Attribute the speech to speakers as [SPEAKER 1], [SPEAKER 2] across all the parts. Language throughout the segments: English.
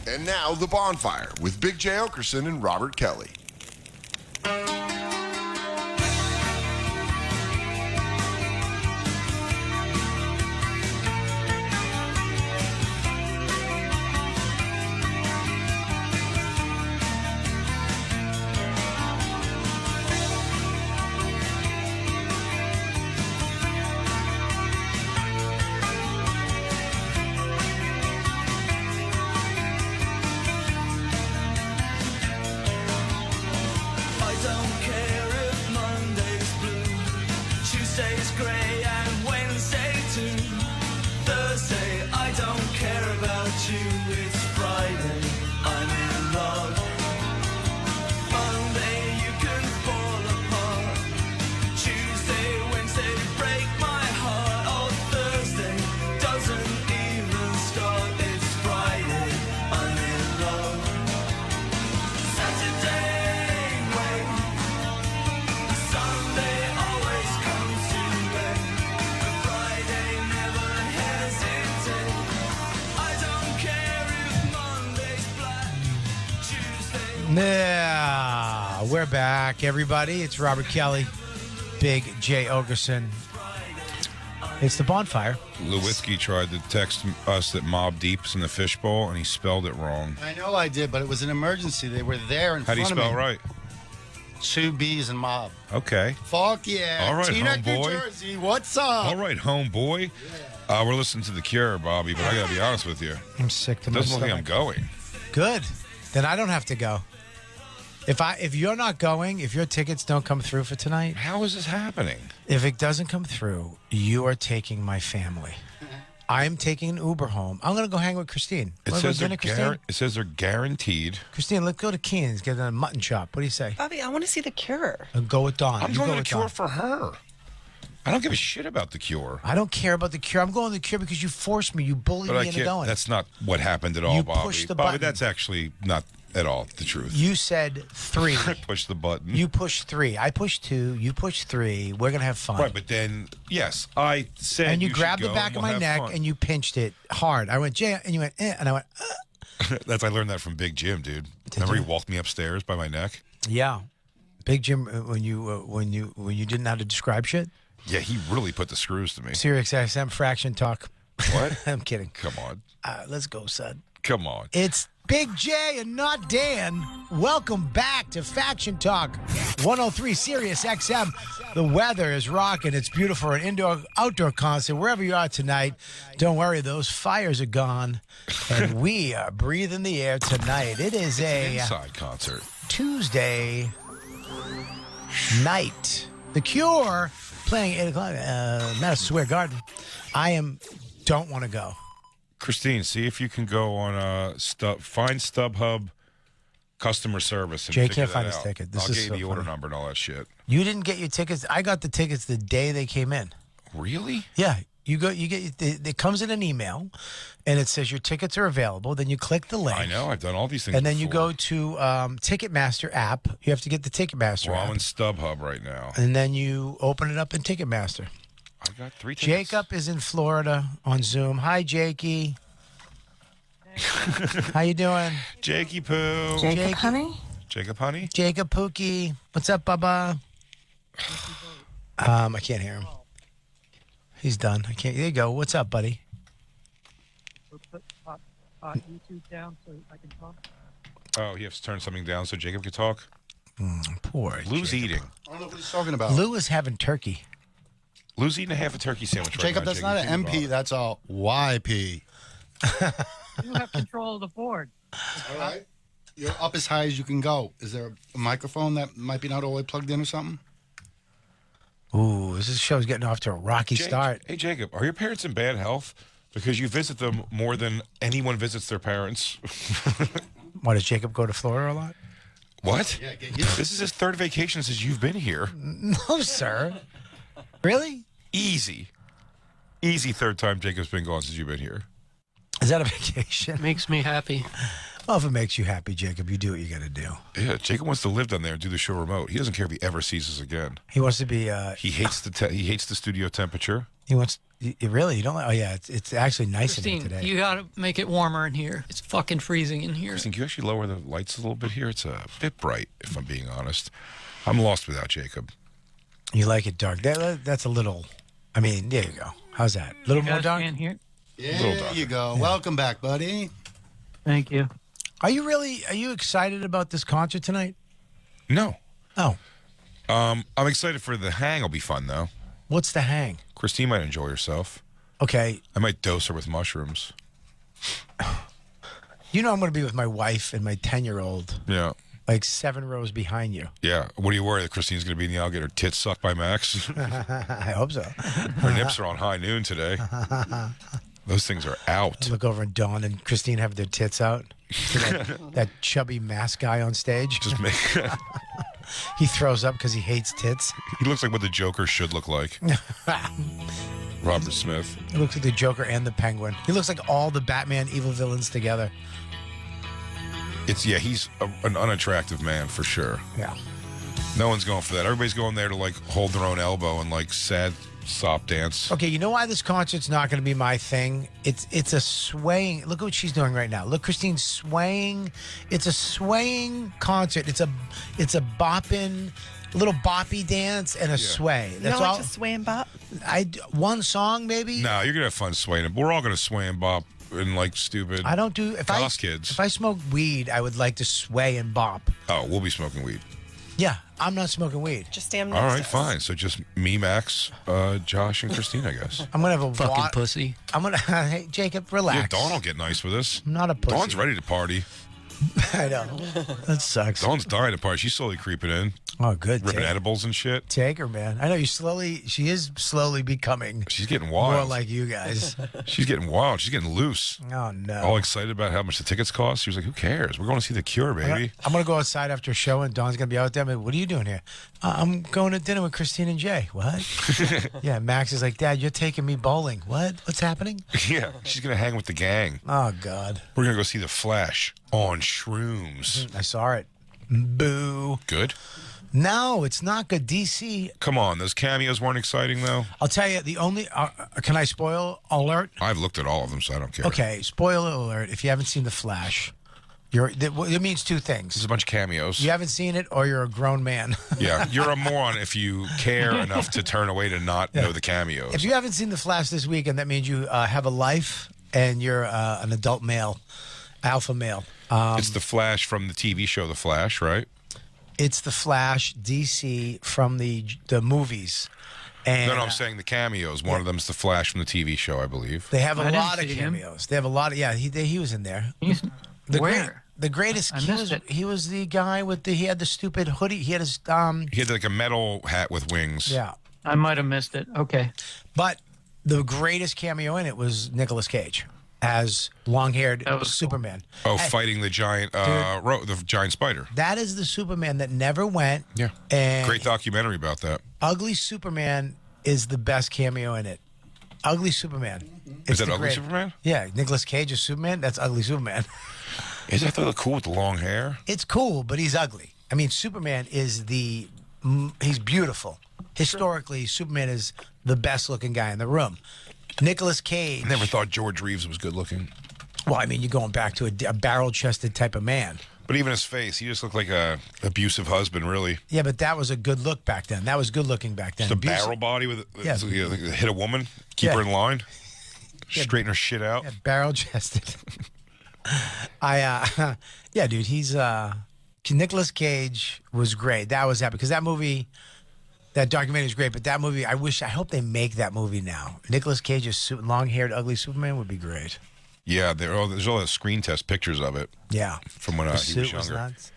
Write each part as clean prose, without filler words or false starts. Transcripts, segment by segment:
[SPEAKER 1] And now, The Bonfire with Big J. Okerson and Robert Kelly.
[SPEAKER 2] Yeah, we're back, everybody. It's Robert Kelly, Big J. Okerson. It's the Bonfire.
[SPEAKER 3] Lewinsky tried to text us that Mob Deep's in the fishbowl, and he spelled it wrong.
[SPEAKER 4] I know I did, but it was an emergency. They were there in
[SPEAKER 3] How
[SPEAKER 4] front
[SPEAKER 3] do
[SPEAKER 4] of
[SPEAKER 3] you
[SPEAKER 4] me.
[SPEAKER 3] spell right?
[SPEAKER 4] 2 B's and Mob.
[SPEAKER 3] Okay.
[SPEAKER 4] Fuck yeah.
[SPEAKER 3] All right,
[SPEAKER 4] Teaneck, New
[SPEAKER 3] homeboy.
[SPEAKER 4] Jersey, what's up?
[SPEAKER 3] All right, homeboy. We're listening to The Cure, Bobby, but I got to be honest with you.
[SPEAKER 2] I'm sick to
[SPEAKER 3] It
[SPEAKER 2] my
[SPEAKER 3] doesn't look
[SPEAKER 2] stomach.
[SPEAKER 3] like I'm going.
[SPEAKER 2] Good. Then I don't have to go. If you're not going, if your tickets don't come through for tonight,
[SPEAKER 3] How is this happening?
[SPEAKER 2] if it doesn't come through, you are taking my family. I'm taking an Uber home. I'm going to go hang with Christine.
[SPEAKER 3] It
[SPEAKER 2] Wanna go
[SPEAKER 3] says,
[SPEAKER 2] dinner, Christine?
[SPEAKER 3] it says they're guaranteed.
[SPEAKER 2] Christine, let's go to Keen's, get a mutton chop. What do you say?
[SPEAKER 5] Bobby, I want to see The Cure.
[SPEAKER 2] Go with Dawn.
[SPEAKER 3] I'm
[SPEAKER 2] You
[SPEAKER 3] going
[SPEAKER 2] go
[SPEAKER 3] to The
[SPEAKER 2] with
[SPEAKER 3] Cure
[SPEAKER 2] Dawn.
[SPEAKER 3] for her. I don't give a shit about The Cure.
[SPEAKER 2] I don't care about The Cure. I'm going to The Cure because you forced me. You bullied
[SPEAKER 3] But I
[SPEAKER 2] me into
[SPEAKER 3] can't.
[SPEAKER 2] going.
[SPEAKER 3] That's not what happened at all,
[SPEAKER 2] You
[SPEAKER 3] Bobby.
[SPEAKER 2] pushed the
[SPEAKER 3] Bobby,
[SPEAKER 2] button.
[SPEAKER 3] that's actually not at all the truth.
[SPEAKER 2] You said 3.
[SPEAKER 3] I pushed the button.
[SPEAKER 2] You pushed 3. I pushed 2. You pushed 3. We're going to have fun.
[SPEAKER 3] Right, but then, yes, I said
[SPEAKER 2] And you
[SPEAKER 3] should
[SPEAKER 2] grabbed the
[SPEAKER 3] go
[SPEAKER 2] back
[SPEAKER 3] and
[SPEAKER 2] of
[SPEAKER 3] we'll
[SPEAKER 2] my
[SPEAKER 3] have
[SPEAKER 2] neck
[SPEAKER 3] fun.
[SPEAKER 2] and you pinched it hard. I went, Jay, and you went, and I went,
[SPEAKER 3] I learned that from Big Jim, dude. Remember he walked me upstairs by my neck?
[SPEAKER 2] yeah. Big Jim, when you didn't know how to describe shit.
[SPEAKER 3] Yeah, he really put the screws to me.
[SPEAKER 2] Sirius XM fraction talk.
[SPEAKER 3] What?
[SPEAKER 2] I'm kidding.
[SPEAKER 3] Come on.
[SPEAKER 2] Let's go, son.
[SPEAKER 3] Come on.
[SPEAKER 2] It's Big J and not Dan. Welcome back to Faction Talk 103 Sirius XM. The weather is rocking. It's beautiful for an indoor-outdoor concert. Wherever you are tonight, don't worry, those fires are gone. And we are breathing the air tonight. It is a
[SPEAKER 3] Inside concert.
[SPEAKER 2] Tuesday night. The Cure playing 8 o'clock. Madison Square Garden. Don't want to go.
[SPEAKER 3] Christine, see if you can go on find StubHub customer service. And
[SPEAKER 2] Jay
[SPEAKER 3] figure
[SPEAKER 2] can't find
[SPEAKER 3] that
[SPEAKER 2] his
[SPEAKER 3] out.
[SPEAKER 2] ticket. This
[SPEAKER 3] I'll
[SPEAKER 2] is
[SPEAKER 3] get you
[SPEAKER 2] so
[SPEAKER 3] the order
[SPEAKER 2] funny.
[SPEAKER 3] number and all that shit.
[SPEAKER 2] You didn't get your tickets. I got the tickets the day they came in.
[SPEAKER 3] Really?
[SPEAKER 2] Yeah, you get it comes in an email, and it says your tickets are available. Then you click the link.
[SPEAKER 3] I know. I've done all these things
[SPEAKER 2] And then you
[SPEAKER 3] before.
[SPEAKER 2] go to Ticketmaster app. You have to get the Ticketmaster
[SPEAKER 3] Well, I'm
[SPEAKER 2] app,
[SPEAKER 3] in StubHub right now.
[SPEAKER 2] and then you open it up in Ticketmaster.
[SPEAKER 3] I got 3 tickets.
[SPEAKER 2] Jacob is in Florida on Zoom. Hi, Jakey. How you doing,
[SPEAKER 3] Jakey Poo.
[SPEAKER 5] Jacob,
[SPEAKER 2] Jake-
[SPEAKER 5] honey?
[SPEAKER 3] Jacob Honey.
[SPEAKER 2] Jacob Pookie? What's up, Bubba? I can't hear him. He's done. I can't. There you go. What's up, buddy?
[SPEAKER 6] Put YouTube down so I can talk.
[SPEAKER 3] Oh, he has to turn something down so Jacob can talk.
[SPEAKER 2] Poor
[SPEAKER 3] Lou's
[SPEAKER 2] Jacob.
[SPEAKER 3] eating.
[SPEAKER 4] I don't know what he's talking about.
[SPEAKER 2] Lou is having turkey.
[SPEAKER 3] Lou's eating a half a turkey sandwich right
[SPEAKER 4] Jacob,
[SPEAKER 3] now.
[SPEAKER 4] that's not an MP, that's a YP.
[SPEAKER 6] You have control of the board.
[SPEAKER 4] All right. You're up as high as you can go. Is there a microphone that might be not all the way plugged in or something?
[SPEAKER 2] Ooh, this show's getting off to a rocky start.
[SPEAKER 3] Hey, Jacob, are your parents in bad health? Because you visit them more than anyone visits their parents.
[SPEAKER 2] Why does Jacob go to Florida a lot?
[SPEAKER 3] What?
[SPEAKER 4] Yeah, get used.
[SPEAKER 3] This is his 3rd vacation since you've been here.
[SPEAKER 2] No, sir. Really?
[SPEAKER 3] Easy. Easy 3rd time Jacob's been gone since you've been here.
[SPEAKER 2] Is that a vacation?
[SPEAKER 6] Makes me happy.
[SPEAKER 2] Well, if it makes you happy, Jacob, you do what you got to do.
[SPEAKER 3] Yeah, Jacob wants to live down there and do the show remote. He doesn't care if he ever sees us again.
[SPEAKER 2] He wants to be.
[SPEAKER 3] He hates the studio temperature.
[SPEAKER 2] He wants. Really? You don't like? Oh yeah, it's actually nice in
[SPEAKER 6] Christine,
[SPEAKER 2] here today.
[SPEAKER 6] you gotta make it warmer in here. It's fucking freezing in here.
[SPEAKER 3] Christine, can you actually lower the lights a little bit here? It's a bit bright, if I'm being honest. I'm lost without Jacob.
[SPEAKER 2] You like it dark? That's a little. I mean, there you go. How's that? A little
[SPEAKER 6] You
[SPEAKER 2] more
[SPEAKER 6] guys
[SPEAKER 2] dark?
[SPEAKER 6] can hear?
[SPEAKER 4] Yeah,
[SPEAKER 3] Little
[SPEAKER 4] there
[SPEAKER 3] darker.
[SPEAKER 4] you go. Welcome back, buddy.
[SPEAKER 6] Thank you.
[SPEAKER 2] Are you excited about this concert tonight?
[SPEAKER 3] No.
[SPEAKER 2] Oh,
[SPEAKER 3] I'm excited for the hang. Will be fun though.
[SPEAKER 2] what's the hang?
[SPEAKER 3] Christine might enjoy herself.
[SPEAKER 2] Okay,
[SPEAKER 3] I might dose her with mushrooms.
[SPEAKER 2] you know I'm going to be with my wife and my 10-year-old,
[SPEAKER 3] Yeah.
[SPEAKER 2] like 7 rows behind you.
[SPEAKER 3] Yeah. What do you worry that Christine's going to be in the aisle, get her tits sucked by Max?
[SPEAKER 2] I hope so.
[SPEAKER 3] Her nips are on high noon today. Those things are out.
[SPEAKER 2] Look over and Dawn and Christine have their tits out. See that chubby mask guy on stage.
[SPEAKER 3] Just make.
[SPEAKER 2] He throws up because he hates tits.
[SPEAKER 3] He looks like what the Joker should look like. Robert Smith.
[SPEAKER 2] He looks like the Joker and the Penguin. He looks like all the Batman evil villains together.
[SPEAKER 3] He's an unattractive man for sure.
[SPEAKER 2] Yeah.
[SPEAKER 3] No one's going for that. Everybody's going there to like hold their own elbow and like sad sop dance.
[SPEAKER 2] Okay, you know why this concert's not going to be my thing? It's a swaying. Look at what she's doing right now. Look, Christine's swaying. It's a swaying concert. It's a bopping, little boppy dance and a sway.
[SPEAKER 5] You
[SPEAKER 2] That's
[SPEAKER 5] don't
[SPEAKER 2] all.
[SPEAKER 5] like to sway and bop?
[SPEAKER 2] One song maybe.
[SPEAKER 3] No, you're gonna have fun swaying. We're all gonna sway and bop and like stupid.
[SPEAKER 2] I don't do. If
[SPEAKER 3] Goss kids.
[SPEAKER 2] If I smoke weed, I would like to sway and bop.
[SPEAKER 3] Oh, we'll be smoking weed.
[SPEAKER 2] Yeah, I'm not smoking weed.
[SPEAKER 5] Just stand next
[SPEAKER 3] All
[SPEAKER 5] to
[SPEAKER 3] right,
[SPEAKER 5] us.
[SPEAKER 3] fine. So just me, Max, Josh, and Christine, I guess.
[SPEAKER 2] I'm gonna have a
[SPEAKER 6] Fucking pussy.
[SPEAKER 2] I'm gonna. Hey, Jacob, relax.
[SPEAKER 3] Yeah, Dawn will get nice with us.
[SPEAKER 2] I'm not a pussy.
[SPEAKER 3] Dawn's ready to party.
[SPEAKER 2] I know. That sucks.
[SPEAKER 3] Dawn's dying to party. She's slowly creeping in,
[SPEAKER 2] Oh, good.
[SPEAKER 3] ripping
[SPEAKER 2] Take,
[SPEAKER 3] edibles and shit.
[SPEAKER 2] take her, man. I know she is slowly becoming
[SPEAKER 3] She's getting
[SPEAKER 2] more
[SPEAKER 3] wild.
[SPEAKER 2] like you guys.
[SPEAKER 3] She's getting wild. She's getting loose.
[SPEAKER 2] Oh no.
[SPEAKER 3] All excited about how much the tickets cost. She was like, "Who cares? We're going to see The Cure, baby."
[SPEAKER 2] I'm gonna go outside after a show, and Dawn's gonna be out there. What are you doing here? I'm going to dinner with Christine and Jay. What? Yeah, Max is like, Dad, you're taking me bowling. What? What's happening?
[SPEAKER 3] Yeah, she's gonna hang with the gang.
[SPEAKER 2] Oh God,
[SPEAKER 3] We're gonna go see The Flash on shrooms.
[SPEAKER 2] I saw it. Boo.
[SPEAKER 3] Good.
[SPEAKER 2] No, it's not good. DC.
[SPEAKER 3] Come on, those cameos weren't exciting though.
[SPEAKER 2] I'll tell you, the only. Can I spoil alert?
[SPEAKER 3] I've looked at all of them, so I don't care.
[SPEAKER 2] Okay, spoiler alert. If you haven't seen The Flash, it means two
[SPEAKER 3] There's
[SPEAKER 2] things.
[SPEAKER 3] a bunch of cameos.
[SPEAKER 2] You haven't seen it, or you're a grown man.
[SPEAKER 3] Yeah, you're a moron if you care enough to turn away to not know the cameos.
[SPEAKER 2] If you haven't seen The Flash this weekend, that means you have a life and you're an adult male, alpha male.
[SPEAKER 3] It's The Flash from the TV show The Flash, right?
[SPEAKER 2] It's The Flash, DC from the movies. And
[SPEAKER 3] No, I'm saying the cameos. One of them's The Flash from the TV show, I believe.
[SPEAKER 2] they have a
[SPEAKER 6] I didn't
[SPEAKER 2] lot of
[SPEAKER 6] see him.
[SPEAKER 2] cameos. They have a lot of he was in there.
[SPEAKER 6] He's, where?
[SPEAKER 2] The greatest.
[SPEAKER 6] I missed it.
[SPEAKER 2] He was the guy with he had the stupid hoodie. He had his
[SPEAKER 3] He had like a metal hat with wings.
[SPEAKER 2] yeah.
[SPEAKER 6] I might have missed it. Okay.
[SPEAKER 2] But the greatest cameo in it was Nicolas Cage as long-haired
[SPEAKER 6] That was cool.
[SPEAKER 2] Superman.
[SPEAKER 3] Oh,
[SPEAKER 2] Hey,
[SPEAKER 3] fighting the giant, the giant spider.
[SPEAKER 2] that is the Superman that never went.
[SPEAKER 3] Yeah.
[SPEAKER 2] And
[SPEAKER 3] Great documentary about that.
[SPEAKER 2] Ugly Superman is the best cameo in it. Ugly Superman.
[SPEAKER 3] Is that
[SPEAKER 2] the
[SPEAKER 3] Ugly
[SPEAKER 2] great-
[SPEAKER 3] Superman?
[SPEAKER 2] Yeah, Nicolas Cage is Superman. That's Ugly Superman.
[SPEAKER 3] Is that the cool with the long hair?
[SPEAKER 2] It's cool, but he's ugly. I mean, Superman is he's beautiful. Historically, Superman is the best-looking guy in the room. Nicolas Cage.
[SPEAKER 3] I never thought George Reeves was good looking.
[SPEAKER 2] Well, I mean, you're going back to a barrel-chested type of man.
[SPEAKER 3] But even his face, he just looked like a abusive husband, really.
[SPEAKER 2] Yeah, but that was a good look back then. That was good looking back then.
[SPEAKER 3] Just a
[SPEAKER 2] Abusive-
[SPEAKER 3] barrel body with
[SPEAKER 2] Yeah.
[SPEAKER 3] hit a woman, keep
[SPEAKER 2] Yeah.
[SPEAKER 3] her in line, straighten her shit out.
[SPEAKER 2] Yeah, barrel chested. Yeah, dude, he's Nicolas Cage was great. That was that because that movie, that documentary is great. But that movie, I hope they make that movie now. Nicolas Cage's long-haired, ugly Superman would be great.
[SPEAKER 3] Yeah, there's all the screen test pictures of it
[SPEAKER 2] Yeah,
[SPEAKER 3] from when
[SPEAKER 2] the
[SPEAKER 3] he
[SPEAKER 2] suit
[SPEAKER 3] was younger.
[SPEAKER 2] nuts.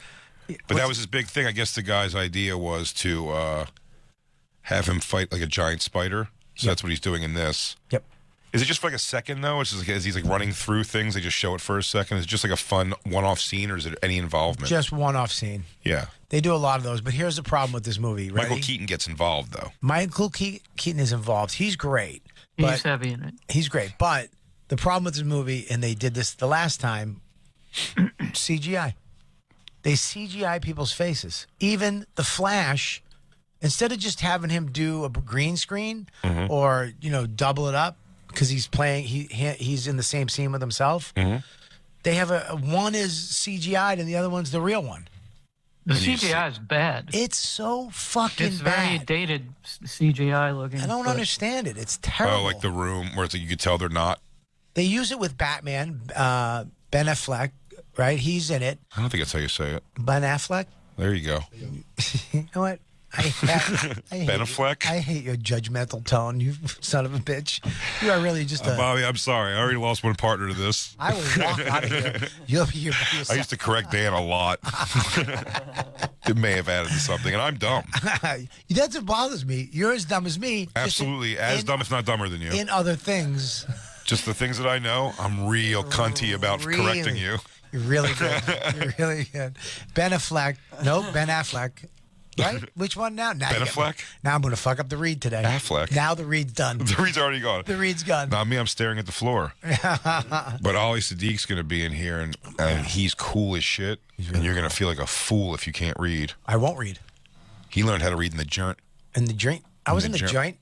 [SPEAKER 3] But that was his big thing. I guess the guy's idea was to have him fight like a giant spider. So that's what he's doing in this.
[SPEAKER 2] Yep.
[SPEAKER 3] Is it just for like a second though? It's just like as he's like running through things, they just show it for a second. Is it just like a fun one-off scene, or is it any involvement?
[SPEAKER 2] Just one-off scene.
[SPEAKER 3] Yeah.
[SPEAKER 2] They do a lot of those. But here's the problem with this movie. Ready?
[SPEAKER 3] Michael Keaton gets involved though.
[SPEAKER 2] Michael Keaton is involved. He's great.
[SPEAKER 6] He's
[SPEAKER 2] But
[SPEAKER 6] heavy in it.
[SPEAKER 2] he's great. But the problem with this movie, and they did this the last time, CGI. They CGI people's faces. Even the Flash, instead of just having him do a green screen or double it up because he's playing, he's in the same scene with himself. They have one is CGI'd and the other one's the real one.
[SPEAKER 6] The CGI is bad.
[SPEAKER 2] It's so fucking
[SPEAKER 6] It's
[SPEAKER 2] bad.
[SPEAKER 6] very dated CGI looking.
[SPEAKER 2] I don't understand it. It's terrible.
[SPEAKER 3] Oh, like The Room, where it's like you could tell they're not.
[SPEAKER 2] They use it with Batman, Ben Affleck, right? He's in it.
[SPEAKER 3] I don't think that's how you say it.
[SPEAKER 2] Ben Affleck.
[SPEAKER 3] There you go.
[SPEAKER 2] You know what? I hate
[SPEAKER 3] Ben Affleck?
[SPEAKER 2] I hate your judgmental tone, you son of a bitch. You are really just a...
[SPEAKER 3] Bobby, I'm sorry. I already lost one partner to this.
[SPEAKER 2] I will walk out of here. You'll be here by yourself.
[SPEAKER 3] I used to correct Dan a lot. It may have added to something, and I'm dumb.
[SPEAKER 2] That's what bothers me. You're as dumb as me.
[SPEAKER 3] Absolutely. As dumb, if not dumber than you.
[SPEAKER 2] In other things.
[SPEAKER 3] Just the things that I know, I'm real cunty about correcting you.
[SPEAKER 2] You're really good. You're really good. Ben Affleck. Nope, Ben Affleck. Right? Which one now?
[SPEAKER 3] Ben Affleck?
[SPEAKER 2] Now I'm going to fuck up the read today.
[SPEAKER 3] Affleck.
[SPEAKER 2] Now the read's done.
[SPEAKER 3] The read's already gone.
[SPEAKER 2] The read's gone.
[SPEAKER 3] Not me, I'm staring at the floor. But Ollie Siddiq's going to be in here, and he's cool as shit. And you're going to feel like a fool if you can't read.
[SPEAKER 2] I won't read.
[SPEAKER 3] He learned how to read in the joint.
[SPEAKER 2] In the joint? I was in the joint.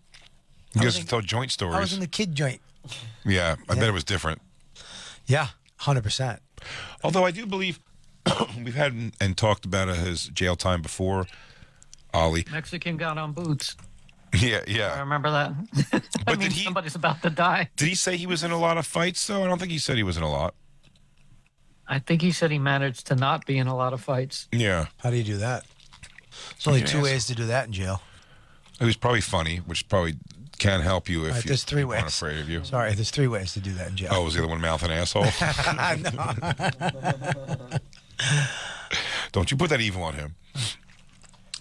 [SPEAKER 3] You guys tell joint stories.
[SPEAKER 2] I was in the kid joint.
[SPEAKER 3] Yeah, I bet it was different.
[SPEAKER 2] Yeah, 100%.
[SPEAKER 3] Although I do believe we've had and talked about his jail time before, Ollie.
[SPEAKER 6] Mexican got on boots.
[SPEAKER 3] Yeah.
[SPEAKER 6] I remember that.
[SPEAKER 3] But did he?
[SPEAKER 6] Somebody's about to die.
[SPEAKER 3] Did he say he was in a lot of fights, though? I don't think he said he was in a lot.
[SPEAKER 6] I think he said he managed to not be in a lot of fights.
[SPEAKER 3] Yeah.
[SPEAKER 2] How do you do that? There's only two ways to do that in jail.
[SPEAKER 3] It was probably funny, which probably can help you if
[SPEAKER 2] Right, there's three
[SPEAKER 3] people aren't
[SPEAKER 2] ways.
[SPEAKER 3] afraid of you.
[SPEAKER 2] Sorry, there's three ways to do that in jail.
[SPEAKER 3] Oh, was the other one mouth and asshole? Don't you put that evil on him.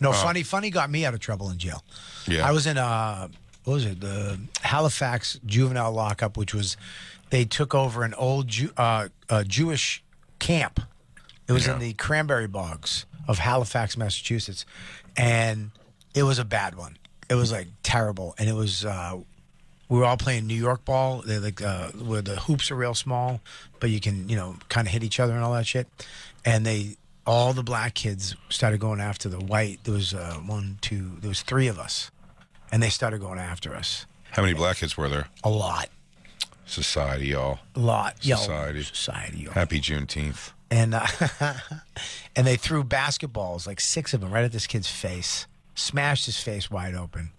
[SPEAKER 2] No, Funny got me out of trouble in jail.
[SPEAKER 3] Yeah.
[SPEAKER 2] I was in what was it? The Halifax juvenile lockup, which was they took over an old Jewish camp. It was in the cranberry bogs of Halifax, Massachusetts, and it was a bad one. It was like terrible, and it was we were all playing New York ball. They like where the hoops are real small, but you can kind of hit each other and all that shit. And all the black kids started going after the white. There was there was three of us, and they started going after us.
[SPEAKER 3] How many black kids were there?
[SPEAKER 2] A lot.
[SPEAKER 3] Society, y'all.
[SPEAKER 2] A lot. Yo,
[SPEAKER 3] Society.
[SPEAKER 2] Yo.
[SPEAKER 3] Happy Juneteenth.
[SPEAKER 2] And and they threw basketballs, like 6 of them, right at this kid's face. Smashed his face wide open.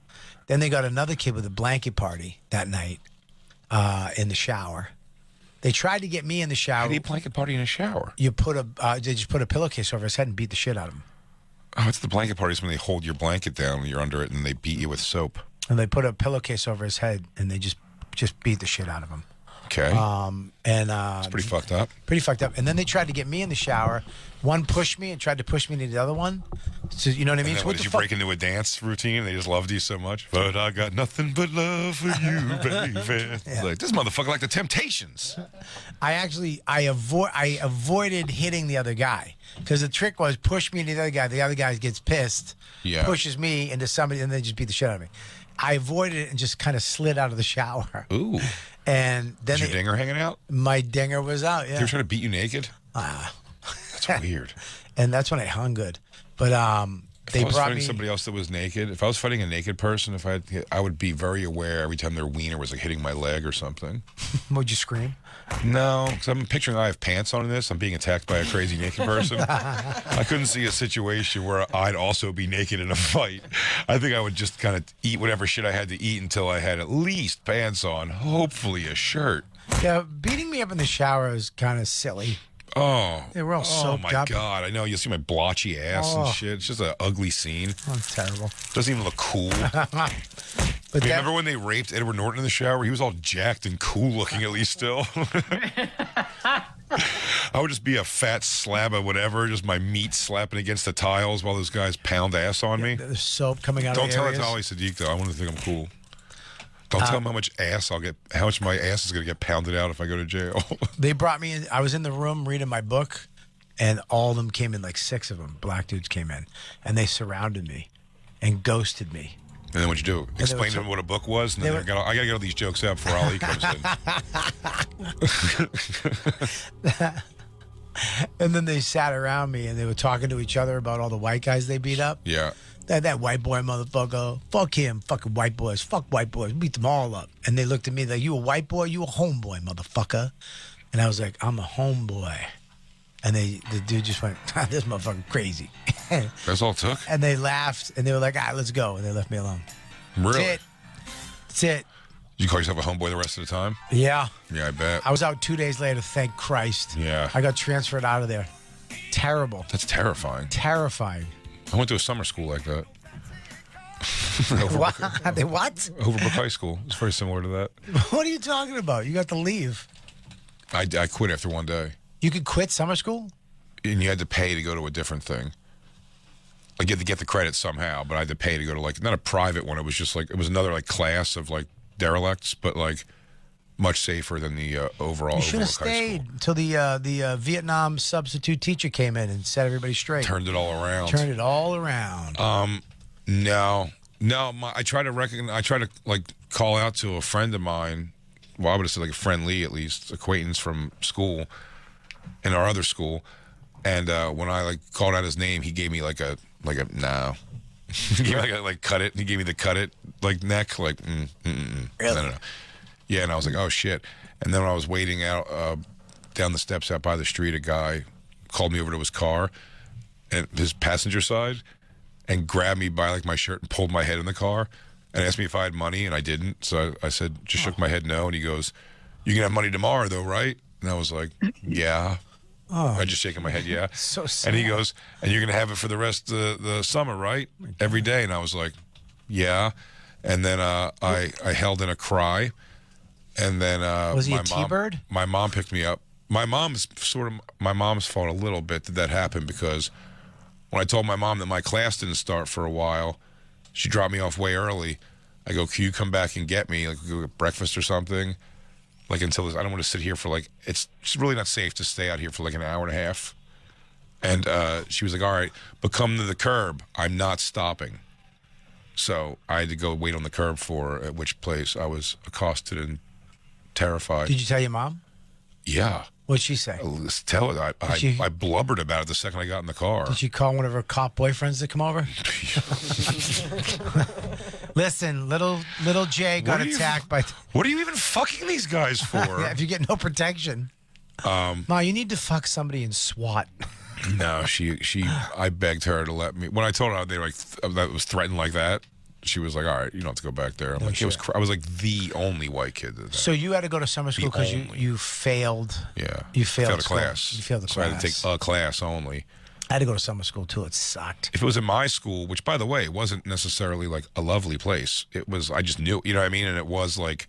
[SPEAKER 2] Then they got another kid with a blanket party that night in the shower. They tried to get me in the shower.
[SPEAKER 3] How do you blanket party in a shower?
[SPEAKER 2] You put they just put a pillowcase over his head and beat the shit out of him.
[SPEAKER 3] Oh, it's the blanket parties when they hold your blanket down when you're under it and they beat you with soap.
[SPEAKER 2] And they put a pillowcase over his head and they just beat the shit out of him.
[SPEAKER 3] Okay. It's pretty fucked up.
[SPEAKER 2] Pretty fucked up. And then they tried to get me in the shower. One pushed me and tried to push me into the other one. So you know what I mean?
[SPEAKER 3] And then
[SPEAKER 2] So
[SPEAKER 3] what, did you break into a dance routine? They just loved you so much. But I got nothing but love for you, baby. It's like, this motherfucker like the Temptations.
[SPEAKER 2] I avoided hitting the other guy because the trick was push me into the other guy. The other guy gets pissed, pushes me into somebody, and they just beat the shit out of me. I avoided it and just kind of slid out of the shower.
[SPEAKER 3] Ooh.
[SPEAKER 2] And then
[SPEAKER 3] Is your dinger hanging out?
[SPEAKER 2] My dinger was out. Yeah.
[SPEAKER 3] They were trying to beat you naked? That's weird.
[SPEAKER 2] And that's when I hung good. But they
[SPEAKER 3] if I was
[SPEAKER 2] brought
[SPEAKER 3] fighting
[SPEAKER 2] me
[SPEAKER 3] somebody else that was naked, if I was fighting a naked person, I would be very aware every time their wiener was like hitting my leg or something.
[SPEAKER 2] Would you scream?
[SPEAKER 3] No, because I'm picturing I have pants on in this. I'm being attacked by a crazy naked person. I couldn't see a situation where I'd also be naked in a fight. I think I would just kind of eat whatever shit I had to eat until I had at least pants on, hopefully a shirt.
[SPEAKER 2] Yeah, beating me up in the shower is kind of silly.
[SPEAKER 3] Oh,
[SPEAKER 2] they were all soaked
[SPEAKER 3] my
[SPEAKER 2] up.
[SPEAKER 3] God! I know you'll see my blotchy ass and shit. It's just an ugly scene.
[SPEAKER 2] Oh, terrible.
[SPEAKER 3] Doesn't even look cool.
[SPEAKER 2] But
[SPEAKER 3] remember when they raped Edward Norton in the shower? He was all jacked and cool looking, at least still. I would just be a fat slab of whatever, just my meat slapping against the tiles while those guys pound ass on me.
[SPEAKER 2] There's soap coming out.
[SPEAKER 3] Don't
[SPEAKER 2] of
[SPEAKER 3] tell
[SPEAKER 2] areas.
[SPEAKER 3] it to Ali Siddiq though. I want to think I'm cool. Don't tell him how much ass I'll get. How much my ass is going to get pounded out if I go to jail.
[SPEAKER 2] They brought me in. I was in the room reading my book, and all of them came in. Like 6 of them, black dudes came in, and they surrounded me, and ghosted me.
[SPEAKER 3] And then what'd you do? Explain to them what a book was? And then I got to get all these jokes out before Ali comes in.
[SPEAKER 2] And then they sat around me and they were talking to each other about all the white guys they beat up.
[SPEAKER 3] Yeah.
[SPEAKER 2] That white boy motherfucker, fuck him, fucking white boys, fuck white boys, beat them all up. And they looked at me like, you a white boy, you a homeboy, motherfucker. And I was like, I'm a homeboy. And the dude just went, this motherfucker crazy.
[SPEAKER 3] That's all it took?
[SPEAKER 2] And they laughed and they were like, all right, let's go. And they left me alone.
[SPEAKER 3] Really?
[SPEAKER 2] That's it.
[SPEAKER 3] Did you call yourself a homeboy the rest of the time?
[SPEAKER 2] Yeah.
[SPEAKER 3] Yeah, I bet.
[SPEAKER 2] I was out 2 days later, thank Christ.
[SPEAKER 3] Yeah.
[SPEAKER 2] I got transferred out of there. Terrible.
[SPEAKER 3] That's terrifying.
[SPEAKER 2] Terrifying.
[SPEAKER 3] I went to a summer school like that.
[SPEAKER 2] What? What?
[SPEAKER 3] Overbrook High School. It's very similar to that.
[SPEAKER 2] What are you talking about? You got to leave.
[SPEAKER 3] I quit after one day.
[SPEAKER 2] You could quit summer school?
[SPEAKER 3] And you had to pay to go to a different thing. Like, you had to get the credit somehow, but I had to pay to go to, like, not a private one. It was just, like, it was another, like, class of, like, derelicts, but, like, much safer than the overall
[SPEAKER 2] You should have
[SPEAKER 3] Overbrook High School.
[SPEAKER 2] stayed until the Vietnam substitute teacher came in and set everybody straight.
[SPEAKER 3] Turned it all around.
[SPEAKER 2] Turned it all around.
[SPEAKER 3] No. I try to like call out to a friend of mine. Well, I would have said like a friendly, at least acquaintance from school, in our other school. And when I like called out his name, he gave me like a no. He gave me like cut it. He gave me the cut it like neck like.
[SPEAKER 2] Really?
[SPEAKER 3] No. Yeah, and I was like, oh shit. And then when I was waiting out down the steps out by the street, a guy called me over to his car, and his passenger side, and grabbed me by like my shirt and pulled my head in the car and asked me if I had money, and I didn't. So I said, just shook my head no, and he goes, "You can have money tomorrow though, right?" And I was like, "Yeah." I just shaking my head, yeah.
[SPEAKER 2] So sad.
[SPEAKER 3] And he goes, "And you're gonna have it for the rest of the summer, right? Every day." And I was like, "Yeah." And then I held in a cry, and then
[SPEAKER 2] Was he
[SPEAKER 3] my
[SPEAKER 2] a T-bird?
[SPEAKER 3] My mom picked me up. My mom's fault a little bit that happened, because when I told my mom that my class didn't start for a while, she dropped me off way early. I go, "Can you come back and get me? Like, go get breakfast or something? Like, until this, I don't want to sit here for like, it's really not safe to stay out here for like an hour and a half." And she was like, "All right, but come to the curb. I'm not stopping." So I had to go wait on the curb at which place I was accosted and terrified.
[SPEAKER 2] Did you tell your mom?
[SPEAKER 3] Yeah.
[SPEAKER 2] What'd she say?
[SPEAKER 3] Let's tell it. I blubbered about it the second I got in the car.
[SPEAKER 2] Did she call one of her cop boyfriends to come over? Listen, little Jay got attacked by.
[SPEAKER 3] What are you even fucking these guys for?
[SPEAKER 2] Yeah, if you get no protection. Ma, you need to fuck somebody in SWAT.
[SPEAKER 3] No, I begged her to let me. When I told her they were like that was threatened like that, she was like, "All right, you don't have to go back there." I'm like,
[SPEAKER 2] sure.
[SPEAKER 3] I was like the only white kid.
[SPEAKER 2] So you had to go to summer school because you failed.
[SPEAKER 3] Yeah,
[SPEAKER 2] You failed
[SPEAKER 3] a
[SPEAKER 2] school.
[SPEAKER 3] class.
[SPEAKER 2] You failed the
[SPEAKER 3] so
[SPEAKER 2] class.
[SPEAKER 3] I had to take a class only.
[SPEAKER 2] I had to go to summer school too. It sucked.
[SPEAKER 3] If it was in my school, which by the way wasn't necessarily like a lovely place, it was. I just knew, you know what I mean, and it was like.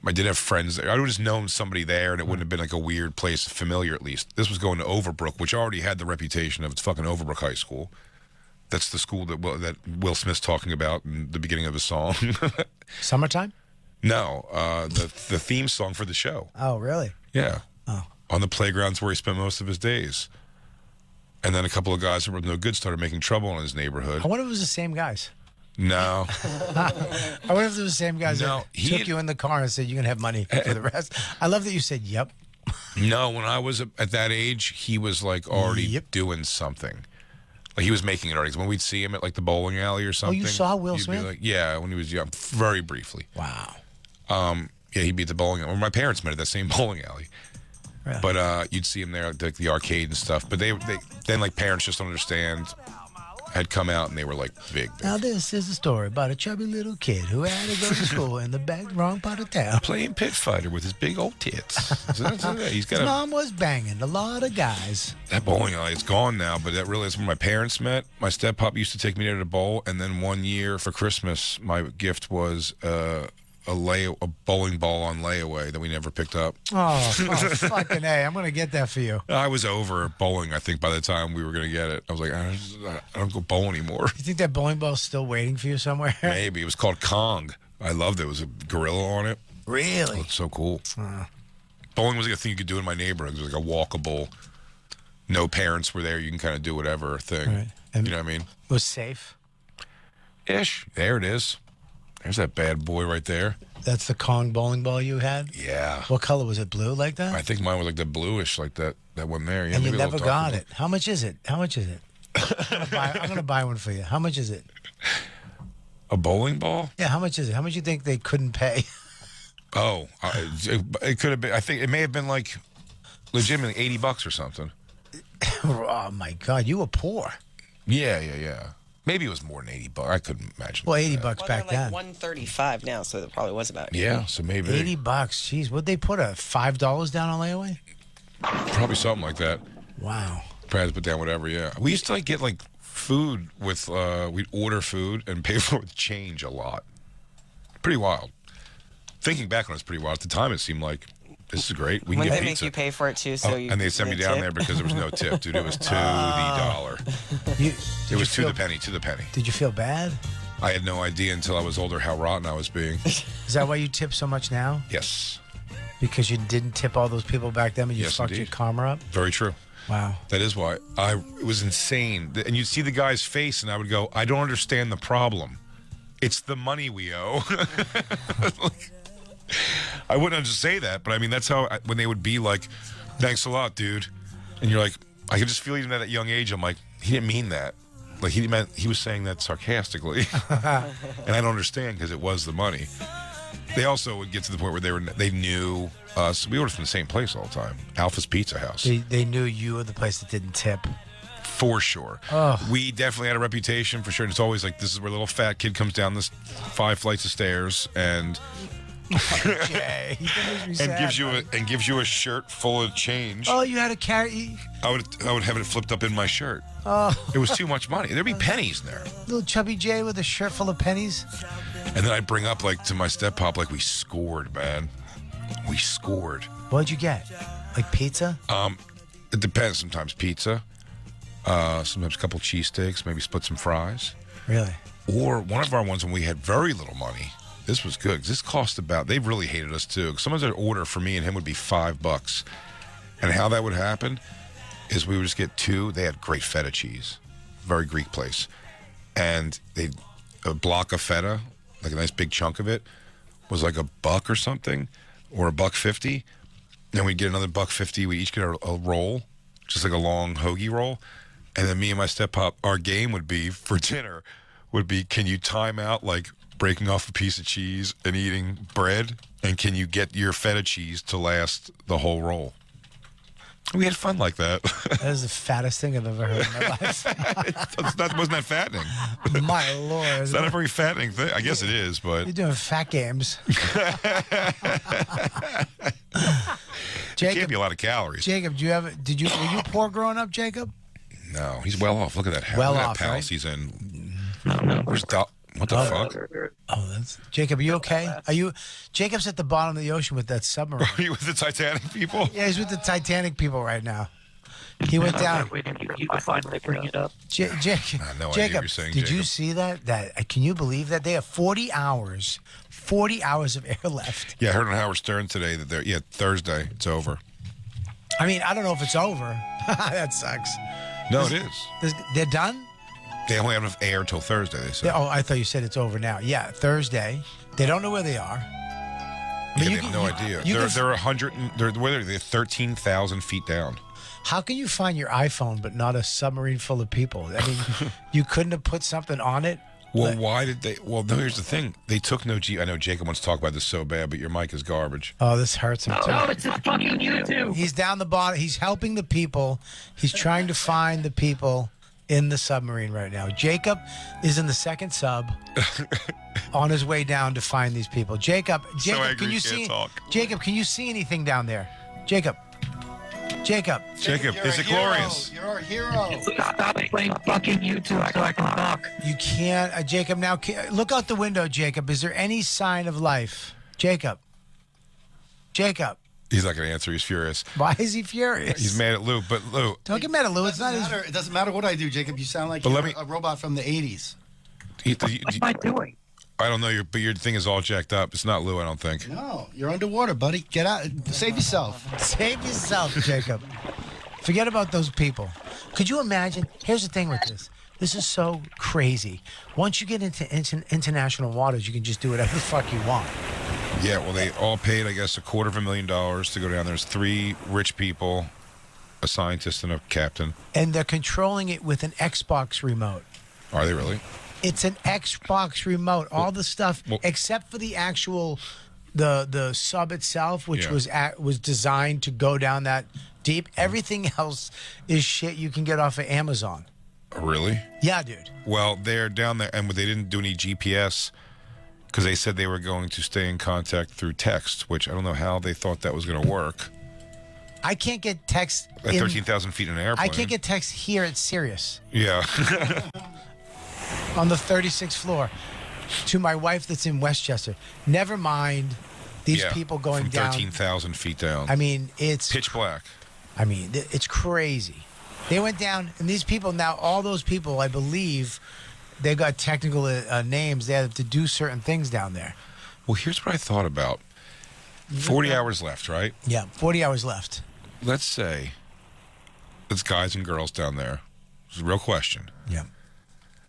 [SPEAKER 3] I did have friends there. I would have just known somebody there, and it wouldn't have been like a weird place, familiar at least. This was going to Overbrook, which already had the reputation of it's fucking Overbrook High School. That's the school that Will Smith's talking about in the beginning of his song.
[SPEAKER 2] Summertime?
[SPEAKER 3] No, the theme song for the show.
[SPEAKER 2] Oh, really?
[SPEAKER 3] Yeah.
[SPEAKER 2] Oh.
[SPEAKER 3] On the playgrounds where he spent most of his days. And then a couple of guys that were no good started making trouble in his neighborhood.
[SPEAKER 2] I wonder if it was the same guys.
[SPEAKER 3] No.
[SPEAKER 2] I wonder if it was the same guys
[SPEAKER 3] No,
[SPEAKER 2] that took you in the car and said, "You're going to have money for the rest." I love that you said, "Yep."
[SPEAKER 3] No, when I was at that age, he was like already
[SPEAKER 2] Yep.
[SPEAKER 3] doing something. Like he was making it already. When we'd see him at like the bowling alley or something.
[SPEAKER 2] saw Will
[SPEAKER 3] you'd be
[SPEAKER 2] Smith?
[SPEAKER 3] like, yeah, when he was young, very briefly.
[SPEAKER 2] Wow.
[SPEAKER 3] Yeah, he'd be at the bowling alley. Well, my parents met at that same bowling alley.
[SPEAKER 2] Really?
[SPEAKER 3] But you'd see him there at like the arcade and stuff. But they then like parents just don't understand. Had come out and they were like big.
[SPEAKER 2] Now this is a story about a chubby little kid who had to go to school in the wrong part of town.
[SPEAKER 3] Playing pit fighter with his big old tits. He's got
[SPEAKER 2] His mom was banging a lot of guys.
[SPEAKER 3] that bowling alley. It's gone now, but that really is where my parents met. My step-pop used to take me there to bowl, and then one year for Christmas, my gift was a bowling ball on layaway that we never picked up.
[SPEAKER 2] Oh, fucking A. I'm going to get that for you.
[SPEAKER 3] I was over bowling, I think, by the time we were going to get it. I was like, I don't go bowl anymore.
[SPEAKER 2] You think that bowling ball's still waiting for you somewhere?
[SPEAKER 3] Maybe. It was called Kong. I loved it. It was a gorilla on it.
[SPEAKER 2] Really?
[SPEAKER 3] Oh, it's so cool. Bowling was like a thing you could do in my neighborhood. It was like a walkable, no parents were there. You can kind of do whatever thing.
[SPEAKER 2] Right. And
[SPEAKER 3] you know what I mean?
[SPEAKER 2] it was safe?
[SPEAKER 3] Ish. There it is. There's that bad boy right there.
[SPEAKER 2] That's the Kong bowling ball you had?
[SPEAKER 3] Yeah.
[SPEAKER 2] What color was it? Blue like that?
[SPEAKER 3] I think mine was like the bluish, like that one there. Yeah,
[SPEAKER 2] and you
[SPEAKER 3] maybe a
[SPEAKER 2] never
[SPEAKER 3] little
[SPEAKER 2] got
[SPEAKER 3] darker.
[SPEAKER 2] it. How much is it? I'm gonna buy one for you. How much is it?
[SPEAKER 3] A bowling ball?
[SPEAKER 2] Yeah, how much is it? How much you think they couldn't pay?
[SPEAKER 3] Oh, it could have been. I think it may have been like legitimately $80 or something.
[SPEAKER 2] Oh my God, you were poor.
[SPEAKER 3] Yeah. Maybe it was more than $80. I couldn't imagine.
[SPEAKER 2] Well, $80
[SPEAKER 5] Well,
[SPEAKER 2] back
[SPEAKER 5] they're like
[SPEAKER 2] then.
[SPEAKER 5] $135 now, so it probably was about.
[SPEAKER 3] Yeah, so maybe
[SPEAKER 2] $80. Jeez, would they put a $5 down on layaway?
[SPEAKER 3] probably something like that.
[SPEAKER 2] Wow.
[SPEAKER 3] Probably put down whatever. Yeah, we used to like get like food with. We'd order food and pay for it with change a lot. Pretty wild. Thinking back on it, it's pretty wild. At the time, it seemed like this is great. We can
[SPEAKER 5] When
[SPEAKER 3] get
[SPEAKER 5] they
[SPEAKER 3] pizza.
[SPEAKER 5] make you pay for it too, so
[SPEAKER 3] Oh,
[SPEAKER 5] you
[SPEAKER 3] and they sent me
[SPEAKER 5] the
[SPEAKER 3] down
[SPEAKER 5] tip?
[SPEAKER 3] there because there was no tip, dude. It was to the dollar. It was to the penny.
[SPEAKER 2] Did you feel bad?
[SPEAKER 3] I had no idea until I was older how rotten I was being.
[SPEAKER 2] Is that why you tip so much now?
[SPEAKER 3] Yes,
[SPEAKER 2] Because you didn't tip all those people back then and you
[SPEAKER 3] Yes,
[SPEAKER 2] fucked your
[SPEAKER 3] indeed.
[SPEAKER 2] karma up?
[SPEAKER 3] very true.
[SPEAKER 2] Wow.
[SPEAKER 3] That is why it was insane. And you'd see the guy's face, and I would go, I don't understand the problem. It's the money we owe. I wouldn't just say that, but I mean, that's how, when they would be like, thanks a lot, dude. And you're like, I could just feel even at that young age, I'm like, he didn't mean that. Like, he was saying that sarcastically. And I don't understand because it was the money. They also would get to the point where they knew us. We ordered from the same place all the time, Alpha's Pizza House.
[SPEAKER 2] They knew you were the place that didn't tip.
[SPEAKER 3] For sure.
[SPEAKER 2] Oh.
[SPEAKER 3] We definitely had a reputation for sure. And it's always like, this is where a little fat kid comes down this 5 flights of stairs and
[SPEAKER 2] Jay, that makes me sad,
[SPEAKER 3] gives you a shirt full of change.
[SPEAKER 2] Oh, you had to carry
[SPEAKER 3] I would have it flipped up in my shirt.
[SPEAKER 2] oh,
[SPEAKER 3] It was too much money. There'd be pennies in there.
[SPEAKER 2] little chubby Jay with a shirt full of pennies.
[SPEAKER 3] And then I'd bring up like to my step pop, like, we scored, man. We scored.
[SPEAKER 2] What'd you get? Like pizza?
[SPEAKER 3] It depends. Sometimes pizza. Sometimes a couple cheesesteaks, maybe split some fries.
[SPEAKER 2] Really?
[SPEAKER 3] Or one of our ones when we had very little money. This was good because this cost about. They really hated us too. Sometimes their order for me and him would be $5, and how that would happen is we would just get 2. They had great feta cheese, very Greek place, and a block of feta, like a nice big chunk of it, was like $1 or something, or $1.50. Then we'd get another $1.50. We each get a roll, just like a long hoagie roll, and then me and my step pop, our game would be for dinner would be, can you time out like breaking off a piece of cheese and eating bread, and can you get your feta cheese to last the whole roll? We had fun like that.
[SPEAKER 2] That is the fattest thing I've ever heard in my life.
[SPEAKER 3] Wasn't that fattening?
[SPEAKER 2] My lord.
[SPEAKER 3] It's not a very fattening thing. I guess it is, but
[SPEAKER 2] You're doing fat games.
[SPEAKER 3] it can't be a lot of calories.
[SPEAKER 2] Jacob, were you poor growing up, Jacob?
[SPEAKER 3] No, he's well off. Look at that house.
[SPEAKER 2] Well
[SPEAKER 3] Look at
[SPEAKER 2] off,
[SPEAKER 3] that palace
[SPEAKER 2] right?
[SPEAKER 3] he's in. Where's what the fuck?
[SPEAKER 2] Oh, that's Jacob. Are you okay? Are you? Jacob's at the bottom of the ocean with that submarine.
[SPEAKER 3] Are you with the Titanic people?
[SPEAKER 2] Yeah, he's with the Titanic people right now. He went down.
[SPEAKER 6] You can finally bring it up.
[SPEAKER 2] Jacob,
[SPEAKER 3] I have no idea what
[SPEAKER 2] Jacob,
[SPEAKER 3] you're saying,
[SPEAKER 2] did you
[SPEAKER 3] Jacob.
[SPEAKER 2] see that? Can you believe that they have 40 hours of air left?
[SPEAKER 3] Yeah, I heard on Howard Stern today that Thursday, it's over.
[SPEAKER 2] I mean, I don't know if it's over. That sucks.
[SPEAKER 3] No, it is.
[SPEAKER 2] They're done?
[SPEAKER 3] They only have enough air till Thursday, they said.
[SPEAKER 2] Oh, I thought you said it's over now. Yeah, Thursday. They don't know where they are.
[SPEAKER 3] Yeah, they have no idea. They're 100. They're 13,000 feet down.
[SPEAKER 2] How can you find your iPhone but not a submarine full of people? I mean, you couldn't have put something on it.
[SPEAKER 3] Well, why did they? Well, no. Here's the thing. They took no G. I know Jacob wants to talk about this so bad, but your mic is garbage.
[SPEAKER 2] Oh, this hurts him too.
[SPEAKER 6] No, it's just fucking you too.
[SPEAKER 2] He's down the bottom. He's helping the people. He's trying to find the people in the submarine right now. Jacob is in the second sub on his way down to find these people. Jacob,
[SPEAKER 3] angry
[SPEAKER 2] can you
[SPEAKER 3] he
[SPEAKER 2] see?
[SPEAKER 3] can't talk.
[SPEAKER 2] Jacob, can you see anything down there? Jacob,
[SPEAKER 3] Jacob,
[SPEAKER 4] You're
[SPEAKER 3] is
[SPEAKER 4] a
[SPEAKER 3] it
[SPEAKER 4] hero.
[SPEAKER 3] glorious?
[SPEAKER 4] You're our hero.
[SPEAKER 6] Stop playing fucking YouTube so I can talk.
[SPEAKER 2] you can't. Jacob, now look out the window. Jacob, is there any sign of life? Jacob.
[SPEAKER 3] He's not going to answer. He's furious.
[SPEAKER 2] Why is he furious?
[SPEAKER 3] He's mad at Lou. But Lou,
[SPEAKER 2] Don't get mad at Lou. It's not his.
[SPEAKER 4] It doesn't matter what I do, Jacob. You sound like
[SPEAKER 3] But
[SPEAKER 4] you're
[SPEAKER 3] let me-
[SPEAKER 4] a robot from the 80s.
[SPEAKER 6] What am I doing?
[SPEAKER 3] I don't know. But your thing is all jacked up. It's not Lou, I don't think.
[SPEAKER 4] No, you're underwater, buddy. Get out. Save yourself.
[SPEAKER 2] Save yourself, Jacob. Forget about those people. Could you imagine? Here's the thing with this. This is so crazy. Once you get into international waters, you can just do whatever the fuck you want.
[SPEAKER 3] Yeah, well, they all paid, I guess, $250,000 to go down. There's 3 rich people, a scientist and a captain.
[SPEAKER 2] And they're controlling it with an Xbox remote.
[SPEAKER 3] Are they really?
[SPEAKER 2] It's an Xbox remote. All the stuff, except for the actual, the sub itself, which was designed to go down that deep. Everything else is shit you can get off of Amazon.
[SPEAKER 3] Really?
[SPEAKER 2] Yeah, dude.
[SPEAKER 3] Well, they're down there, and they didn't do any GPS because they said they were going to stay in contact through text, which I don't know how they thought that was going to work.
[SPEAKER 2] I can't get text
[SPEAKER 3] At 13,000 feet in an airplane.
[SPEAKER 2] I can't get text here at Sirius
[SPEAKER 3] Yeah.
[SPEAKER 2] on the 36th floor to my wife that's in Westchester. Never mind these people going
[SPEAKER 3] from
[SPEAKER 2] down.
[SPEAKER 3] 13,000 feet down.
[SPEAKER 2] I mean, it's
[SPEAKER 3] pitch black.
[SPEAKER 2] I mean, it's crazy. They went down, and these people now, all those people, I believe, they got technical names. They have to do certain things down there.
[SPEAKER 3] Well, here's what I thought about. 40 hours left, right?
[SPEAKER 2] Yeah, 40 hours left.
[SPEAKER 3] Let's say it's guys and girls down there. It's a real question.
[SPEAKER 2] Yeah.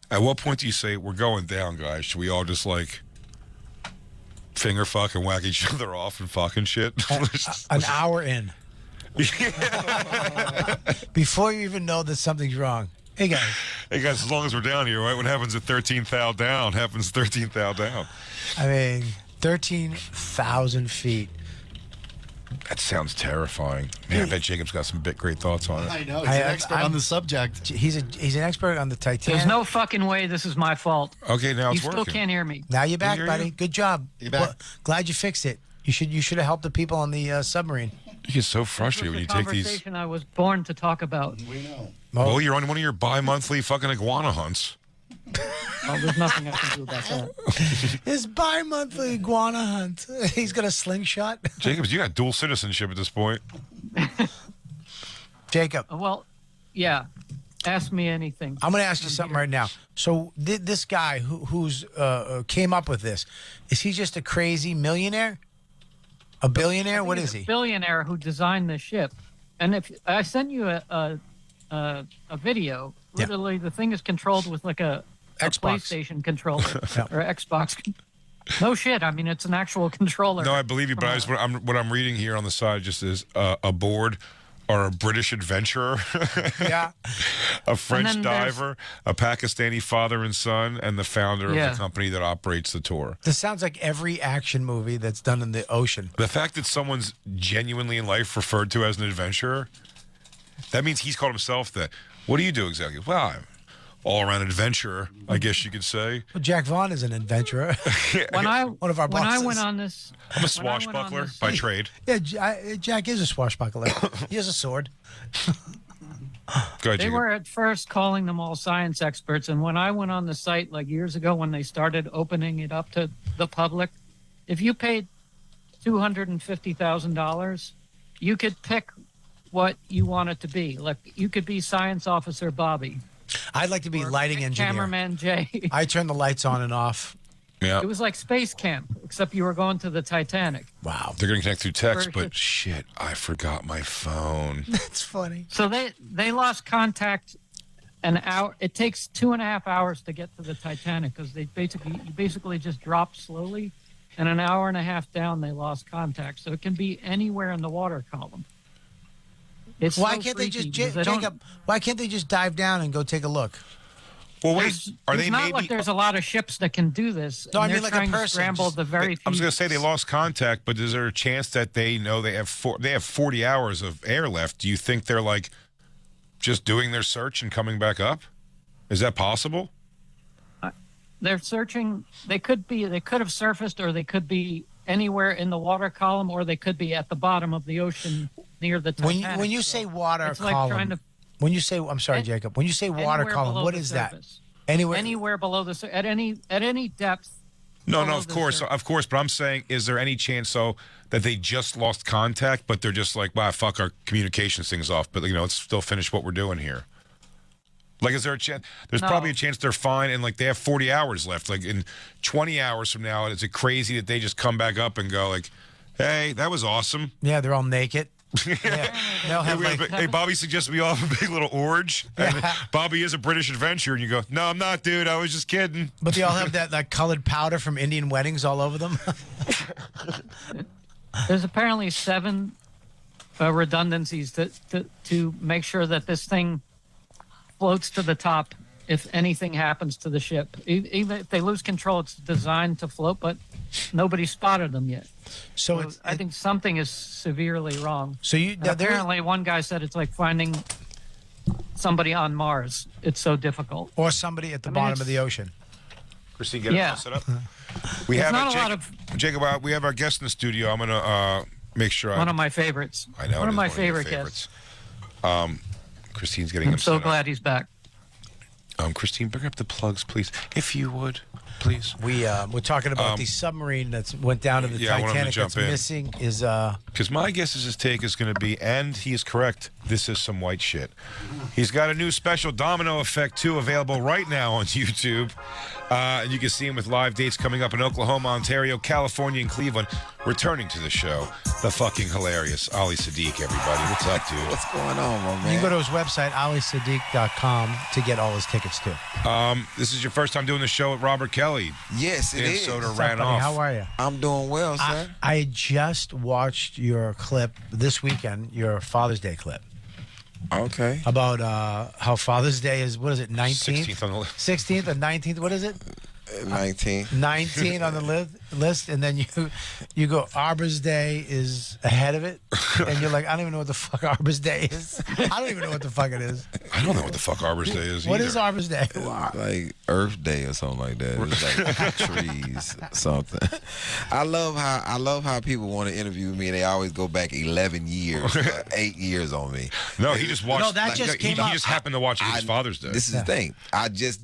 [SPEAKER 3] At what point do you say, we're going down, guys? Should we all just, like, finger fuck and whack each other off and fucking shit?
[SPEAKER 2] An hour in. Before you even know that something's wrong. Hey, guys.
[SPEAKER 3] Hey, guys, as long as we're down here, right? What happens at 13th thou down happens 13th thou down.
[SPEAKER 2] I mean, 13,000 feet.
[SPEAKER 3] That sounds terrifying. Man, I bet Jacob's got some great thoughts on it.
[SPEAKER 4] I know. He's an expert on the subject.
[SPEAKER 2] He's an expert on the Titanic.
[SPEAKER 6] There's no fucking way this is my fault.
[SPEAKER 3] Okay, now
[SPEAKER 6] You
[SPEAKER 3] it's working.
[SPEAKER 6] still can't hear me.
[SPEAKER 2] Now you're back,
[SPEAKER 3] hear
[SPEAKER 2] buddy.
[SPEAKER 3] you.
[SPEAKER 2] Good job.
[SPEAKER 4] You back?
[SPEAKER 2] Well, glad you fixed it. You should have helped the people on the submarine.
[SPEAKER 3] You get so
[SPEAKER 6] This
[SPEAKER 3] frustrated
[SPEAKER 6] was
[SPEAKER 3] when
[SPEAKER 6] the
[SPEAKER 3] you take these.
[SPEAKER 6] conversation I was born to talk about.
[SPEAKER 4] We know.
[SPEAKER 3] Well, you're on one of your bi-monthly fucking iguana hunts.
[SPEAKER 6] Well, there's nothing I can do about that.
[SPEAKER 2] His bi-monthly iguana hunt. He's got a slingshot.
[SPEAKER 3] Jacobs, you got dual citizenship at this point.
[SPEAKER 2] Jacob,
[SPEAKER 6] Well, yeah. Ask me anything.
[SPEAKER 2] I'm going to ask you something right now. So this guy who's came up with this, is he just a crazy millionaire? A billionaire? What is
[SPEAKER 6] He's
[SPEAKER 2] he?
[SPEAKER 6] a billionaire who designed the ship. And if I sent you a video,
[SPEAKER 2] Yeah.
[SPEAKER 6] literally the thing is controlled with like a
[SPEAKER 2] Xbox.
[SPEAKER 6] PlayStation controller
[SPEAKER 2] Yeah.
[SPEAKER 6] or Xbox. No shit. I mean, it's an actual controller.
[SPEAKER 3] No, I believe you, but what I'm reading here on the side just is aboard are a British adventurer,
[SPEAKER 2] Yeah.
[SPEAKER 3] a French
[SPEAKER 6] then there's-
[SPEAKER 3] diver, a Pakistani father and son, and the founder of
[SPEAKER 6] Yeah.
[SPEAKER 3] the company that operates the tour.
[SPEAKER 2] This sounds like every action movie that's done in the ocean.
[SPEAKER 3] The fact that someone's genuinely in life referred to as an adventurer, that means he's called himself that. What do you do exactly? Well, I'm all-around adventurer, I guess you could say.
[SPEAKER 2] Well, Jack Vaughn is an adventurer. One of our
[SPEAKER 6] when I
[SPEAKER 2] bosses.
[SPEAKER 6] went on this,
[SPEAKER 3] I'm a
[SPEAKER 6] when I went on
[SPEAKER 3] swashbuckler
[SPEAKER 6] this-
[SPEAKER 3] by trade.
[SPEAKER 2] Yeah, Jack is a swashbuckler. He has a sword.
[SPEAKER 3] Go ahead,
[SPEAKER 6] They
[SPEAKER 3] Jacob.
[SPEAKER 6] were at first calling them all science experts, and when I went on the site like years ago when they started opening it up to the public, if you paid $250,000, you could pick what you want it to be. Like you could be science officer Bobby,
[SPEAKER 2] I'd like to be
[SPEAKER 6] or
[SPEAKER 2] lighting engineer.
[SPEAKER 6] cameraman Jay.
[SPEAKER 2] I turn the lights on and off.
[SPEAKER 3] Yeah.
[SPEAKER 6] It was like space camp, except you were going to the Titanic.
[SPEAKER 2] Wow.
[SPEAKER 3] They're going to connect through text,
[SPEAKER 6] Very
[SPEAKER 3] but shit, I forgot my phone.
[SPEAKER 2] That's funny.
[SPEAKER 6] So they lost contact an hour. It takes 2.5 hours to get to the Titanic because you basically just drop slowly, and an hour and a half down they lost contact. So it can be anywhere in the water column. It's
[SPEAKER 2] Why
[SPEAKER 6] so
[SPEAKER 2] can't they
[SPEAKER 6] freaky
[SPEAKER 2] just
[SPEAKER 6] because don't-
[SPEAKER 2] Jacob? Why can't they just dive down and go take a look?
[SPEAKER 3] Well, wait,
[SPEAKER 6] There's-
[SPEAKER 3] are
[SPEAKER 6] it's
[SPEAKER 3] they
[SPEAKER 6] not
[SPEAKER 3] maybe?
[SPEAKER 6] like there's a lot of ships that can do this.
[SPEAKER 2] No,
[SPEAKER 6] and
[SPEAKER 2] I mean
[SPEAKER 6] they're
[SPEAKER 2] like a
[SPEAKER 6] trying to
[SPEAKER 2] person,
[SPEAKER 6] scramble
[SPEAKER 2] just-
[SPEAKER 6] the very few.
[SPEAKER 3] I was going to say they lost contact, but is there a chance that they know they have 40 hours of air left? Do you think they're like just doing their search and coming back up? Is that possible?
[SPEAKER 6] They're searching. They could have surfaced, or they could be anywhere in the water column, or they could be at the bottom of the ocean near the Titanic.
[SPEAKER 2] When you
[SPEAKER 6] So
[SPEAKER 2] say water
[SPEAKER 6] it's like
[SPEAKER 2] column,
[SPEAKER 6] trying to
[SPEAKER 2] when you say I'm sorry,
[SPEAKER 6] An-
[SPEAKER 2] Jacob. When you say water
[SPEAKER 6] anywhere
[SPEAKER 2] column,
[SPEAKER 6] below
[SPEAKER 2] what
[SPEAKER 6] the
[SPEAKER 2] is that?
[SPEAKER 6] surface.
[SPEAKER 2] Anywhere.
[SPEAKER 6] Below the at any depth.
[SPEAKER 3] No,
[SPEAKER 6] below
[SPEAKER 3] of
[SPEAKER 6] the
[SPEAKER 3] course,
[SPEAKER 6] surface.
[SPEAKER 3] But I'm saying, is there any chance that they just lost contact, but they're just like, wow, fuck, our communications thing's off, but let's still finish what we're doing here. Like, is there a chance? There's
[SPEAKER 6] No.
[SPEAKER 3] probably a chance they're fine, and like they have 40 hours left. Like in 20 hours from now, is it crazy that they just come back up and go like, hey, that was awesome?
[SPEAKER 2] Yeah, they're all naked. Yeah. They'll have like,
[SPEAKER 3] Hey, Bobby suggested we all have a big little orange. And Bobby is a British adventurer, and you go, no, I'm not, dude. I was just kidding.
[SPEAKER 2] but they all have that colored powder from Indian weddings all over them.
[SPEAKER 6] There's apparently 7 redundancies to make sure that this thing floats to the top if anything happens to the ship. Even if they lose control, it's designed to float, but nobody spotted them yet.
[SPEAKER 2] So
[SPEAKER 6] I think something is severely wrong.
[SPEAKER 2] So you
[SPEAKER 6] And apparently, one guy said it's like finding somebody on Mars. It's so difficult.
[SPEAKER 2] or somebody at the
[SPEAKER 6] I mean,
[SPEAKER 2] bottom of the ocean.
[SPEAKER 3] Christine, get it
[SPEAKER 6] Yeah.
[SPEAKER 3] all set up. We have
[SPEAKER 6] not a
[SPEAKER 3] Jacob,
[SPEAKER 6] lot of-
[SPEAKER 3] Jacob, we have our guest in the studio. I'm going to make sure
[SPEAKER 6] One of my favorites.
[SPEAKER 3] I know
[SPEAKER 6] One
[SPEAKER 3] it
[SPEAKER 6] of
[SPEAKER 3] is
[SPEAKER 6] my
[SPEAKER 3] your
[SPEAKER 6] favorite
[SPEAKER 3] favorites.
[SPEAKER 6] guests.
[SPEAKER 3] Christine's getting
[SPEAKER 6] I'm
[SPEAKER 3] him
[SPEAKER 6] so
[SPEAKER 3] set up.
[SPEAKER 6] glad he's back.
[SPEAKER 3] Christine, bring up the plugs, please, if you would, please.
[SPEAKER 2] We're talking about the submarine that went down to the
[SPEAKER 3] Yeah, I want him to
[SPEAKER 2] Titanic
[SPEAKER 3] jump
[SPEAKER 2] that's
[SPEAKER 3] in.
[SPEAKER 2] missing is
[SPEAKER 3] Because my guess is his take is going to be, and he is correct, this is some white shit. He's got a new special, Domino Effect 2, available right now on YouTube. And you can see him with live dates coming up in Oklahoma, Ontario, California, and Cleveland. Returning to the show, the fucking hilarious Ali Siddiq, everybody. What's up, dude?
[SPEAKER 7] What's going on, my
[SPEAKER 2] you
[SPEAKER 7] man?
[SPEAKER 2] can go to his website alisiddiq.com to get all his tickets too.
[SPEAKER 3] This is your first time doing the show with Robert Kelly.
[SPEAKER 7] Yes, it
[SPEAKER 3] And
[SPEAKER 7] is.
[SPEAKER 3] Soda
[SPEAKER 2] What's up,
[SPEAKER 3] ran
[SPEAKER 2] buddy?
[SPEAKER 3] off.
[SPEAKER 2] How are you?
[SPEAKER 7] I'm doing well, sir.
[SPEAKER 2] I just watched your clip this weekend, your Father's Day clip,
[SPEAKER 7] Okay.
[SPEAKER 2] about how Father's Day is, what is it, 19th?
[SPEAKER 3] 16th on the list.
[SPEAKER 2] 16th or 19th, what is it?
[SPEAKER 7] 19.
[SPEAKER 2] 19 on the list, and then you go, Arbor's Day is ahead of it, and you're like, I don't even know what the fuck Arbor's Day is. I don't even know what the fuck it is.
[SPEAKER 3] I don't know what the fuck Arbor's Day is
[SPEAKER 2] What
[SPEAKER 3] either.
[SPEAKER 2] is Arbor's Day?
[SPEAKER 7] Like Earth Day or something like that. It's like trees, something. I love how people want to interview me and they always go back 11 years, 8 years on me.
[SPEAKER 3] No, he just watched.
[SPEAKER 2] No, that just came
[SPEAKER 3] he
[SPEAKER 2] out.
[SPEAKER 3] just happened to watch it his Father's Day.
[SPEAKER 7] This is the thing. I just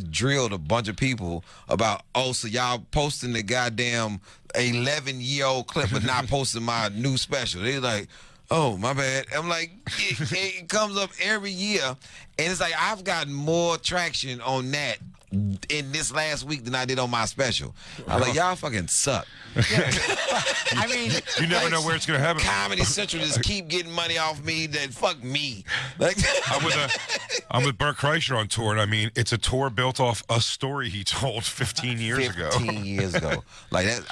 [SPEAKER 7] drilled a bunch of people about, so y'all posting the goddamn 11-year-old clip but not posting my new special. They're like, oh, my bad. I'm like, it comes up every year, and it's like I've gotten more traction on that in this last week than I did on my special. I'm like, y'all fucking suck.
[SPEAKER 2] I mean,
[SPEAKER 3] you never know where it's gonna happen.
[SPEAKER 7] Comedy Central just keep getting money off me. Then fuck me. Like,
[SPEAKER 3] I'm with Bert Kreischer on tour, and I mean, it's a tour built off a story he told 15 years ago.
[SPEAKER 7] 15 years ago. Like that,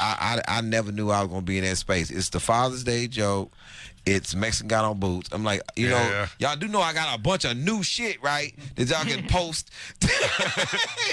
[SPEAKER 7] I never knew I was gonna be in that space. It's the Father's Day joke. It's Mexican got on boots. I'm like, y'all do know I got a bunch of new shit, right? That y'all can post.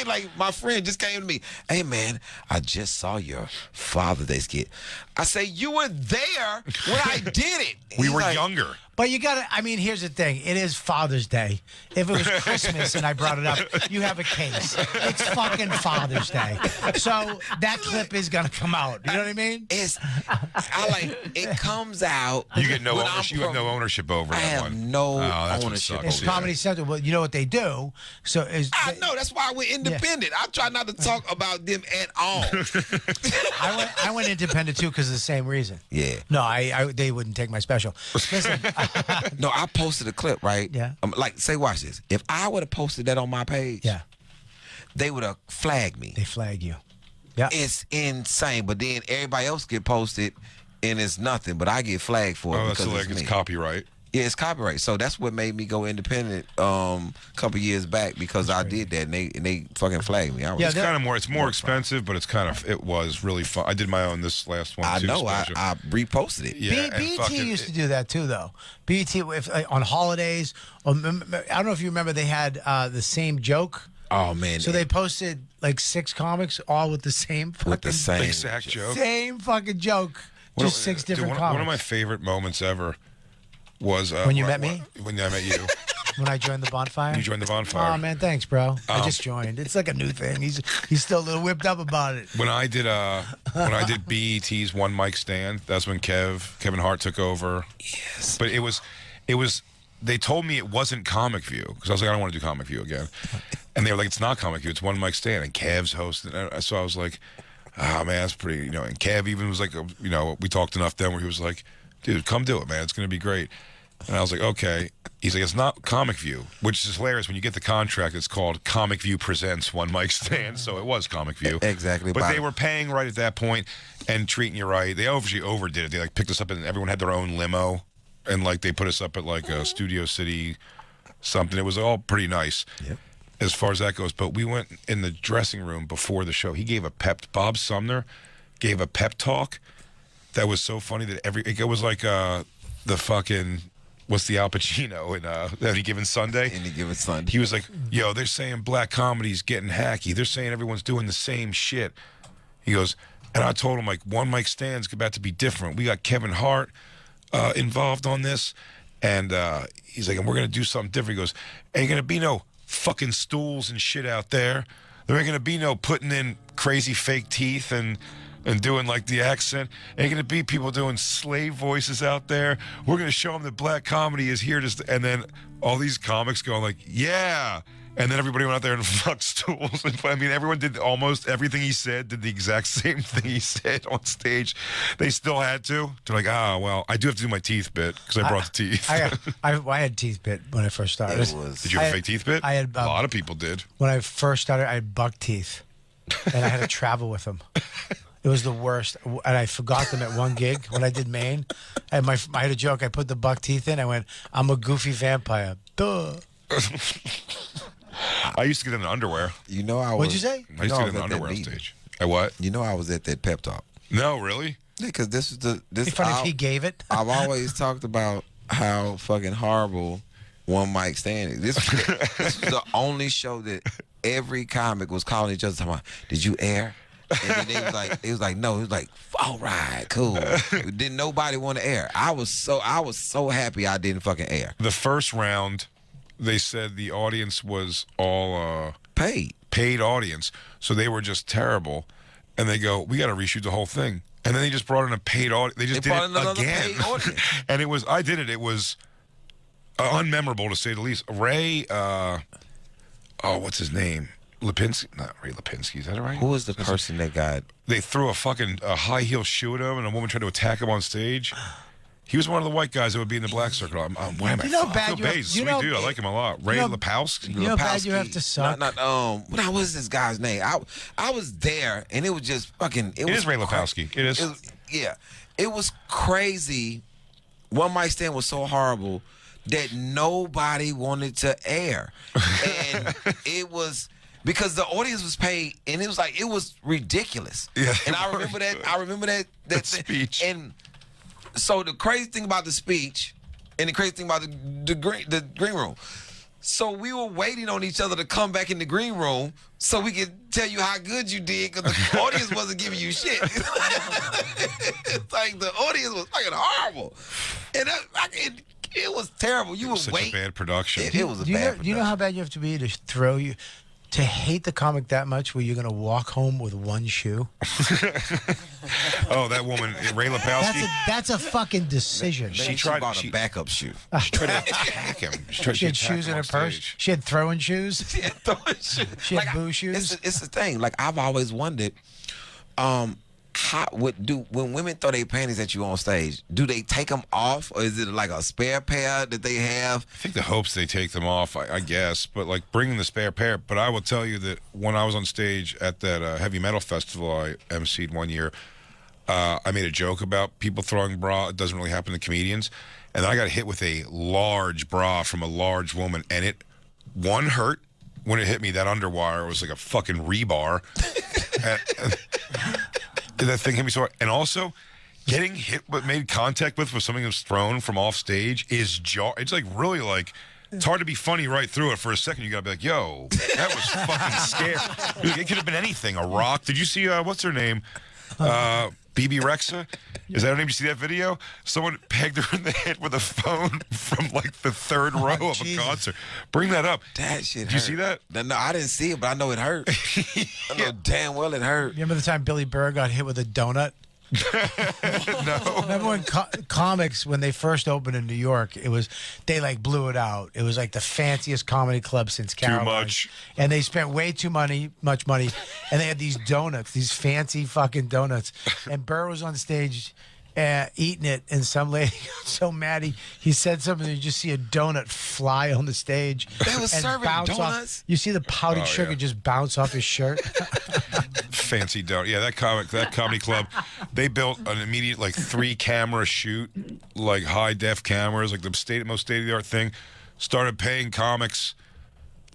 [SPEAKER 7] Like my friend just came to me. Hey man, I just saw your Father's Day skit. I say you were there when I did it.
[SPEAKER 3] We
[SPEAKER 7] He's
[SPEAKER 3] were
[SPEAKER 7] like,
[SPEAKER 3] younger.
[SPEAKER 2] but you gotta, I mean, here's the thing. It is Father's Day. If it was Christmas and I brought it up, you have a case. It's fucking Father's Day. So that clip is gonna come out. You know what I mean?
[SPEAKER 7] It comes out.
[SPEAKER 3] You get no
[SPEAKER 7] when I'm
[SPEAKER 3] ownership. You have no ownership over
[SPEAKER 7] I
[SPEAKER 3] that
[SPEAKER 7] have
[SPEAKER 3] one.
[SPEAKER 7] no
[SPEAKER 3] that's what
[SPEAKER 7] ownership
[SPEAKER 3] sucks.
[SPEAKER 2] It's
[SPEAKER 7] over
[SPEAKER 2] Comedy Central. Well, you know what they do. So is
[SPEAKER 7] I know, that's why I went independent. I try not to talk about them at all.
[SPEAKER 2] I went independent too because of the same reason.
[SPEAKER 7] Yeah.
[SPEAKER 2] No, they wouldn't take my special. Listen,
[SPEAKER 7] No, I posted a clip, right?
[SPEAKER 2] Yeah.
[SPEAKER 7] Like, say, watch this. If I would have posted that on my page,
[SPEAKER 2] yeah,
[SPEAKER 7] they would have flagged me.
[SPEAKER 2] they flag you. Yeah.
[SPEAKER 7] It's insane. But then everybody else get posted and it's nothing. But I get flagged for it
[SPEAKER 3] Oh, that's
[SPEAKER 7] because
[SPEAKER 3] like
[SPEAKER 7] it's
[SPEAKER 3] it's
[SPEAKER 7] me.
[SPEAKER 3] copyright.
[SPEAKER 7] Yeah, it's copyright. So that's what made me go independent a couple years back because I did that and they fucking flagged me.
[SPEAKER 3] It's kind of more. It's more expensive, but it was really fun. I did my own this last one.
[SPEAKER 7] I
[SPEAKER 3] too,
[SPEAKER 7] know.
[SPEAKER 3] special.
[SPEAKER 7] I reposted it.
[SPEAKER 3] Yeah, and
[SPEAKER 2] BET
[SPEAKER 3] fucking-
[SPEAKER 2] used to do that too, though. BET, if on holidays, I don't know if you remember, they had the same joke.
[SPEAKER 7] Oh man.
[SPEAKER 2] So they posted like 6 comics, all with the same fucking
[SPEAKER 7] with the same
[SPEAKER 3] exact joke.
[SPEAKER 2] same fucking joke, just 6 different
[SPEAKER 3] Dude,
[SPEAKER 2] comics.
[SPEAKER 3] one of my favorite moments ever was
[SPEAKER 2] When you met me?
[SPEAKER 3] When I met you.
[SPEAKER 2] When I joined the Bonfire.
[SPEAKER 3] You joined the Bonfire.
[SPEAKER 2] Oh man, thanks, bro. I just joined. It's like a new thing. He's still a little whipped up about it.
[SPEAKER 3] When I did BET's One Mic Stand, that's when Kevin Hart took over.
[SPEAKER 7] Yes.
[SPEAKER 3] But it was they told me it wasn't Comic View because I was like, I don't want to do Comic View again. And they were like, it's not Comic View, it's One Mic Stand, and Kev's hosting. So I was like, man, that's pretty, and Kev even was like, we talked enough then where he was like, dude, come do it, man, it's gonna be great. And I was like, okay. He's like, it's not Comic View, which is hilarious. When you get the contract, it's called Comic View Presents One Mic Stand, so it was Comic View.
[SPEAKER 7] Exactly.
[SPEAKER 3] But they were paying right at that point and treating you right. They obviously overdid it. They like picked us up and everyone had their own limo. and like they put us up at like a Studio City something. It was all pretty nice.
[SPEAKER 7] Yep.
[SPEAKER 3] As far as that goes, but we went in the dressing room before the show. He gave a Bob Sumner gave a pep talk that was so funny that it was like the fucking, what's the Al Pacino in Any Given Sunday?
[SPEAKER 7] Any Given Sunday.
[SPEAKER 3] He was like, yo, they're saying black comedy's getting hacky. They're saying everyone's doing the same shit. He goes, and I told him, like, one mic stand's about to be different. We got Kevin Hart involved on this, and he's like, and we're going to do something different. He goes, ain't going to be no fucking stools and shit out there. There ain't gonna be no putting in crazy fake teeth and doing like the accent. Ain't gonna be people doing slave voices out there. We're gonna show them that black comedy is here to and then all these comics going like, yeah. And then everybody went out there and fucked stools. I mean, everyone did almost everything he said, did the exact same thing he said on stage. They still had to. They're like, well, I do have to do my teeth bit because I brought the teeth.
[SPEAKER 2] I had teeth bit when I first started.
[SPEAKER 3] Did you have a fake teeth bit?
[SPEAKER 2] I had,
[SPEAKER 3] a lot of people did.
[SPEAKER 2] When I first started, I had buck teeth, and I had to travel with them. It was the worst, and I forgot them at one gig when I did Maine. I had a joke. I put the buck teeth in. I went, I'm a goofy vampire. Duh.
[SPEAKER 3] I used to get in the underwear.
[SPEAKER 7] You know I was.
[SPEAKER 2] What'd you say?
[SPEAKER 3] I used to get in the underwear on stage. At what?
[SPEAKER 7] You know I was at that pep talk.
[SPEAKER 3] No, really?
[SPEAKER 7] Yeah, because this is the
[SPEAKER 2] It'd be funny if he gave it.
[SPEAKER 7] I've always talked about how fucking horrible one mic stand is. This was the only show that every comic was calling each other talking about, did you air? And then it was like no. It was like, all right, cool. Didn't nobody want to air. I was so happy I didn't fucking air.
[SPEAKER 3] The first round, they said the audience was all paid audience, so they were just terrible. And they go, we got to reshoot the whole thing. And then they just brought in a paid audience. They just did it again.
[SPEAKER 7] Paid audience.
[SPEAKER 3] And I did it. It was unmemorable to say the least. Ray, what's his name? Lipinski? Not Ray Lipinski. Is that right?
[SPEAKER 7] Who was the person that got?
[SPEAKER 3] They threw a fucking high heel shoe at him, and a woman tried to attack him on stage. He was one of the white guys that would be in the black circle. Why am I?
[SPEAKER 2] You know, bad.
[SPEAKER 3] He's a sweet dude. I like him a lot. Ray Lipowski.
[SPEAKER 2] You know how bad you have to suck.
[SPEAKER 7] What was this guy's name? I was there, and it was just fucking.
[SPEAKER 3] It is Ray Lipowski. It is.
[SPEAKER 7] It was crazy. One mic stand was so horrible that nobody wanted to air, and it was. Because the audience was paid, and it was ridiculous. Yeah, and I remember that
[SPEAKER 3] speech.
[SPEAKER 7] And so the crazy thing about the speech, and the crazy thing about the green room. So we were waiting on each other to come back in the green room so we could tell you how good you did, because the audience wasn't giving you shit. It's like the audience was fucking horrible, and it was terrible. You would wait.
[SPEAKER 3] Such a bad production.
[SPEAKER 7] It was a bad production.
[SPEAKER 2] Do you know how bad you have to be to hate the comic that much where you're going to walk home with one shoe?
[SPEAKER 3] Oh, that woman, Ray Lipowski?
[SPEAKER 2] That's a fucking decision.
[SPEAKER 7] She bought a backup shoe.
[SPEAKER 3] She tried to attack him.
[SPEAKER 2] She had shoes in her purse. She had throwing shoes.
[SPEAKER 7] She had throwing shoes.
[SPEAKER 2] She had boo shoes.
[SPEAKER 7] It's the thing. Like, I've always wondered, when women throw their panties at you on stage, do they take them off, or is it like a spare pair that they have?
[SPEAKER 3] I think the hope's they take them off, I guess, but like bringing the spare pair. But I will tell you that when I was on stage at that heavy metal festival I emceed one year, I made a joke about people throwing bra. It doesn't really happen to comedians. And I got hit with a large bra from a large woman, and it hurt when it hit me. That underwire was like a fucking rebar. and that thing hit me so hard. And also, getting hit but made contact with something that's thrown from off stage is it's like really like, it's hard to be funny right through it. For a second, you gotta be like, yo, that was fucking scary. It could have been anything. A rock. Did you see, what's her name? BB Rexa? Is that her name? Did you see that video? Someone pegged her in the head with a phone from like the third row of a concert. Bring that up.
[SPEAKER 7] That shit hurt.
[SPEAKER 3] Did you see that?
[SPEAKER 7] No, I didn't see it, but I know it hurt. I know damn well it hurt.
[SPEAKER 2] Remember the time Billy Burr got hit with a donut?
[SPEAKER 3] No.
[SPEAKER 2] Remember when comics, when they first opened in New York, they like blew it out. It was like the fanciest comedy club since Caroline.
[SPEAKER 3] Too much.
[SPEAKER 2] And they spent way too much money, and they had these donuts, these fancy fucking donuts. And Burr was on stage eating it, and some lady got so mad he said something, and you just see a donut fly on the stage.
[SPEAKER 7] They were serving donuts?
[SPEAKER 2] You see the powdered sugar just bounce off his shirt.
[SPEAKER 3] Fancy don't. Yeah, that comedy club, they built an immediate like 3-camera shoot, like high def cameras, like the most state of the art thing. Started paying comics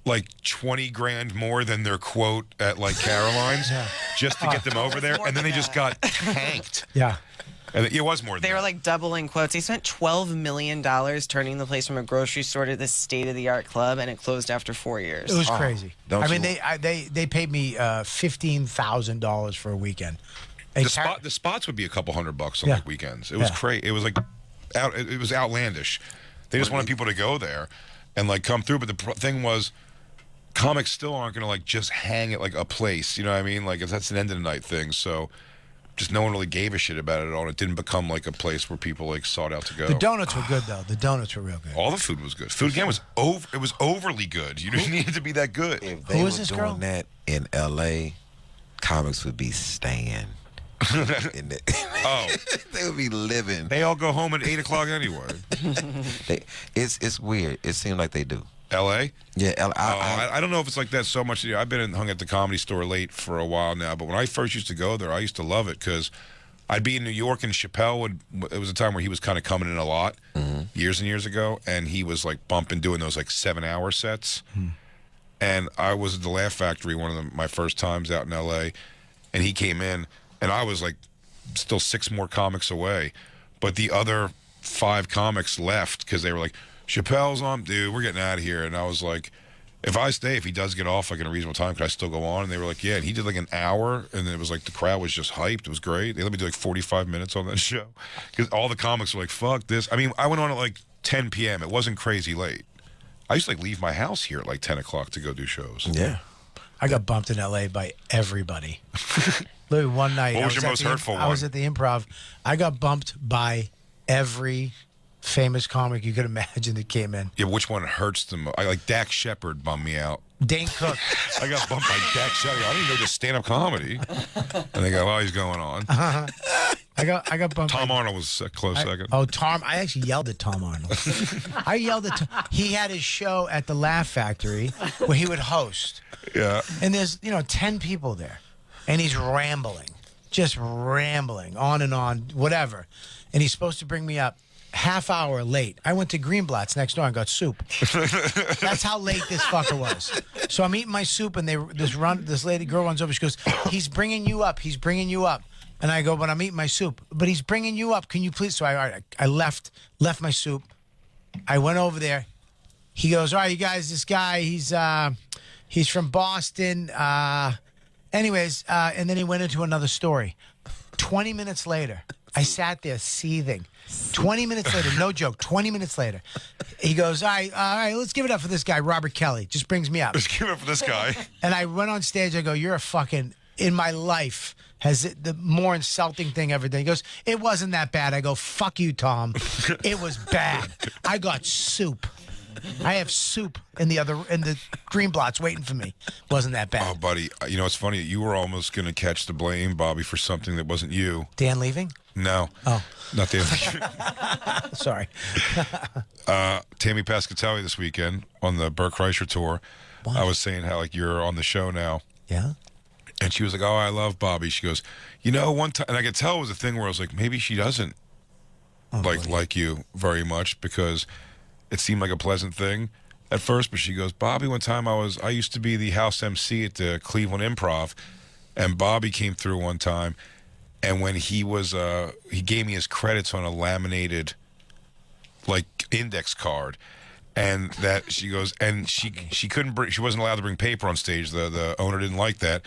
[SPEAKER 3] like 20 grand more than their quote at like Caroline's just to get them over there, and then they just got tanked.
[SPEAKER 2] Yeah.
[SPEAKER 3] And it was more than
[SPEAKER 5] They
[SPEAKER 3] that.
[SPEAKER 5] were like doubling quotes. They spent $12 million turning the place from a grocery store to this state-of-the-art club, and it closed after 4 years.
[SPEAKER 2] It was crazy.
[SPEAKER 7] don't
[SPEAKER 2] I mean,
[SPEAKER 7] you-
[SPEAKER 2] they paid me $15,000 for a weekend.
[SPEAKER 3] The spots would be a couple $100 on like weekends. It was crazy. It was like it was outlandish. They just wanted people to go there and like come through. But the thing was, comics still aren't going to like just hang at like a place. You know what I mean? Like that's an end of the night thing. So just no one really gave a shit about it at all. And it didn't become like a place where people like sought out to go.
[SPEAKER 2] The donuts were good though. The donuts were real good.
[SPEAKER 3] All the food was good. Food again was it was overly good. You didn't need it to be that good.
[SPEAKER 7] If they
[SPEAKER 2] Who
[SPEAKER 7] were
[SPEAKER 2] is this
[SPEAKER 7] doing
[SPEAKER 2] girl?
[SPEAKER 7] that in L.A., comics would be staying.
[SPEAKER 3] Oh,
[SPEAKER 7] They would be living.
[SPEAKER 3] they all go home at 8 o'clock anyway.
[SPEAKER 7] It's weird. It seems like they do.
[SPEAKER 3] L.A.
[SPEAKER 7] Yeah,
[SPEAKER 3] I don't know if it's like that so much. I've been hung at the Comedy Store late for a while now, but when I first used to go there, I used to love it because I'd be in New York and Chappelle would. It was a time where he was kind of coming in a lot, years and years ago, and he was like bumping, doing those like 7-hour sets. And I was at the Laugh Factory one of my first times out in L.A., and he came in, and I was like still 6 more comics away, but the other 5 comics left because they were like, Chappelle's on, dude, we're getting out of here. And I was like, if I stay, if he does get off like in a reasonable time, could I still go on? And they were like, yeah. And he did like an hour, and it was like the crowd was just hyped. It was great. They let me do like 45 minutes on that show because all the comics were like, fuck this. I mean, I went on at like 10 p.m. It wasn't crazy late. I used to like leave my house here at like 10 o'clock to go do shows.
[SPEAKER 7] yeah.
[SPEAKER 2] I got bumped in L.A. by everybody. Literally one night.
[SPEAKER 3] What was your
[SPEAKER 2] at
[SPEAKER 3] most hurtful
[SPEAKER 2] I was
[SPEAKER 3] one?
[SPEAKER 2] at the Improv. I got bumped by every famous comic you could imagine that came in.
[SPEAKER 3] Yeah, which one hurts the most? I like Dak Shepard bummed me out.
[SPEAKER 2] Dane Cook.
[SPEAKER 3] I got bumped by Dak Shepard. I didn't know this stand-up comedy. And they go, oh, he's going on.
[SPEAKER 2] I got bumped.
[SPEAKER 3] Tom
[SPEAKER 2] by,
[SPEAKER 3] Arnold was a close second.
[SPEAKER 2] Oh, Tom! I actually yelled at Tom Arnold. I yelled at. He had his show at the Laugh Factory where he would host,
[SPEAKER 3] Yeah.
[SPEAKER 2] and there's 10 people there, and he's rambling, just rambling on and on, whatever, and he's supposed to bring me up. Half hour late. I went to Greenblatt's next door and got soup. That's how late this fucker was. So I'm eating my soup, and this girl runs over. She goes, "He's bringing you up. He's bringing you up." And I go, "But I'm eating my soup." "But he's bringing you up. Can you please?" So I left my soup. I went over there. He goes, "All right, you guys. This guy, he's from Boston." Anyways, and then he went into another story. 20 minutes later, I sat there seething. 20 minutes later, no joke, 20 minutes later, he goes, all right, let's give it up for this guy, Robert Kelly. Just brings me up.
[SPEAKER 3] Just give it up for this guy.
[SPEAKER 2] And I went on stage, I go, you're a fucking, in my life, has it the more insulting thing ever done. He goes, it wasn't that bad. I go, fuck you, Tom. It was bad. I got soup. I have soup in the Greenblatt's waiting for me. Wasn't that bad.
[SPEAKER 3] Oh, buddy, it's funny. You were almost going to catch the blame, Bobby, for something that wasn't you.
[SPEAKER 2] Dan leaving?
[SPEAKER 3] No.
[SPEAKER 2] Oh.
[SPEAKER 3] Not Dan.
[SPEAKER 2] Sorry.
[SPEAKER 3] Tammy Pescatelli this weekend on the Burt Kreischer tour.
[SPEAKER 2] What?
[SPEAKER 3] I was saying how, like, you're on the show now.
[SPEAKER 2] Yeah?
[SPEAKER 3] And she was like, oh, I love Bobby. She goes, one time, and I could tell it was a thing where I was like, maybe she doesn't like you very much because it seemed like a pleasant thing at first. But she goes, Bobby, one time I used to be the house MC at the Cleveland Improv, and Bobby came through one time, and when he gave me his credits on a laminated, like, index card. And that she goes, and she wasn't allowed to bring paper on stage. The owner didn't like that,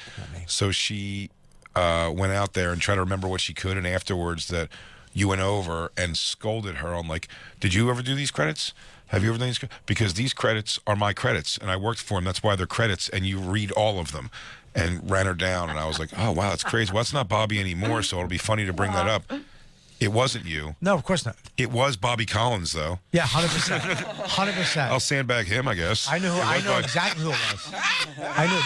[SPEAKER 3] so she went out there and tried to remember what she could. And afterwards, that you went over and scolded her on, like, did you ever do these credits? Have you ever done these? Because these credits are my credits, and I worked for them. That's why they're credits, and you read all of them. And ran her down, and I was like, oh wow, that's crazy. Well, that's not Bobby anymore, so it'll be funny to bring that up. It wasn't you.
[SPEAKER 2] No, of course not.
[SPEAKER 3] It was Bobby Collins, though.
[SPEAKER 2] Yeah, 100%. 100%.
[SPEAKER 3] I'll sandbag him, I guess.
[SPEAKER 2] I know exactly who it was. I knew.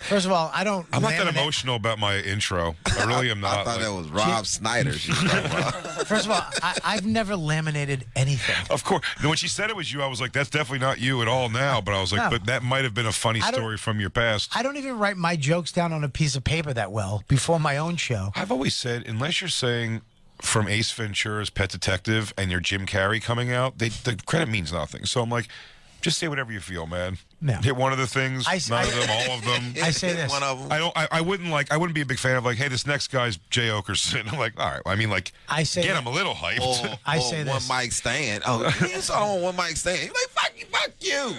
[SPEAKER 2] First of all, I don't.
[SPEAKER 3] I'm not that
[SPEAKER 2] laminate-
[SPEAKER 3] emotional about my intro. I really am not.
[SPEAKER 7] I thought
[SPEAKER 3] like-
[SPEAKER 7] that was Rob Snyder. She was talking about.
[SPEAKER 2] First of all, I've never laminated anything.
[SPEAKER 3] Of course. No, when she said it was you, I was like, that's definitely not you at all now. But I was like,
[SPEAKER 2] No.
[SPEAKER 3] but that might have been a funny
[SPEAKER 2] I don't-
[SPEAKER 3] story from your past.
[SPEAKER 2] I don't even write my jokes down on a piece of paper that well before my own show.
[SPEAKER 3] I've always said, unless you're saying from Ace Ventura's Pet Detective and your Jim Carrey coming out, the credit means nothing. So I'm like, just say whatever you feel, man.
[SPEAKER 2] No.
[SPEAKER 3] Hit one of the things, none of them, all of them.
[SPEAKER 2] I say this.
[SPEAKER 7] One of them.
[SPEAKER 3] I wouldn't be a big fan of like, hey, this next guy's Jay Okerson. I'm like, all right. I mean, like,
[SPEAKER 2] I say
[SPEAKER 3] get
[SPEAKER 2] that-
[SPEAKER 3] him a little hyped.
[SPEAKER 7] Or,
[SPEAKER 2] I
[SPEAKER 7] or
[SPEAKER 2] say
[SPEAKER 7] one
[SPEAKER 2] this.
[SPEAKER 7] mic stand. Oh, you saw one mic stand. You're like, fuck you.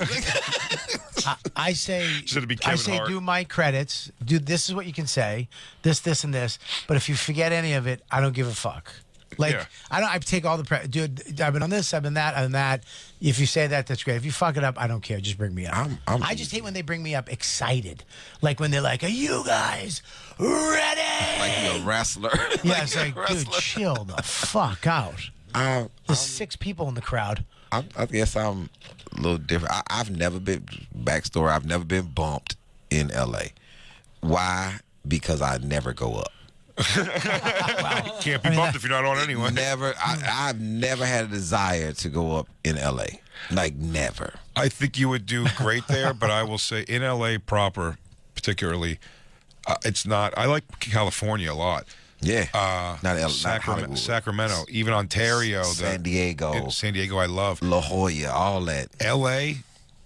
[SPEAKER 2] I say,
[SPEAKER 3] Should it be
[SPEAKER 2] I
[SPEAKER 3] Kevin
[SPEAKER 2] say,
[SPEAKER 3] Hart?
[SPEAKER 2] do my credits. Do this is what you can say. This, and this. But if you forget any of it, I don't give a fuck. Like
[SPEAKER 3] Yeah.
[SPEAKER 2] I take all the dude. I've been on this. I've been that. I've been that. If you say that, that's great. If you fuck it up, I don't care. Just bring me up. I just hate when they bring me up excited, like when they're like, "Are you guys ready?"
[SPEAKER 7] Like you're a wrestler.
[SPEAKER 2] Yeah, it's like,
[SPEAKER 7] you're a
[SPEAKER 2] dude,
[SPEAKER 7] wrestler.
[SPEAKER 2] chill the fuck out. There's 6 people in the crowd.
[SPEAKER 7] I guess I'm a little different. I've never been, backstory, I've never been bumped in L.A. Why? Because I never go up.
[SPEAKER 3] Can't be bumped if you're not on anyway.
[SPEAKER 7] Never. I've never had a desire to go up in L.A. Like, never.
[SPEAKER 3] I think you would do great there, but I will say in LA proper, particularly, it's not. I like California a lot.
[SPEAKER 7] Yeah. Not L.A. Not Hollywood.
[SPEAKER 3] Sacramento, even Ontario,
[SPEAKER 7] San Diego.
[SPEAKER 3] San Diego, I love.
[SPEAKER 7] La Jolla, all that.
[SPEAKER 3] LA,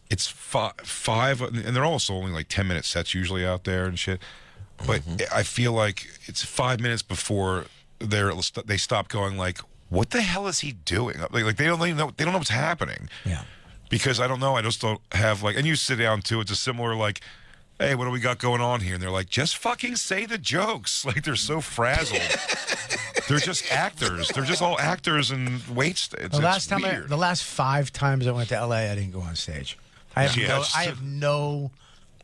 [SPEAKER 3] it's five, and they're also only like 10-minute sets usually out there and shit. But I feel like it's 5 minutes before they stop going like, what the hell is he doing? Like they don't know what's happening.
[SPEAKER 2] Yeah.
[SPEAKER 3] Because I don't know. I just don't have like, and you sit down too. It's a similar like, hey, what do we got going on here? And they're like, just fucking say the jokes. Like they're so frazzled. They're just actors. They're just all actors and
[SPEAKER 2] The last 5 times I went to LA, I didn't go on stage. I have no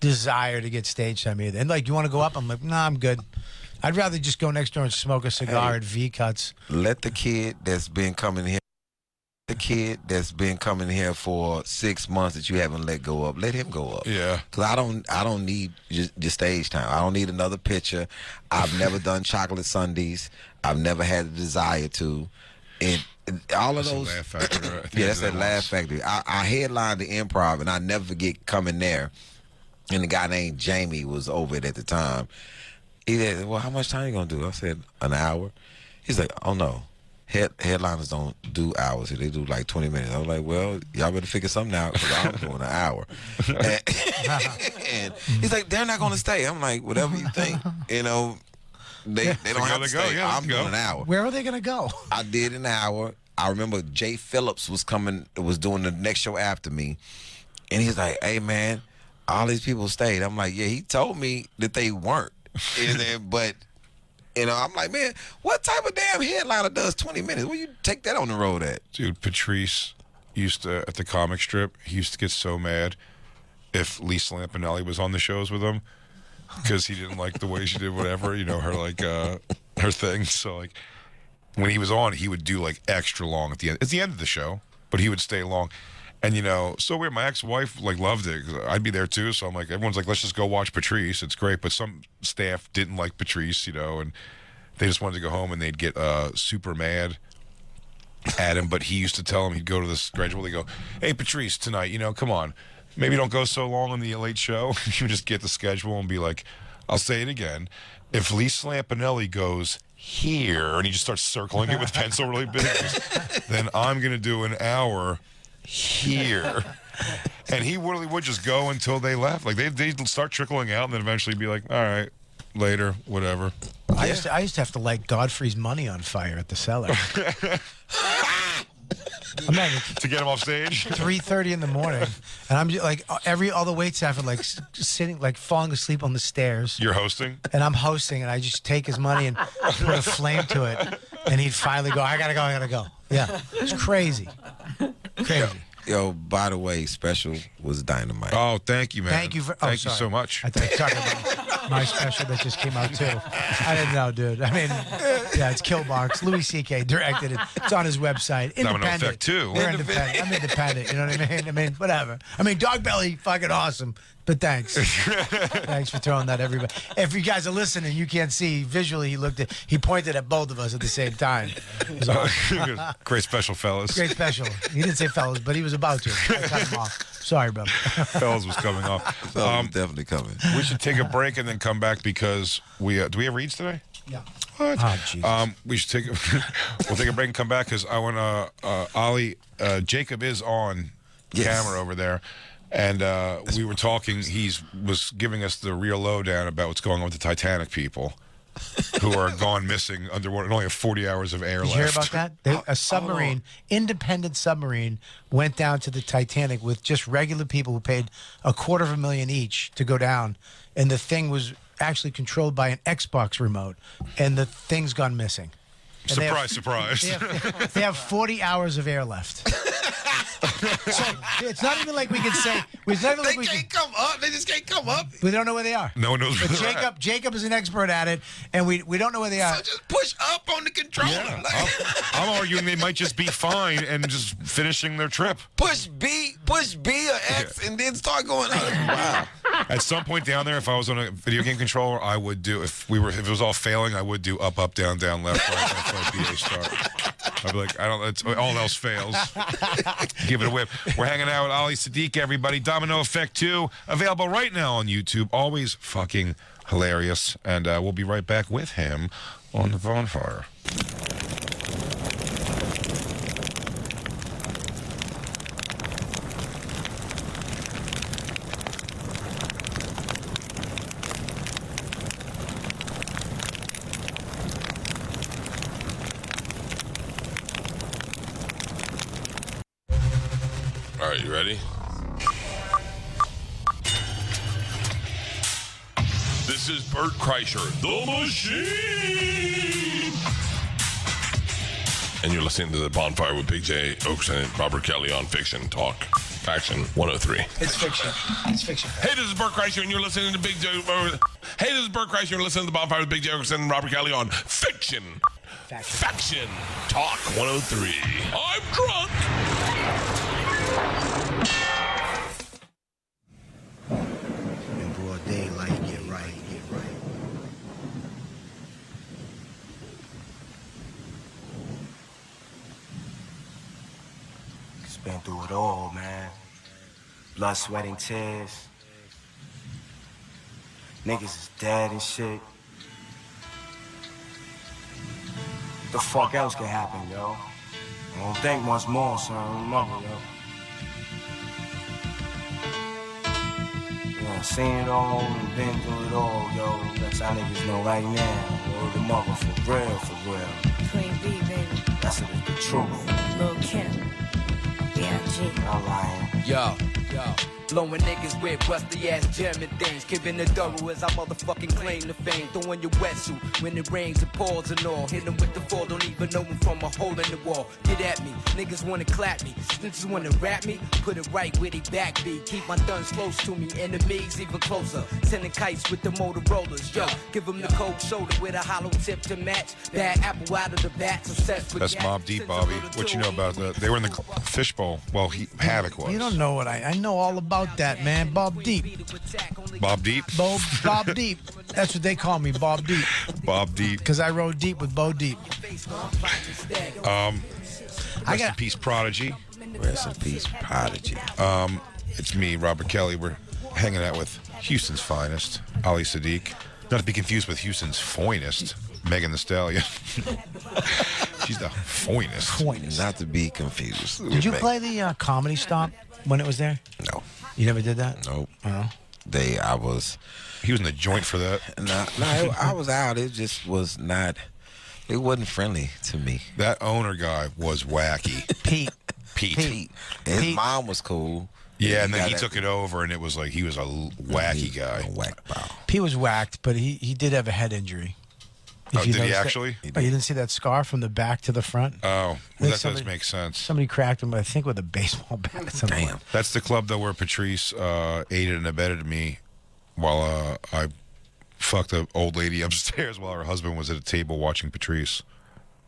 [SPEAKER 2] desire to get stage time either. And like, you want to go up? I'm like, nah, I'm good. I'd rather just go next door and smoke a cigar at V Cuts.
[SPEAKER 7] Let the kid that's been coming here. The kid that's been coming here for 6 months that you haven't let go of, let him go up.
[SPEAKER 3] Yeah.
[SPEAKER 7] Cause I don't need just stage time. I don't need another picture. I've never done chocolate sundaes. I've never had a desire to. And all of those.
[SPEAKER 3] Laugh Factory, right?
[SPEAKER 7] Yeah, that's that Laugh Factory. I headlined the Improv, and I never forget coming there. And the guy named Jamie was over it at the time. He said, "Well, how much time you gonna do?" I said, "An hour." He's like, "Oh no." Headliners don't do hours. They do like 20 minutes. I was like, well, y'all better figure something out because I'm doing an hour. And he's like, they're not going to stay. I'm like, whatever you think. You know, they don't have to stay.
[SPEAKER 3] Yeah,
[SPEAKER 7] I'm doing an hour.
[SPEAKER 2] Where are they going to go?
[SPEAKER 7] I did an hour. I remember Jay Phillips was doing the next show after me. And he's like, hey, man, all these people stayed. I'm like, yeah, he told me that they weren't. And then, but... You know, I'm like, man, what type of damn headliner does 20 minutes? Where you take that on the road at?
[SPEAKER 3] Dude, Patrice used to, at the comic strip, he used to get so mad if Lisa Lampanelli was on the shows with him because he didn't like the way she did whatever, you know, her like, her thing. So, like, when he was on, he would do, like, extra long at the end. It's the end of the show, but he would stay long. And, you know, so weird. My ex-wife, like, loved it. 'Cause I'd be there, too. So I'm like, everyone's like, let's just go watch Patrice. It's great. But some staff didn't like Patrice, you know, and they just wanted to go home and they'd get super mad at him. But he used to tell them, he'd go to the schedule. They go, hey, Patrice, tonight, you know, come on. Maybe don't go so long on the late show. You would just get the schedule and be like, I'll say it again. If Lisa Lampanelli goes here, and he just starts circling it with pencil really big, then I'm going to do an hour here. And he really would just go until they left. Like they'd start trickling out and then eventually be like, all right, later, whatever.
[SPEAKER 2] I used to have to light Godfrey's money on fire at the cellar. I'm not even,
[SPEAKER 3] To get him off stage?
[SPEAKER 2] 3:30 in the morning, and I'm just, like all the wait staff are like sitting, like falling asleep on the stairs.
[SPEAKER 3] You're hosting?
[SPEAKER 2] And I'm hosting, and I just take his money and put a flame to it, and he'd finally go, I gotta go. Yeah, it's crazy. Crazy.
[SPEAKER 7] Yo, by the way, special was dynamite.
[SPEAKER 3] Oh, thank you, man.
[SPEAKER 2] Thank you
[SPEAKER 3] Thank you
[SPEAKER 2] sorry.
[SPEAKER 3] so much.
[SPEAKER 2] I thought you were talking about my special that just came out too. I didn't know, dude. I mean, Yeah, it's Killbox. Louis C.K. directed it. It's on his website.
[SPEAKER 3] Domino
[SPEAKER 2] Independent.
[SPEAKER 3] Effect 2.
[SPEAKER 2] We're independent. I'm independent. You know what I mean? Whatever. I mean, Dog Belly, fucking awesome. But thanks. Thanks for throwing that, everybody. If you guys are listening, you can't see visually. He pointed at both of us at the same time. It was awesome.
[SPEAKER 3] Great special, fellas.
[SPEAKER 2] Great special. He didn't say fellas, but he was about to. I cut him off. Sorry, brother.
[SPEAKER 3] Fellas was coming off.
[SPEAKER 7] Definitely coming.
[SPEAKER 3] We should take a break and then come back because we do we have reads today?
[SPEAKER 2] Yeah.
[SPEAKER 3] What?
[SPEAKER 2] Oh, Jesus.
[SPEAKER 3] We should take we'll take a break and come back because I want Ollie Jacob is on camera over there. And we were talking. He was giving us the real lowdown about what's going on with the Titanic people, who are gone missing underwater and only have 40 hours of air
[SPEAKER 2] Did
[SPEAKER 3] left.
[SPEAKER 2] you hear about that? A submarine, independent submarine, went down to the Titanic with just regular people who paid $250,000 each to go down, and the thing was actually controlled by an Xbox remote, and the thing's gone missing. And
[SPEAKER 3] Surprise!
[SPEAKER 2] They have 40 hours of air left. So it's not even like we can say. It's not even
[SPEAKER 7] They
[SPEAKER 2] like we
[SPEAKER 7] can't come up. They just can't come up.
[SPEAKER 2] We don't know where they are.
[SPEAKER 3] No one knows
[SPEAKER 2] But
[SPEAKER 3] where they're at.
[SPEAKER 2] Jacob is an expert at it, and we don't know where they are.
[SPEAKER 7] So just push up on the controller.
[SPEAKER 3] Yeah,
[SPEAKER 7] Like,
[SPEAKER 3] I'm arguing they might just be fine and just finishing their trip.
[SPEAKER 7] push B or X, and then start going. Wow.
[SPEAKER 3] At some point down there, if I was on a video game controller, I would do. If it was all failing, I would do up, up, down, down, left, right, left, right, BA start. I'd be like, all else fails. Give it a whip. We're hanging out with Ali Siddiq, everybody. Domino Effect 2, available right now on YouTube. Always fucking hilarious. And we'll be right back with him on the Bonfire.
[SPEAKER 8] All right, you ready? This is Bert Kreischer, the Machine! And you're listening to The Bonfire with Big J, Oakson, and Robert Kelly on Fiction Talk. Faction 103.
[SPEAKER 2] It's fiction. It's fiction.
[SPEAKER 8] Hey, this is Bert Kreischer, and you're listening to Big J. Hey, this is Bert Kreischer, and you're listening to The Bonfire with Big J, Oakson, and Robert Kelly on Fiction. Faction Talk 103. I'm drunk.
[SPEAKER 9] In broad daylight, get right. Been through it all, man. Blood, sweat, and tears. Niggas is dead and shit. What the fuck else could happen, yo? I don't think much more, son. Remember, yo. You know, seen it all and been through it all, yo. That's how niggas know right now. Word the mother for real, for real.
[SPEAKER 10] Queen B, baby.
[SPEAKER 9] That's the truth.
[SPEAKER 10] Lil' Kim. B.I.G.
[SPEAKER 9] I'm lying.
[SPEAKER 11] Yo. Blowing niggas with rusty ass German things. Keeping it thorough as I motherfucking claim the fame. Throwing your wetsuit when it rains and pours and all. Hit them with the fall, don't even know them from a hole in the wall. Get at me, niggas wanna clap me. Snitches wanna rap me, put it right where they back be. Keep my guns close to me, enemies even closer. Sending kites with the Motorola's. Yo, give them the cold shoulder with a hollow tip to match. Bad apple out of the bat, obsessed with
[SPEAKER 3] That's
[SPEAKER 11] gas.
[SPEAKER 3] Mobb Deep, Bobby. What you know about that? They were in the fishbowl. Well, Havoc was.
[SPEAKER 2] You don't know what I know all about that, man. Bob Deep.
[SPEAKER 3] Bob Deep?
[SPEAKER 2] Bob Deep. That's what they call me, Bob Deep.
[SPEAKER 3] Bob Deep.
[SPEAKER 2] Because I rode deep with Bo Deep.
[SPEAKER 3] Rest in peace, Prodigy.
[SPEAKER 7] Rest in peace, Prodigy.
[SPEAKER 3] It's me, Robert Kelly. We're hanging out with Houston's finest, Ali Siddiq. Not to be confused with Houston's finest, Megan Thee Stallion. She's the finest.
[SPEAKER 7] Not to be confused.
[SPEAKER 2] Did you play the Comedy Stop when it was there?
[SPEAKER 7] No.
[SPEAKER 2] You never did that?
[SPEAKER 7] Nope.
[SPEAKER 2] Oh.
[SPEAKER 3] He was in the joint for that.
[SPEAKER 7] I was out. It just was not. It wasn't friendly to me.
[SPEAKER 3] That owner guy was wacky. Pete.
[SPEAKER 7] His mom was cool.
[SPEAKER 3] Yeah, and then he took it over, and it was like he was a wacky guy.
[SPEAKER 2] Pete was whacked, but he did have a head injury.
[SPEAKER 3] Oh, did he
[SPEAKER 2] noticed
[SPEAKER 3] actually?
[SPEAKER 2] Oh, you didn't see that scar from the back to the front?
[SPEAKER 3] Oh, well, that does make sense.
[SPEAKER 2] Somebody cracked him, I think, with a baseball bat.
[SPEAKER 3] Damn. That's the club, though, where Patrice aided and abetted me while I fucked an old lady upstairs while her husband was at a table watching Patrice.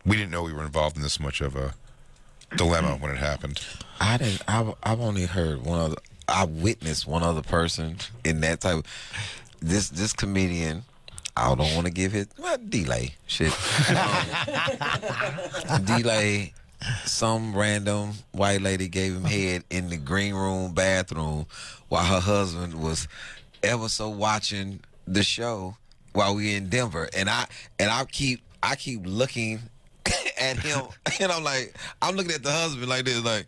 [SPEAKER 3] We didn't know we were involved in this much of a dilemma when it happened.
[SPEAKER 7] I didn't. I've only heard one other. I witnessed one other person in that type. This comedian. I don't want to give his delay shit. Delay. Some random white lady gave him head in the green room bathroom while her husband was ever so watching the show while we in Denver, and I keep looking at him, and I'm looking at the husband like this, like,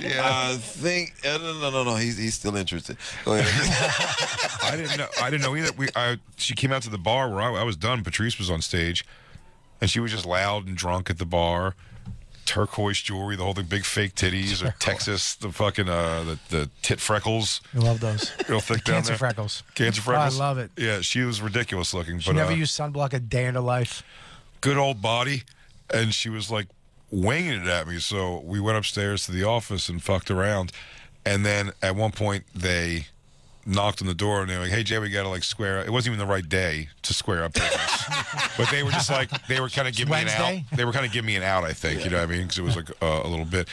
[SPEAKER 7] yeah, I think no, he's still interested. Go ahead.
[SPEAKER 3] I didn't know either. She came out to the bar where I was done. Patrice was on stage. And she was just loud and drunk at the bar. Turquoise jewelry, the whole thing, big fake titties, or Texas, the fucking the tit freckles.
[SPEAKER 2] I love those.
[SPEAKER 3] Real thick down
[SPEAKER 2] Cancer
[SPEAKER 3] there.
[SPEAKER 2] freckles.
[SPEAKER 3] Cancer freckles.
[SPEAKER 2] Oh, I love it.
[SPEAKER 3] Yeah, she was ridiculous looking.
[SPEAKER 2] She never used sunblock a day in her life.
[SPEAKER 3] Good old body, and she was like winging it at me. So we went upstairs to the office and fucked around, and then at one point they knocked on the door and they were like, "Hey Jay, we gotta like square up." It wasn't even the right day to square up, but they were just like they were kind of giving me an out. They were kind of giving me an out, I think. You know what I mean? Because it was like a little bit,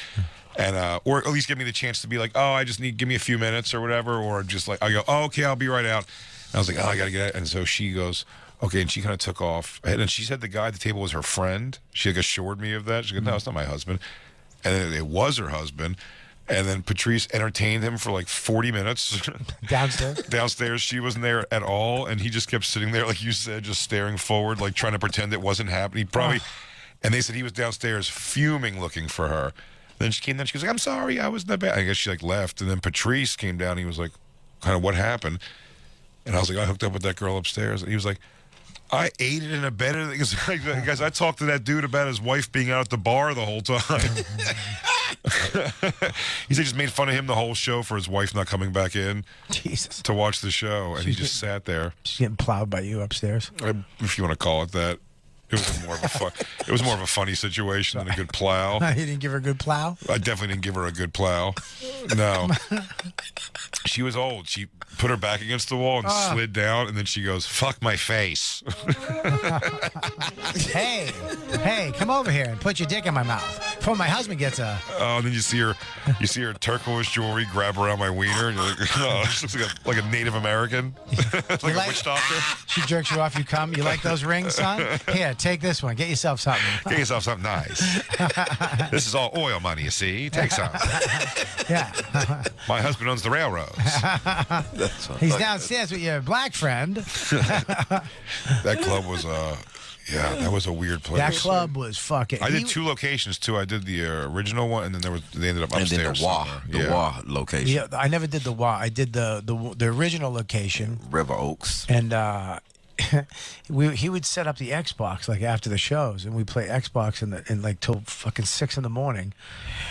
[SPEAKER 3] and or at least give me the chance to be like, "Oh, I just give me a few minutes or whatever," or just like I go, "Oh, okay, I'll be right out." And I was like, "Oh, I gotta get out," and so she goes, "Okay," and she kind of took off, and then she said the guy at the table was her friend. She like assured me of that. She goes, "No, it's not my husband," and then it was her husband. And then Patrice entertained him for like 40 minutes.
[SPEAKER 2] Downstairs?
[SPEAKER 3] Downstairs. She wasn't there at all. And he just kept sitting there, like you said, just staring forward, like trying to pretend it wasn't happening. Probably. And they said he was downstairs fuming looking for her. Then she came down. She goes like, "I'm sorry. I was in the bad." I guess she like left. And then Patrice came down. He was like, kind of, "What happened?" And I was like, "I hooked up with that girl upstairs." And he was like, "I ate it in a bed." Guys, I talked to that dude about his wife being out at the bar the whole time. He said he just made fun of him the whole show for his wife not coming back in to watch the show, and he just sat there.
[SPEAKER 2] She's getting plowed by you upstairs.
[SPEAKER 3] If you want to call it that. It was more of a funny situation than a good plow.
[SPEAKER 2] You didn't give her a good plow?
[SPEAKER 3] I definitely didn't give her a good plow. No. She was old. She put her back against the wall and slid down, and then she goes, "Fuck my face."
[SPEAKER 2] Hey, come over here and put your dick in my mouth before my husband gets a...
[SPEAKER 3] Oh, and then you see her turquoise jewelry grab around my wiener, and you're like, "Oh, she looks like a Native American." like a witch doctor.
[SPEAKER 2] She jerks you off, you come. You like those rings, son? Here, take this one. Get yourself something.
[SPEAKER 3] Get yourself something nice. This is all oil money, you see. Take some.
[SPEAKER 2] Yeah.
[SPEAKER 3] My husband owns the railroads.
[SPEAKER 2] He's downstairs with your black friend.
[SPEAKER 3] That club was that was a weird place.
[SPEAKER 2] That club was fucking...
[SPEAKER 3] I did two locations, too. I did the original one, and then they ended up upstairs.
[SPEAKER 7] And then the WA location.
[SPEAKER 2] Yeah, I never did the WA. I did the original location.
[SPEAKER 7] River Oaks.
[SPEAKER 2] And he would set up the Xbox like after the shows, and we'd play Xbox in like till fucking 6 in the morning,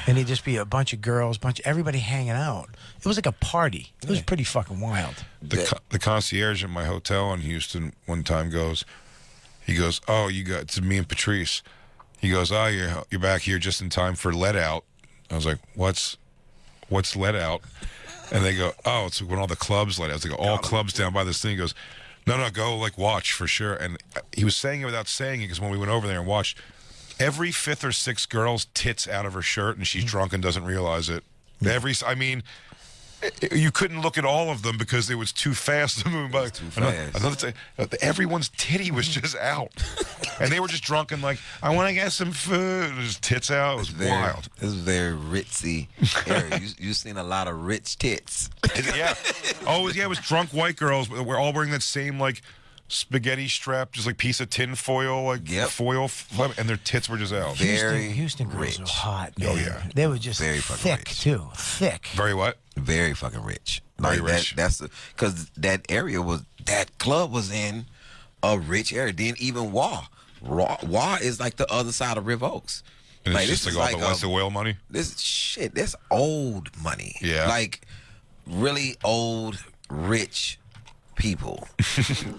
[SPEAKER 2] and he'd just be a bunch of girls, everybody hanging out. It was like a party. It was pretty fucking wild.
[SPEAKER 3] The concierge at my hotel in Houston one time goes, "Oh, it's me and Patrice." He goes, "Oh, you're back here just in time for let out." I was like, "What's let out?" And they go, "Oh, it's when all the clubs let out." It's like all clubs down by this thing. He goes, No, go like watch for sure. And he was saying it without saying it, because when we went over there and watched, every 5th or 6th girl's tits out of her shirt, and she's drunk and doesn't realize it. You couldn't look at all of them because it was too fast to move by. Everyone's titty was just out, and they were just drunk and like, "I want to get some food." Just tits out. It was wild.
[SPEAKER 7] It was very ritzy area. You've seen a lot of rich tits.
[SPEAKER 3] Yeah. Oh yeah, it was drunk white girls. We're all wearing that same like spaghetti strap, just like piece of tin foil, foil, and their tits were just out.
[SPEAKER 2] Houston girls were hot, man.
[SPEAKER 3] Oh yeah,
[SPEAKER 2] they were just
[SPEAKER 7] very
[SPEAKER 2] thick
[SPEAKER 7] rich.
[SPEAKER 2] Thick.
[SPEAKER 3] Very what?
[SPEAKER 7] Very fucking rich.
[SPEAKER 3] Very rich.
[SPEAKER 7] Because that club was in a rich area. Then even WA is like the other side of River Oaks.
[SPEAKER 3] And it's just like all the oil money.
[SPEAKER 7] That's old money.
[SPEAKER 3] Yeah,
[SPEAKER 7] like really old rich people.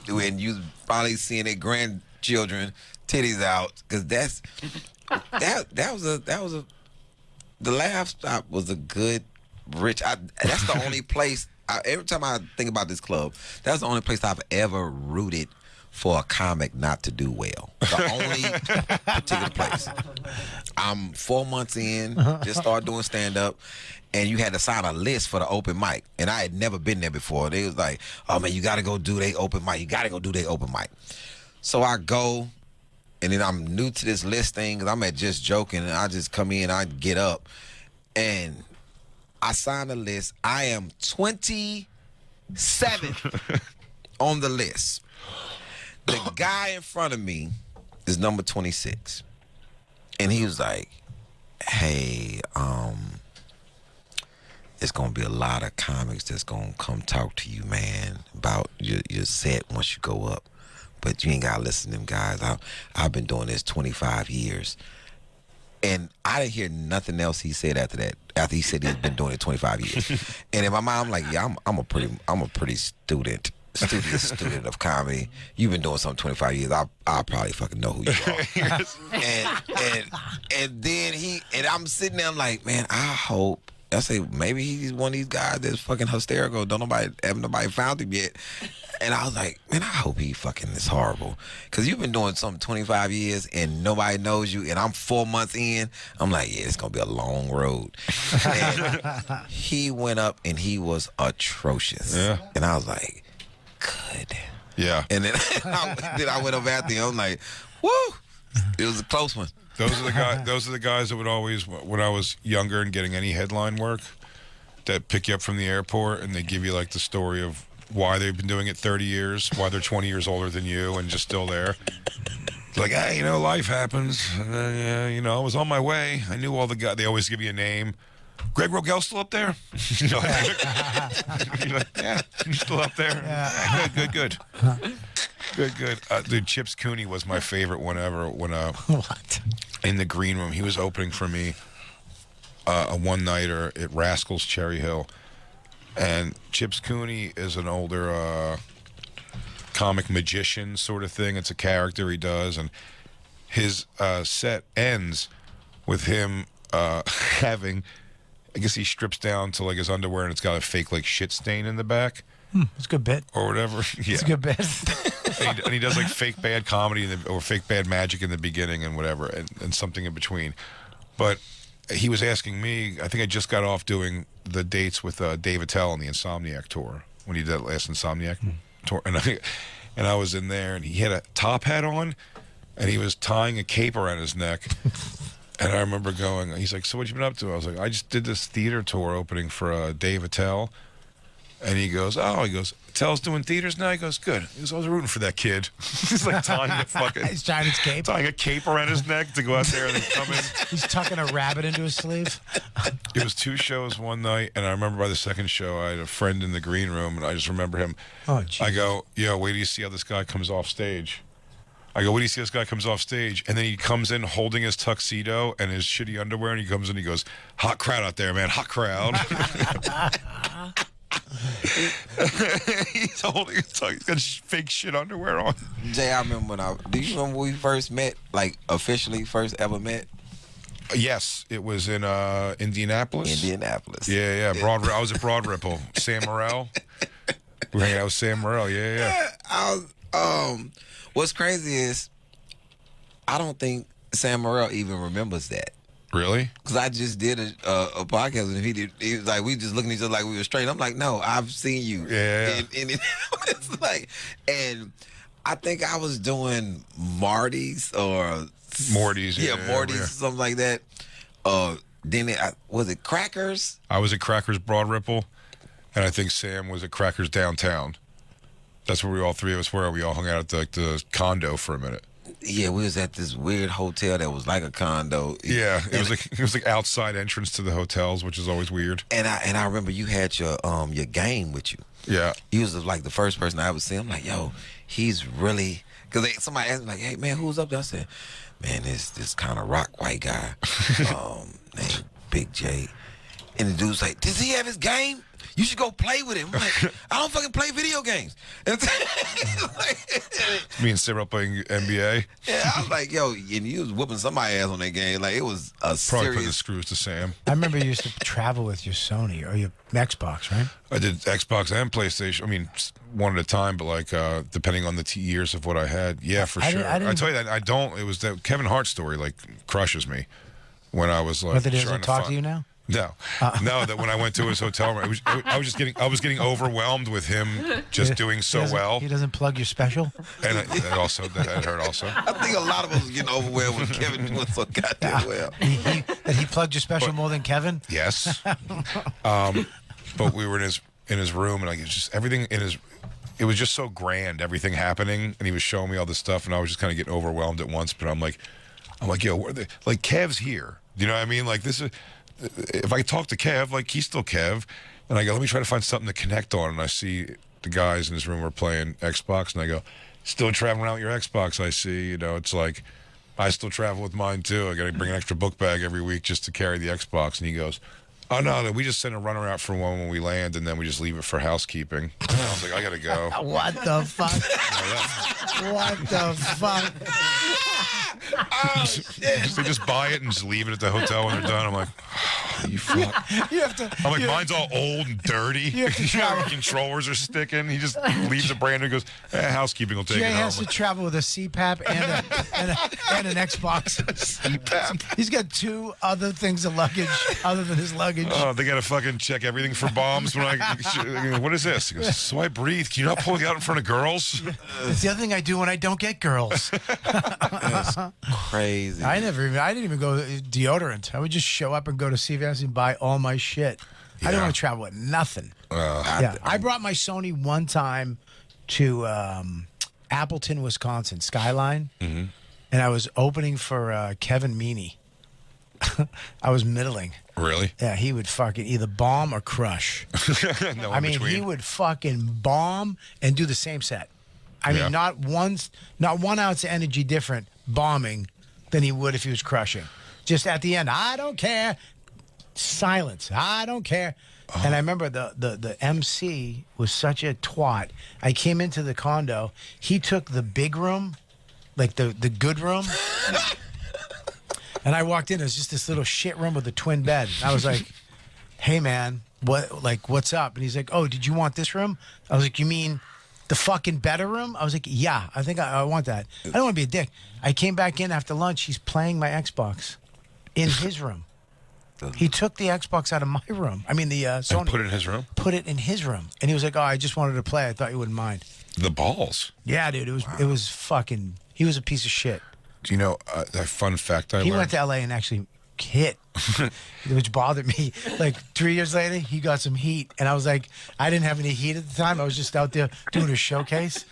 [SPEAKER 7] And you probably seeing their grandchildren titties out, because the laugh stop was a good rich. That's the only place every time I think about this club, that's the only place I've ever rooted for a comic not to do well. The only particular place. I'm 4 months in, just started doing stand-up, and you had to sign a list for the open mic. And I had never been there before. They was like, oh, man, you got to go do their open mic. You got to go do their open mic. So I go, and then I'm new to this list thing because I'm at Just Joking, and I just come in, I get up, and I sign the list. I am 27th on the list. The guy in front of me is number 26. And he was like, hey, it's going to be a lot of comics that's going to come talk to you, man, about your set once you go up. But you ain't got to listen to them guys. I've been doing this 25 years. And I didn't hear nothing else he said after that. After he said he's been doing it 25 years. And in my mind, I'm like, yeah, I'm a pretty studious student of comedy. You've been doing something 25 years. I'll probably fucking know who you are. and then I'm sitting there, I'm like, man, I hope. I say maybe he's one of these guys that's fucking hysterical. Haven't nobody found him yet. And I was like, man, I hope he fucking is horrible. Because you've been doing something 25 years and nobody knows you. And I'm 4 months in. I'm like, yeah, it's going to be a long road. And he went up and he was atrocious.
[SPEAKER 3] Yeah.
[SPEAKER 7] And I was like, good.
[SPEAKER 3] Yeah.
[SPEAKER 7] And then I went over after him. I'm like, woo. It was a close one.
[SPEAKER 3] Those are the guys that would always, when I was younger and getting any headline work, that pick you up from the airport and they give you like the story of why they've been doing it 30 years, why they're 20 years older than you and just still there. It's like, hey, life happens. I was on my way. I knew all the guys. They always give you a name. Greg Rogel still up there? You're like, yeah, he's still up there. Yeah. Good. Dude, Chips Cooney was my favorite one ever. When
[SPEAKER 2] What?
[SPEAKER 3] In the green room, he was opening for me a one-nighter at Rascals Cherry Hill. And Chips Cooney is an older comic magician sort of thing. It's a character he does. And his set ends with him having, I guess he strips down to like his underwear and it's got a fake like shit stain in the back.
[SPEAKER 2] It's a good bit.
[SPEAKER 3] Or whatever. Yeah.
[SPEAKER 2] It's a good bit.
[SPEAKER 3] and he does like fake bad comedy or fake bad magic in the beginning and whatever and something in between. But he was asking me, I think I just got off doing the dates with Dave Attell on the Insomniac tour when he did that last Insomniac tour. And I was in there and he had a top hat on and he was tying a cape around his neck. And I remember going, he's like, so what you been up to? I was like, I just did this theater tour opening for Dave Attell. And he goes, Attell's doing theaters now? He goes, good. He goes, I was rooting for that kid. He's like tying
[SPEAKER 2] He's tying his cape.
[SPEAKER 3] Tying a cape around his neck to go out there and then come in.
[SPEAKER 2] He's tucking a rabbit into his sleeve.
[SPEAKER 3] It was 2 shows one night, and I remember by the second show, I had a friend in the green room, and I just remember him.
[SPEAKER 2] Oh, geez.
[SPEAKER 3] I go, wait till you see how this guy comes off stage. And then he comes in holding his tuxedo and his shitty underwear, and he comes in and he goes, hot crowd out there, man, hot crowd. He's holding his tuxedo. He's got fake shit underwear on.
[SPEAKER 7] Jay, I remember do you remember when we first met, like officially first ever met?
[SPEAKER 3] Yes, it was in Indianapolis. Yeah. I was at Broad Ripple. Sam Morrell. We were hanging out with Sam Morrell. Yeah.
[SPEAKER 7] What's crazy is I don't think Sam Morrell even remembers that.
[SPEAKER 3] Really?
[SPEAKER 7] Because I just did a podcast with him. He was like, we just looking at each other like we were straight. I'm like, no, I've seen you.
[SPEAKER 3] Yeah.
[SPEAKER 7] And it's like, and I think I was doing Marty's or
[SPEAKER 3] Morty's.
[SPEAKER 7] Yeah, Morty's, something like that. Then was it Crackers?
[SPEAKER 3] I was at Crackers Broad Ripple, and I think Sam was at Crackers Downtown. That's where all three of us were. We all hung out at the condo for a minute.
[SPEAKER 7] Yeah, we was at this weird hotel that was like a condo.
[SPEAKER 3] Yeah, it was like outside entrance to the hotels, which is always weird.
[SPEAKER 7] And I remember you had your game with you.
[SPEAKER 3] Yeah,
[SPEAKER 7] he was like the first person I ever seen. I'm like, yo, he's really, because somebody asked me like, hey man, who's up there? I said, man, this kind of rock white guy named Big J. And the dude's like, does he have his game? you should go play with him. I'm like, I don't fucking play video games.
[SPEAKER 3] Me and Cyril playing NBA.
[SPEAKER 7] Yeah, I was like, yo, and you was whooping somebody ass on that game. Like, it was a
[SPEAKER 3] Probably put the
[SPEAKER 7] serious.
[SPEAKER 3] screws to Sam.
[SPEAKER 2] I remember you used to travel with your Sony or your Xbox, right?
[SPEAKER 3] I did Xbox and PlayStation. I mean, one at a time, but like depending on the years of what I had. Yeah, for sure.
[SPEAKER 2] I didn't-
[SPEAKER 3] I tell you that I don't. It was that Kevin Hart story like crushes me when I was like.
[SPEAKER 2] But that he
[SPEAKER 3] trying
[SPEAKER 2] doesn't talk
[SPEAKER 3] find-
[SPEAKER 2] to you now?
[SPEAKER 3] No, no. That when I went to his hotel room, I was getting overwhelmed with him just doing so well,
[SPEAKER 2] He doesn't plug your special?
[SPEAKER 3] and it also that hurt also.
[SPEAKER 7] I think a lot of us was getting overwhelmed with Kevin doing so goddamn well.
[SPEAKER 2] That he plugged your special more than Kevin?
[SPEAKER 3] Yes. But we were in his room, and like it's just everything in his. It was just so grand, everything happening, and he was showing me all this stuff, and I was just kind of getting overwhelmed at once. But I'm like, yo, where are they? Like Kev's here. You know what I mean? Like this is. If I talk to Kev, like he's still Kev, and I go, let me try to find something to connect on, and I see the guys in this room are playing Xbox, and I go, still traveling around with your Xbox? I see, it's like, I still travel with mine too. I got to bring an extra book bag every week just to carry the Xbox, and he goes, oh no, we just send a runner out for one when we land, and then we just leave it for housekeeping. And I was like, I gotta go.
[SPEAKER 2] What the fuck? What the fuck?
[SPEAKER 7] Oh, shit.
[SPEAKER 3] They just buy it and just leave it at the hotel when they're done. I'm like, oh, you fuck.
[SPEAKER 2] You have to.
[SPEAKER 3] I'm like, mine's all old and dirty.
[SPEAKER 2] You have to travel.
[SPEAKER 3] Controllers are sticking. He just leaves it brand new and goes, housekeeping will take
[SPEAKER 2] Jay
[SPEAKER 3] it home.
[SPEAKER 2] has to travel with a CPAP and an Xbox.
[SPEAKER 7] CPAP.
[SPEAKER 2] He's got two other things of luggage other than his luggage.
[SPEAKER 3] Oh, they got to fucking check everything for bombs. When what is this? He goes, so I breathe. Can you not pull it out in front of girls?
[SPEAKER 2] It's the other thing I do when I don't get girls.
[SPEAKER 7] That's crazy.
[SPEAKER 2] I didn't even go deodorant. I would just show up and go to CVS and buy all my shit. I didn't
[SPEAKER 3] Yeah.
[SPEAKER 2] want to travel with nothing. I brought my Sony one time to Appleton, Wisconsin, Skyline, and I was opening for Kevin Meaney. I was middling.
[SPEAKER 3] Really?
[SPEAKER 2] Yeah, he would fucking either bomb or crush.
[SPEAKER 3] No,
[SPEAKER 2] I mean,
[SPEAKER 3] between.
[SPEAKER 2] he would fucking bomb and do the same set. I mean,
[SPEAKER 3] Yeah.
[SPEAKER 2] not 1 ounce of energy different bombing than he would if he was crushing. Just at the end, I don't care. Silence. I don't care. And I remember the MC was such a twat. I came into the condo. He took the big room, like the good room. And I walked in. It was just this little shit room with a twin bed. And I was like, hey, man, what's up? And he's like, oh, did you want this room? I was like, you mean the fucking better room? I was like, yeah, I think I want that. I don't want to be a dick. I came back in after lunch. He's playing my Xbox in his room. He took the Xbox out of my room. I mean, the Sony.
[SPEAKER 3] And put it in his room?
[SPEAKER 2] Put it in his room. And he was like, oh, I just wanted to play. I thought you wouldn't mind.
[SPEAKER 3] The balls.
[SPEAKER 2] Yeah, dude. It was fucking, he was a piece of shit.
[SPEAKER 3] Do you know a fun fact I
[SPEAKER 2] He
[SPEAKER 3] learned?
[SPEAKER 2] went to LA and actually hit, which bothered me. Like 3 years later, he got some heat, and I was like, I didn't have any heat at the time. I was just out there doing a showcase.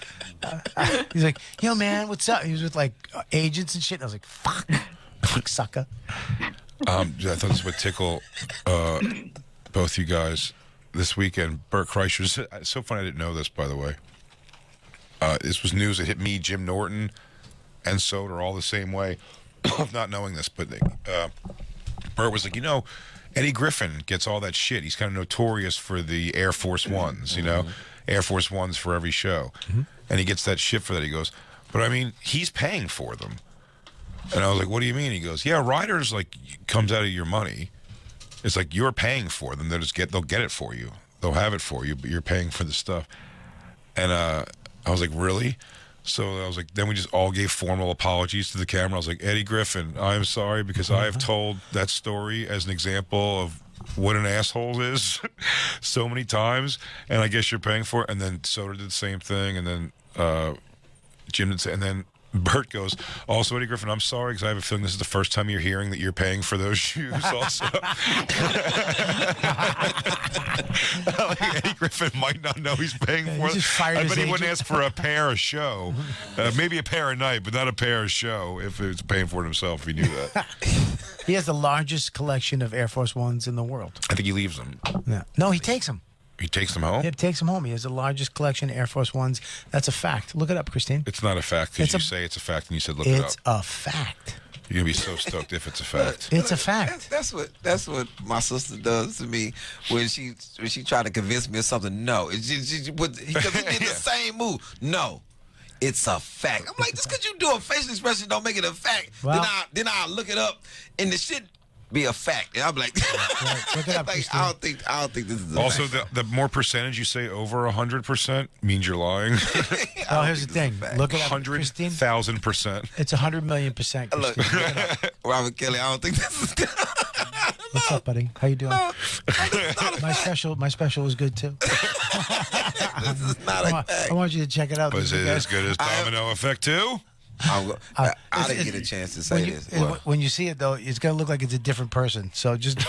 [SPEAKER 2] He's like, yo, man, what's up? He was with like agents and shit. And I was like, fuck, sucker.
[SPEAKER 3] I thought this would tickle both you guys this weekend. Bert Kreischer. It's so funny I didn't know this, by the way. This was news that hit me, Jim Norton, and Soder are all the same way of not knowing this. But Bert was like, Eddie Griffin gets all that shit. He's kind of notorious for the Air Force Ones, Air Force Ones for every show. And he gets that shit for that. He goes, but I mean, he's paying for them. And I was like, what do you mean? He goes, yeah, riders comes out of your money. It's like you're paying for them. They'll get it for you. They'll have it for you, but you're paying for the stuff. And I was like, really? So I was like, then we just all gave formal apologies to the camera. I was like, Eddie Griffin, I'm sorry because I have told that story as an example of what an asshole is so many times, and I guess you're paying for it. And then Soder did the same thing, and then Jim did, and then Bert goes, also, Eddie Griffin, I'm sorry because I have a feeling this is the first time you're hearing that you're paying for those shoes also. Eddie Griffin might not know he's paying for it. I bet he wouldn't ask for a pair a show. Maybe a pair a night, but not a pair a show if it's paying for it himself, if he knew that.
[SPEAKER 2] He has the largest collection of Air Force Ones in the world.
[SPEAKER 3] I think he leaves them.
[SPEAKER 2] Yeah. No, he takes them.
[SPEAKER 3] He takes them home?
[SPEAKER 2] He takes them home. He has the largest collection of Air Force Ones. That's a fact. Look it up, Christine.
[SPEAKER 3] It's not a fact because you say it's a fact and you said look it up.
[SPEAKER 2] It's a fact.
[SPEAKER 3] You're gonna be so stoked if it's a fact.
[SPEAKER 2] It's a fact.
[SPEAKER 7] That's what my sister does to me when she try to convince me of something. No, because he did the same move. No, it's a fact. I'm like, just because you do a facial expression don't make it a fact.
[SPEAKER 2] Well,
[SPEAKER 7] then I look it up and the shit be a fact. And I'm like,
[SPEAKER 2] look it up,
[SPEAKER 7] like I don't think this is a
[SPEAKER 3] Also,
[SPEAKER 7] fact.
[SPEAKER 3] the more percentage you say over 100% means you're lying.
[SPEAKER 2] Well, here's the thing. Look it up,
[SPEAKER 3] 100,000%.
[SPEAKER 2] It's 100 million%.
[SPEAKER 7] Look,
[SPEAKER 2] Christine.
[SPEAKER 7] Robert Kelly, I don't think this is good.
[SPEAKER 2] What's up, buddy? How you doing? My special was good too.
[SPEAKER 7] This is not a fact.
[SPEAKER 2] I want you to check it out.
[SPEAKER 3] But is it as good as Domino Effect too?
[SPEAKER 7] I didn't get a chance to say this.
[SPEAKER 2] When you see it though, it's gonna look like it's a different person. So just.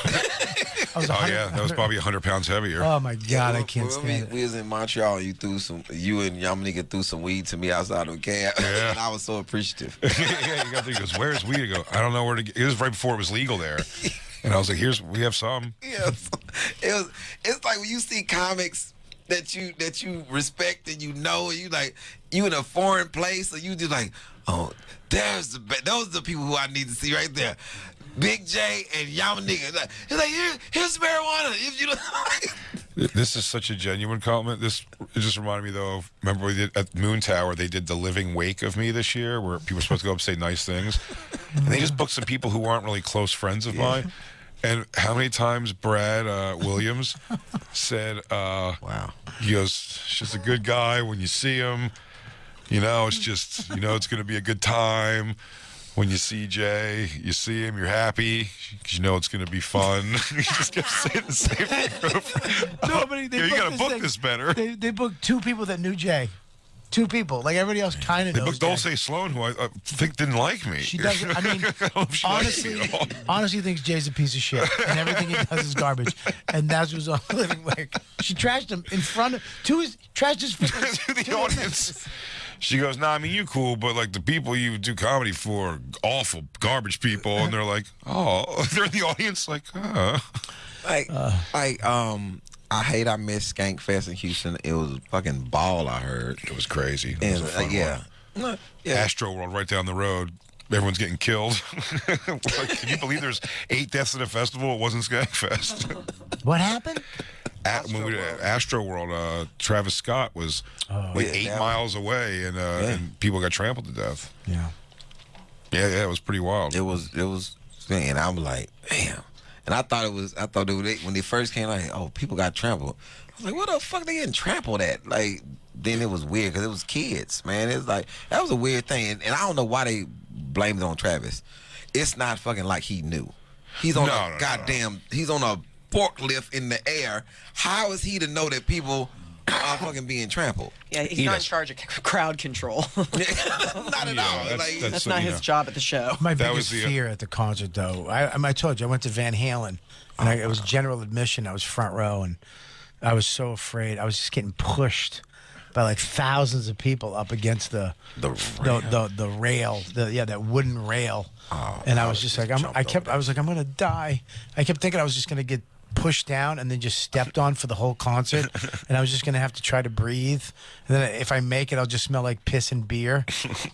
[SPEAKER 3] Oh yeah, that was probably 100 pounds heavier.
[SPEAKER 2] Oh my God, I can't stand it.
[SPEAKER 7] We was in Montreal. You and Yamanika threw some weed to me outside of a cab,
[SPEAKER 3] Yeah.
[SPEAKER 7] and I was so appreciative.
[SPEAKER 3] Yeah, you got to think, he goes, where's weed? I go, I don't know where to get. It was right before it was legal there, and I was like, we have some.
[SPEAKER 7] Yeah, it's like when you see comics that you respect and and you in a foreign place, or you just like, oh, those are the people who I need to see right there. Big J and Yamanika. He's like, here's marijuana. If you
[SPEAKER 3] This is such a genuine compliment. It just reminded me though of, remember we did at Moon Tower, they did the living wake of me this year where people were supposed to go up and say nice things. And they just booked some people who aren't really close friends of mine. And how many times Brad Williams said,
[SPEAKER 7] wow.
[SPEAKER 3] He goes, just a good guy when you see him. It's just, it's going to be a good time. When you see Jay, you see him, you're happy because you know it's going to be fun. He just kept saying the same thing.
[SPEAKER 2] No, but
[SPEAKER 3] you got to book this better.
[SPEAKER 2] They booked 2 people that knew Jay. 2 people. Like everybody else kind of knows.
[SPEAKER 3] They booked Dulce Sloan, who I think didn't like me.
[SPEAKER 2] She doesn't. I mean, honestly thinks Jay's a piece of shit, and everything he does is garbage. And that's what's on Living Wake. She trashed him in front of trashed his face
[SPEAKER 3] to the audience. She goes, nah, I mean, you cool, but like the people you do comedy for are awful garbage people. And they're like, oh, they're in the audience like,
[SPEAKER 7] I hate I missed Skank Fest in Houston. It was a fucking ball, I heard.
[SPEAKER 3] It was crazy. It
[SPEAKER 7] And,
[SPEAKER 3] was a fun
[SPEAKER 7] yeah.
[SPEAKER 3] one.
[SPEAKER 7] Yeah.
[SPEAKER 3] Astro World right down the road. Everyone's getting killed. Like, can you believe there's 8 deaths at a festival? It wasn't Skank Fest.
[SPEAKER 2] What happened?
[SPEAKER 3] When we did Astro World, Travis Scott was 8 miles away, and people got trampled to death.
[SPEAKER 2] Yeah.
[SPEAKER 3] Yeah, it was pretty wild.
[SPEAKER 7] It was, and I'm like, damn. And I thought it was when they first came, like, oh, people got trampled. I was like, what the fuck they getting trampled at? Like, then it was weird because it was kids, man. It's like, that was a weird thing. And I don't know why they blamed it on Travis. It's not fucking like he knew. He's on he's on a forklift in the air. How is he to know that people are fucking being trampled?
[SPEAKER 5] Yeah, he's not in charge of crowd control.
[SPEAKER 7] Not at all.
[SPEAKER 5] That's not his job at the show.
[SPEAKER 2] My biggest fear at the concert, though, I told you, I went to Van Halen, and it was general admission. I was front row, and I was so afraid. I was just getting pushed by like thousands of people up against the rail, that wooden rail. And I was just like, I was like, I'm gonna die. I kept thinking I was just gonna get pushed down and then just stepped on for the whole concert, and I was just gonna have to try to breathe. And then if I make it, I'll just smell like piss and beer,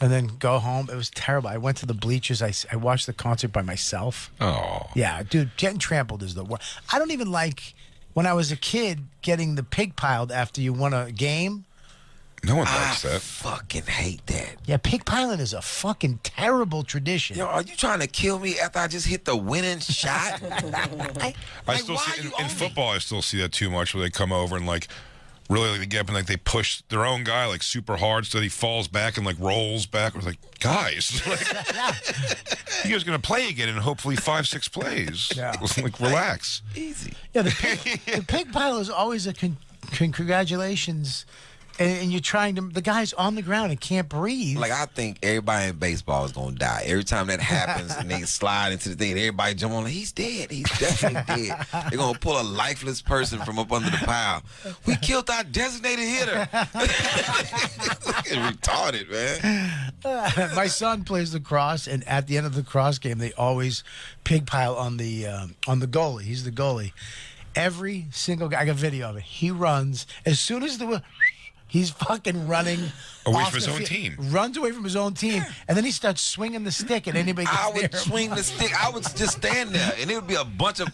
[SPEAKER 2] and then go home. It was terrible. I went to the bleachers. I watched the concert by myself.
[SPEAKER 3] Oh,
[SPEAKER 2] yeah, dude, getting trampled is the worst. I don't even like when I was a kid getting the pig piled after you won a game.
[SPEAKER 3] No one likes that.
[SPEAKER 7] I fucking hate that.
[SPEAKER 2] Yeah, pig piling is a fucking terrible tradition.
[SPEAKER 7] Yo, are you trying to kill me after I just hit the winning shot?
[SPEAKER 3] I still see in football. I still see that too much, where they come over and like really they get up and like they push their own guy like super hard, so that he falls back and like rolls back. I was like, guys, like, you guys gonna play again in hopefully 5-6 plays.
[SPEAKER 2] Yeah.
[SPEAKER 3] Like relax.
[SPEAKER 7] Easy.
[SPEAKER 2] Yeah, the pig pile is always a congratulations. And you're trying to, the guy's on the ground and can't breathe.
[SPEAKER 7] Like, I think everybody in baseball is going to die. Every time that happens and they slide into the thing, everybody jump on, like, he's dead. He's definitely dead. They're going to pull a lifeless person from up under the pile. We killed our designated hitter. Fucking retarded, man.
[SPEAKER 2] My son plays lacrosse, and at the end of the lacrosse game, they always pig pile on the goalie. He's the goalie. Every single guy, I got video of it. He runs as soon as the He's fucking running
[SPEAKER 3] Away
[SPEAKER 2] off
[SPEAKER 3] from his
[SPEAKER 2] the
[SPEAKER 3] own
[SPEAKER 2] field.
[SPEAKER 3] team.
[SPEAKER 2] Runs away from his own team, and then he starts swinging the stick at anybody
[SPEAKER 7] I
[SPEAKER 2] gets
[SPEAKER 7] would
[SPEAKER 2] near him.
[SPEAKER 7] swing the stick. I would just stand there, and it would be a bunch of,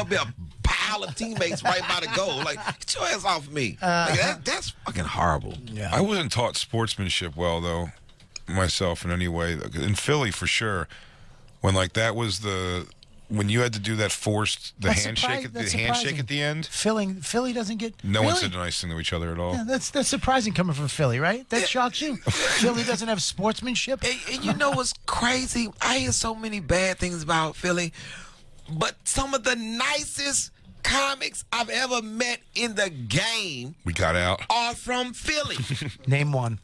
[SPEAKER 7] be a pile of teammates right by the goal. Like, get your ass off me. That's fucking horrible.
[SPEAKER 2] Yeah.
[SPEAKER 3] I wasn't taught sportsmanship well, though, myself in any way. In Philly, for sure, when like that was when you had to do that forced handshake at the end.
[SPEAKER 2] Philly doesn't get.
[SPEAKER 3] No one
[SPEAKER 2] really?
[SPEAKER 3] said a nice thing to each other at all.
[SPEAKER 2] Yeah, that's surprising coming from Philly, right? That shocks you. Philly doesn't have sportsmanship.
[SPEAKER 7] And you know what's crazy? I hear so many bad things about Philly, but some of the nicest comics I've ever met in the game
[SPEAKER 3] We got out.
[SPEAKER 7] are from Philly.
[SPEAKER 2] Name one.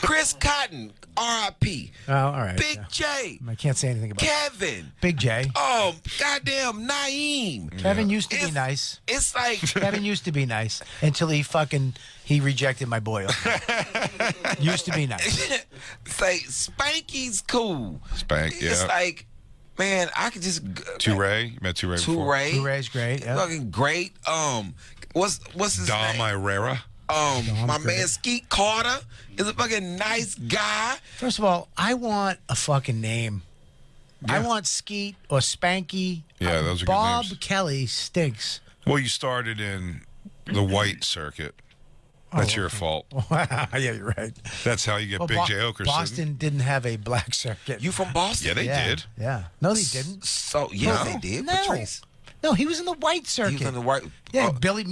[SPEAKER 7] Chris Cotton, R.I.P.
[SPEAKER 2] Oh, all right.
[SPEAKER 7] Big
[SPEAKER 2] yeah.
[SPEAKER 7] J,
[SPEAKER 2] I can't say anything about
[SPEAKER 7] Kevin,
[SPEAKER 2] Big J.
[SPEAKER 7] goddamn Naeem.
[SPEAKER 2] Kevin used to be nice.
[SPEAKER 7] It's like
[SPEAKER 2] Kevin used to be nice until he rejected my boy. Used to be nice.
[SPEAKER 7] say Spanky's cool.
[SPEAKER 3] Spank, yeah.
[SPEAKER 7] It's like, man, I could just
[SPEAKER 3] Touré, you met Touré before.
[SPEAKER 2] Touré's great. Yeah.
[SPEAKER 7] fucking great. What's his
[SPEAKER 3] Dom
[SPEAKER 7] name?
[SPEAKER 3] Irera.
[SPEAKER 7] My man Skeet Carter is a fucking nice guy.
[SPEAKER 2] First of all, I want a fucking name. I want Skeet or Spanky.
[SPEAKER 3] Yeah, those are good
[SPEAKER 2] Bob
[SPEAKER 3] names.
[SPEAKER 2] Kelly stinks.
[SPEAKER 3] Well, you started in the white circuit. That's your fault.
[SPEAKER 2] Yeah, you're right.
[SPEAKER 3] That's how you get
[SPEAKER 2] Well,
[SPEAKER 3] Big J Okerson.
[SPEAKER 2] Boston didn't have a black circuit.
[SPEAKER 7] You from Boston?
[SPEAKER 3] Yeah, they did.
[SPEAKER 2] Yeah. No, they didn't.
[SPEAKER 7] So yeah, they did.
[SPEAKER 2] No.
[SPEAKER 7] Patrice.
[SPEAKER 2] No, he was in the white circuit.
[SPEAKER 7] He was in the white.
[SPEAKER 2] Yeah,
[SPEAKER 7] Oh,
[SPEAKER 2] Billy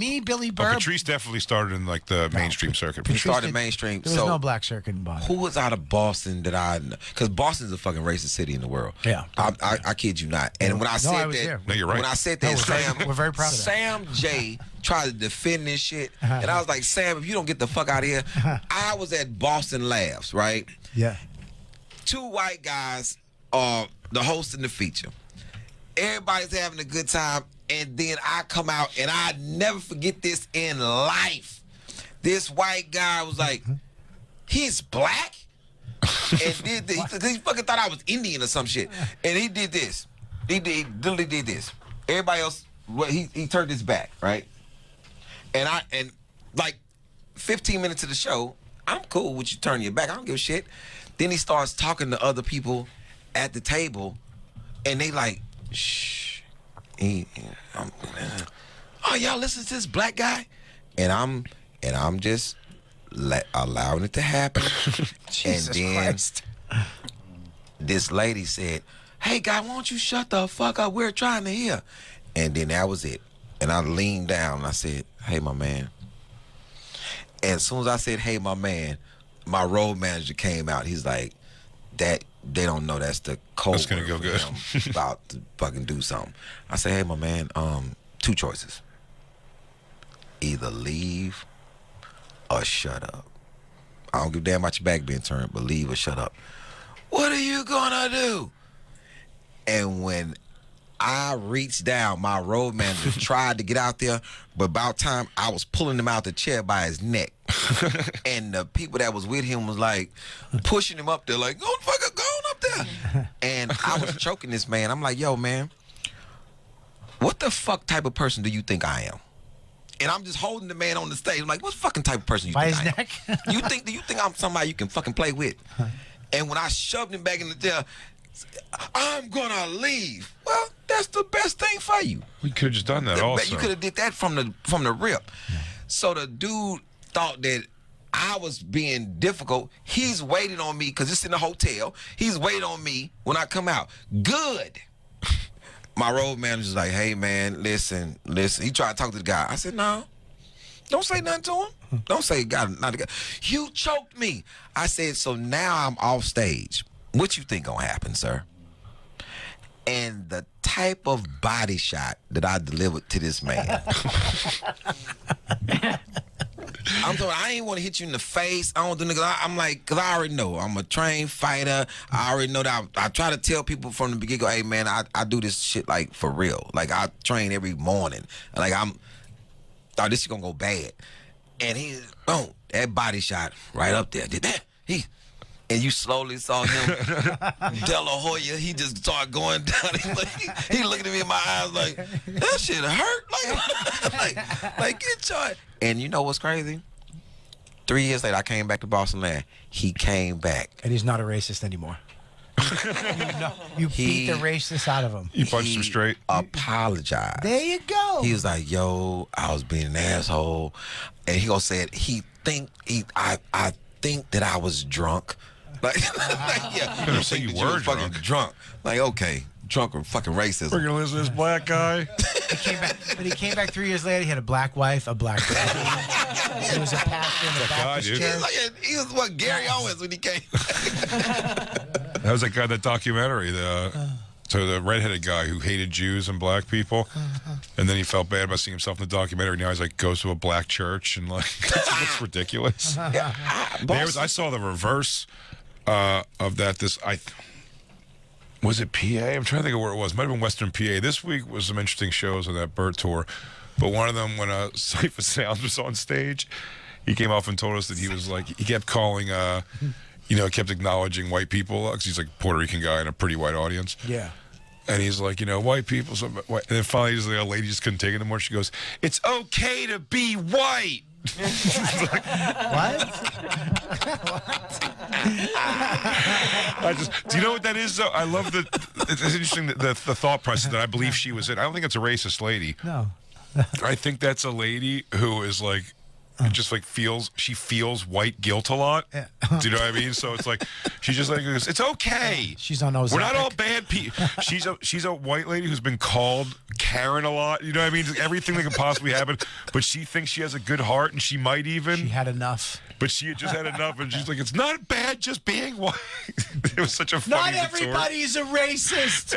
[SPEAKER 2] Burr.
[SPEAKER 3] Patrice definitely started in like the mainstream circuit.
[SPEAKER 7] he started
[SPEAKER 2] did-
[SPEAKER 7] mainstream.
[SPEAKER 2] There was
[SPEAKER 7] So
[SPEAKER 2] no black circuit in Boston.
[SPEAKER 7] who was out of Boston that I know? Because Boston's a fucking racist city in the world.
[SPEAKER 2] Yeah.
[SPEAKER 7] I kid you not. And when I said
[SPEAKER 2] I was
[SPEAKER 7] that,
[SPEAKER 2] there.
[SPEAKER 3] No, you're right.
[SPEAKER 7] When I said
[SPEAKER 2] No,
[SPEAKER 7] that,
[SPEAKER 2] we're very proud of that.
[SPEAKER 7] Sam J tried to defend this shit, and I was like, Sam, if you don't get the fuck out of here, I was at Boston Labs, right?
[SPEAKER 2] Yeah.
[SPEAKER 7] 2 white guys are the host and the feature. Everybody's having a good time, and then I come out, and I never forget this in life. This white guy was like, he's black? And did this. He fucking thought I was Indian or some shit. And he did this. He literally did this. Everybody else, he turned his back, right? And like 15 minutes of the show, I'm cool with you turning your back. I don't give a shit. Then he starts talking to other people at the table, and they like, shh. Oh, y'all listen to this black guy? And I'm just allowing it to happen.
[SPEAKER 2] Jesus
[SPEAKER 7] and then
[SPEAKER 2] Christ.
[SPEAKER 7] this lady said, hey, guy, why don't you shut the fuck up? We're trying to hear. And then that was it. And I leaned down and I said, hey, my man. And as soon as I said, hey, my man, my road manager came out. He's like, that they don't know that's the code.
[SPEAKER 3] That's gonna go
[SPEAKER 7] for
[SPEAKER 3] good.
[SPEAKER 7] them about to fucking do something. I said, hey, my man, 2 choices. Either leave or shut up. I don't give a damn about your back being turned, but leave or shut up. What are you gonna do? And when I reached down, my road manager tried to get out there, but about time I was pulling him out the chair by his neck. And the people that was with him was like pushing him up there, like, go on up there. And I was choking this man. I'm like, yo, man, what the fuck type of person do you think I am? And I'm just holding the man on the stage. I'm like, what fucking type of person you
[SPEAKER 2] By
[SPEAKER 7] think
[SPEAKER 2] his
[SPEAKER 7] I am?
[SPEAKER 2] neck?
[SPEAKER 7] Do you think I'm somebody you can fucking play with? And when I shoved him back in the chair, I'm gonna leave. Well, that's the best thing for you.
[SPEAKER 3] We could have just done that also.
[SPEAKER 7] You could have did that from the rip. So the dude thought that I was being difficult. He's waiting on me because it's in the hotel. He's waiting on me when I come out. Good. My road manager's like, hey, man, listen. He tried to talk to the guy. I said, no. Don't say nothing to him. Don't say God, not the guy. You choked me. I said, so now I'm off stage. What you think gonna happen, sir? And the type of body shot that I delivered to this man. I'm talking, I ain't want to hit you in the face. I don't do niggas. I'm like, because I already know. I'm a trained fighter. I already know that. I try to tell people from the beginning, hey, man, I do this shit, like, for real. Like, I train every morning. Like, thought this shit gonna go bad. And he, boom, that body shot right up there. Did that. And you slowly saw him, De La Hoya, he just started going down. He looking at me in my eyes like, that shit hurt. Like get your... And you know what's crazy? 3 years later, I came back to Boston land. He came back.
[SPEAKER 2] And he's not a racist anymore. You beat the racist out of him.
[SPEAKER 3] You punched him straight.
[SPEAKER 7] Apologized.
[SPEAKER 2] There you go.
[SPEAKER 7] He was like, "Yo, I was being an asshole," and he gonna say it. I think that I was drunk. Like, yeah,
[SPEAKER 3] You say you were
[SPEAKER 7] fucking drunk. Like, okay, drunk or fucking racist.
[SPEAKER 3] We're gonna listen to this black guy.
[SPEAKER 2] He came back 3 years later. He had a black wife, a black baby. He was a pastor in the Baptist church.
[SPEAKER 7] He was what Gary Owens when he came.
[SPEAKER 3] That was that guy, that documentary. So the redheaded guy who hated Jews and black people, and then he felt bad about seeing himself in the documentary. Now he's like goes to a black church and like it's ridiculous. I saw the reverse of that. Was it PA? I'm trying to think of where it was. Might have been Western PA. This week was some interesting shows on that Burt tour, but one of them when Cypher Sounds was on stage, he came off and told us that he was like he kept calling. Kept acknowledging white people because he's like a Puerto Rican guy in a pretty white audience.
[SPEAKER 2] Yeah.
[SPEAKER 3] And he's like, white people. And then finally, a lady just couldn't take it anymore. She goes, "It's okay to be white."
[SPEAKER 2] What?
[SPEAKER 3] Do you know what that is, though? I love it's interesting, the thought process that I believe she was in. I don't think it's a racist lady.
[SPEAKER 2] No.
[SPEAKER 3] I think that's a lady who is like, just like feels white guilt a lot.
[SPEAKER 2] Yeah.
[SPEAKER 3] Do you know what I mean? So it's like she just like goes, "It's okay.
[SPEAKER 2] She's on those.
[SPEAKER 3] We're not all bad people." She's a white lady who's been called Karen a lot. You know what I mean? Everything that could possibly happen. But she thinks she has a good heart, and she might even.
[SPEAKER 2] She had enough.
[SPEAKER 3] But she had just had enough, and she's like, "It's not bad just being white." It was such a funny.
[SPEAKER 2] Not everybody's a racist.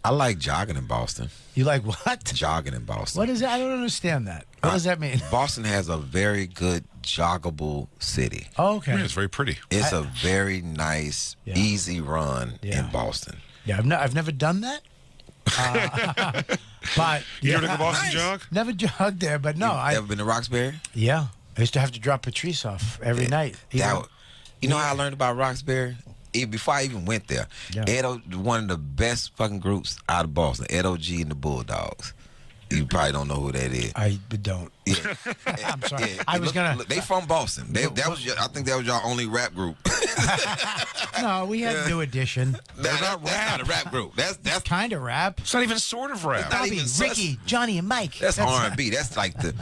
[SPEAKER 7] I like jogging in Boston.
[SPEAKER 2] You like what?
[SPEAKER 7] Jogging in Boston.
[SPEAKER 2] What is that? I don't understand that. What does that mean?
[SPEAKER 7] Boston has a very good joggable city.
[SPEAKER 2] Oh, okay.
[SPEAKER 3] It's very pretty.
[SPEAKER 7] It's a very nice, easy run in Boston.
[SPEAKER 2] Yeah, I've never done that. But
[SPEAKER 3] you ever go to Boston jog?
[SPEAKER 2] Never jogged there, but no.
[SPEAKER 7] You ever been to Roxbury?
[SPEAKER 2] Yeah, I used to have to drop Patrice off every night.
[SPEAKER 7] You know how I learned about Roxbury? Before I even went there, one of the best fucking groups out of Boston, Ed O.G. and the Bulldogs. You probably don't know who that is.
[SPEAKER 2] I don't.
[SPEAKER 7] Yeah.
[SPEAKER 2] I'm sorry.
[SPEAKER 7] Yeah.
[SPEAKER 2] I was gonna.
[SPEAKER 7] Look, they from Boston. I think that was your only rap group.
[SPEAKER 2] No, we had New Edition.
[SPEAKER 7] That's not a rap group. That's
[SPEAKER 2] kind of rap.
[SPEAKER 3] It's not even sort of rap.
[SPEAKER 2] Bobby, Ricky, Johnny, and Mike.
[SPEAKER 7] That's R&B. That's like the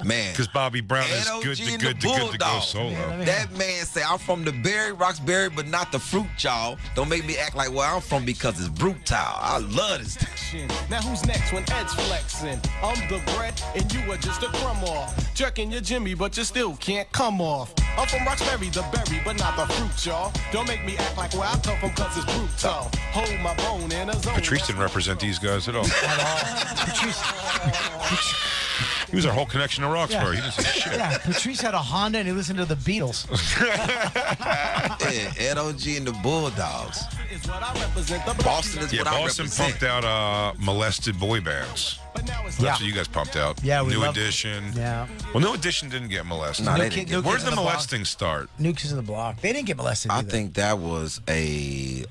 [SPEAKER 7] man.
[SPEAKER 3] Because Bobby Brown is good to go solo.
[SPEAKER 7] That man say, "I'm from the berry, Roxbury, but not the fruit, y'all. Don't make me act like where I'm from because it's brutal. I love this."
[SPEAKER 12] Now who's next when Ed's flexing? I'm the bread and you are just a crumb off. Jerking your Jimmy, but you still can't come off. I'm from Roxbury, the berry, but not the fruit, y'all. Don't make me act like where I come from cause it's brutal. Hold my bone in a zone.
[SPEAKER 3] Patrice didn't represent these guys at all. He was our whole connection to Roxbury. He didn't say shit.
[SPEAKER 2] Yeah, Patrice had a Honda and he listened to the Beatles.
[SPEAKER 7] Ed O.G. and the Bulldogs. Boston is what I
[SPEAKER 3] Boston
[SPEAKER 7] represent.
[SPEAKER 3] pumped out molested boy bands. That's what you guys pumped out.
[SPEAKER 2] Yeah,
[SPEAKER 3] New Edition.
[SPEAKER 2] Yeah.
[SPEAKER 3] Well, New Edition didn't get molested.
[SPEAKER 7] No, they didn't get
[SPEAKER 3] Where did the molesting start?
[SPEAKER 2] New Kids on the Block. They didn't get molested either.
[SPEAKER 7] I think that was a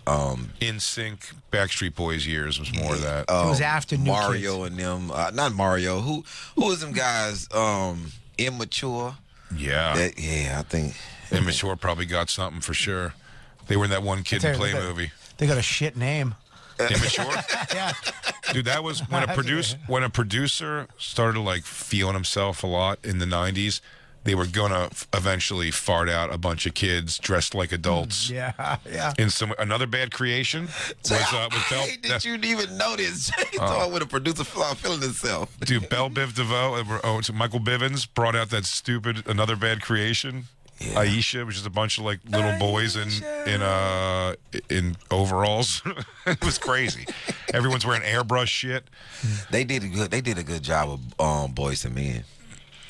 [SPEAKER 3] In Sync, Backstreet Boys years was more of that.
[SPEAKER 2] It was after New
[SPEAKER 7] Mario
[SPEAKER 2] Kids.
[SPEAKER 7] and them. Not Mario. Who was them guys? Immature.
[SPEAKER 3] Yeah.
[SPEAKER 7] I think
[SPEAKER 3] Immature probably got something for sure. They were in that one Kid and Play movie.
[SPEAKER 2] They got a shit name.
[SPEAKER 3] Immature?
[SPEAKER 2] Yeah.
[SPEAKER 3] Dude, that was when a producer started like feeling himself a lot in the 90s. They were gonna eventually fart out a bunch of kids dressed like adults.
[SPEAKER 2] Yeah.
[SPEAKER 3] In another bad creation was Bell.
[SPEAKER 7] Did you even notice? With a producer feeling himself.
[SPEAKER 3] Dude, Belle Biv DeVoe, Michael Bivins brought out that stupid Another Bad Creation. Yeah. Aisha, which is a bunch of like little boys in overalls. It was crazy. Everyone's wearing airbrush shit.
[SPEAKER 7] They did a good job of Boys and Men.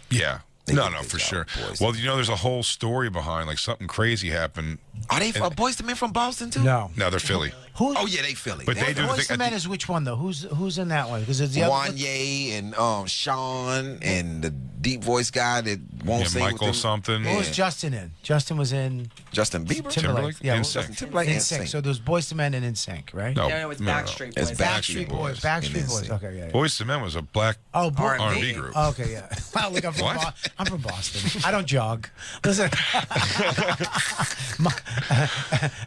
[SPEAKER 3] Yeah. No, for sure. Well, there's a whole story behind, like something crazy happened.
[SPEAKER 7] Are they Boys to Men from Boston too?
[SPEAKER 2] No,
[SPEAKER 3] they're Philly.
[SPEAKER 7] They Philly.
[SPEAKER 3] But they do
[SPEAKER 2] Boys to Men is which one though? Who's in that one? Because it's the
[SPEAKER 7] Wanye and Sean and deep voice guy that won't sing with
[SPEAKER 3] Michael
[SPEAKER 7] him.
[SPEAKER 3] something.
[SPEAKER 2] What was Justin in? Justin was in
[SPEAKER 7] Justin Bieber?
[SPEAKER 2] Timberlake. Yeah,
[SPEAKER 3] In
[SPEAKER 2] what-
[SPEAKER 3] Sync.
[SPEAKER 7] Justin Timberlake.
[SPEAKER 2] In
[SPEAKER 7] and
[SPEAKER 2] Sync.
[SPEAKER 7] Sing.
[SPEAKER 2] So there's Boyz II Men and In Sync, right?
[SPEAKER 5] No, it's Backstreet Boys.
[SPEAKER 7] It's
[SPEAKER 2] Backstreet Boys. Backstreet
[SPEAKER 7] and
[SPEAKER 2] Boys.
[SPEAKER 7] NSYNC.
[SPEAKER 2] Okay, yeah.
[SPEAKER 3] Boyz II Men was a black
[SPEAKER 2] Oh,
[SPEAKER 3] R&B group.
[SPEAKER 2] Oh, okay, yeah. Well, look,
[SPEAKER 3] What?
[SPEAKER 2] I'm from Boston. I don't jog. Listen,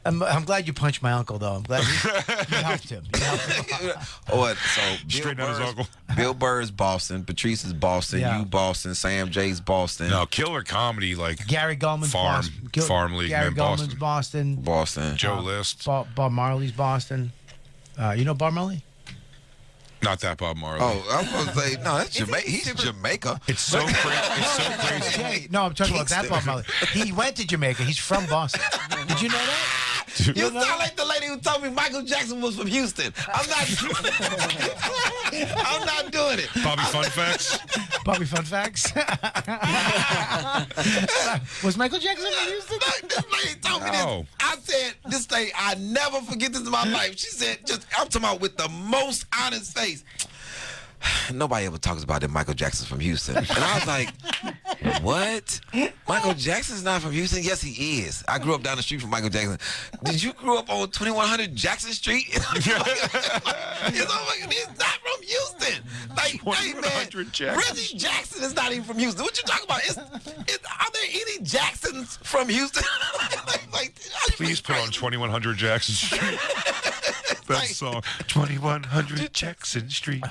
[SPEAKER 2] I'm glad you punched my uncle, though. I'm glad you helped him. You helped him.
[SPEAKER 7] What? So
[SPEAKER 3] Straighten out his uncle.
[SPEAKER 7] Bill Burr's Boston, Patrice is Boston,
[SPEAKER 2] Yeah.
[SPEAKER 7] you Boston, Sam J's Boston.
[SPEAKER 3] No, killer comedy like
[SPEAKER 2] Gary Gulman's
[SPEAKER 3] Farm-
[SPEAKER 2] Boston.
[SPEAKER 3] Farm League
[SPEAKER 2] Gary
[SPEAKER 3] men,
[SPEAKER 2] Gulman's Boston.
[SPEAKER 7] Boston.
[SPEAKER 3] Joe List.
[SPEAKER 2] Bob Marley's Boston. You know Bob Marley?
[SPEAKER 3] Not that Bob Marley.
[SPEAKER 7] Oh, I was going to say, no, that's Jamaica. He's Jamaica.
[SPEAKER 3] It's so crazy. It's so crazy.
[SPEAKER 2] Jay, no, I'm talking about that Bob Marley. He went to Jamaica. He's from Boston. Did you know that?
[SPEAKER 7] You sound like the lady who told me Michael Jackson was from Houston. I'm not doing it. I'm not doing it.
[SPEAKER 3] Bobby Fun Facts.
[SPEAKER 2] Bobby Fun Facts. Was Michael Jackson from Houston?
[SPEAKER 7] This lady told me
[SPEAKER 3] No.
[SPEAKER 7] this. I said, this thing, I never forget this in my life. She said, I'm talking about with the most honest face. Nobody ever talks about that Michael Jackson's from Houston. And I was like, what? Michael Jackson's not from Houston? Yes, he is. I grew up down the street from Michael Jackson. Did you grow up on 2100 Jackson Street? He's not from Houston. Like, hey, man, Reggie Jackson is not even from Houston. What you talking about? Are there any Jacksons from Houston?
[SPEAKER 3] Please put on 2100 Jackson Street. That song. 2100 Jackson Street.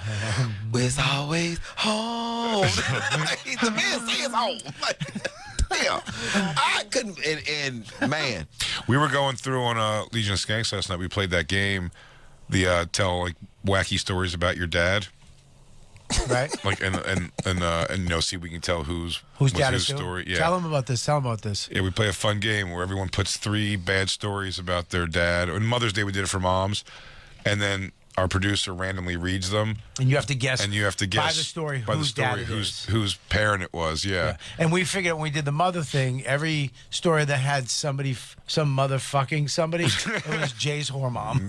[SPEAKER 7] Where's always home? The man says home. Like, damn. I couldn't. And man,
[SPEAKER 3] We were going through on Legion of Skanks last night. We played that game. The tell like wacky stories about your dad.
[SPEAKER 2] Right.
[SPEAKER 3] Like and see if we can tell whose
[SPEAKER 2] dad
[SPEAKER 3] whose
[SPEAKER 2] is who?
[SPEAKER 3] story. Yeah.
[SPEAKER 2] Tell him about this. Tell him about this.
[SPEAKER 3] Yeah, we play a fun game where everyone puts 3 bad stories about their dad. On Mother's Day, we did it for moms, and then our producer randomly reads them.
[SPEAKER 2] And you have to guess.
[SPEAKER 3] And you have to guess
[SPEAKER 2] by the story whose dad it is.
[SPEAKER 3] whose parent it was. Yeah.
[SPEAKER 2] And we figured when we did the mother thing, every story that had some mother fucking somebody, it was Jay's whore mom.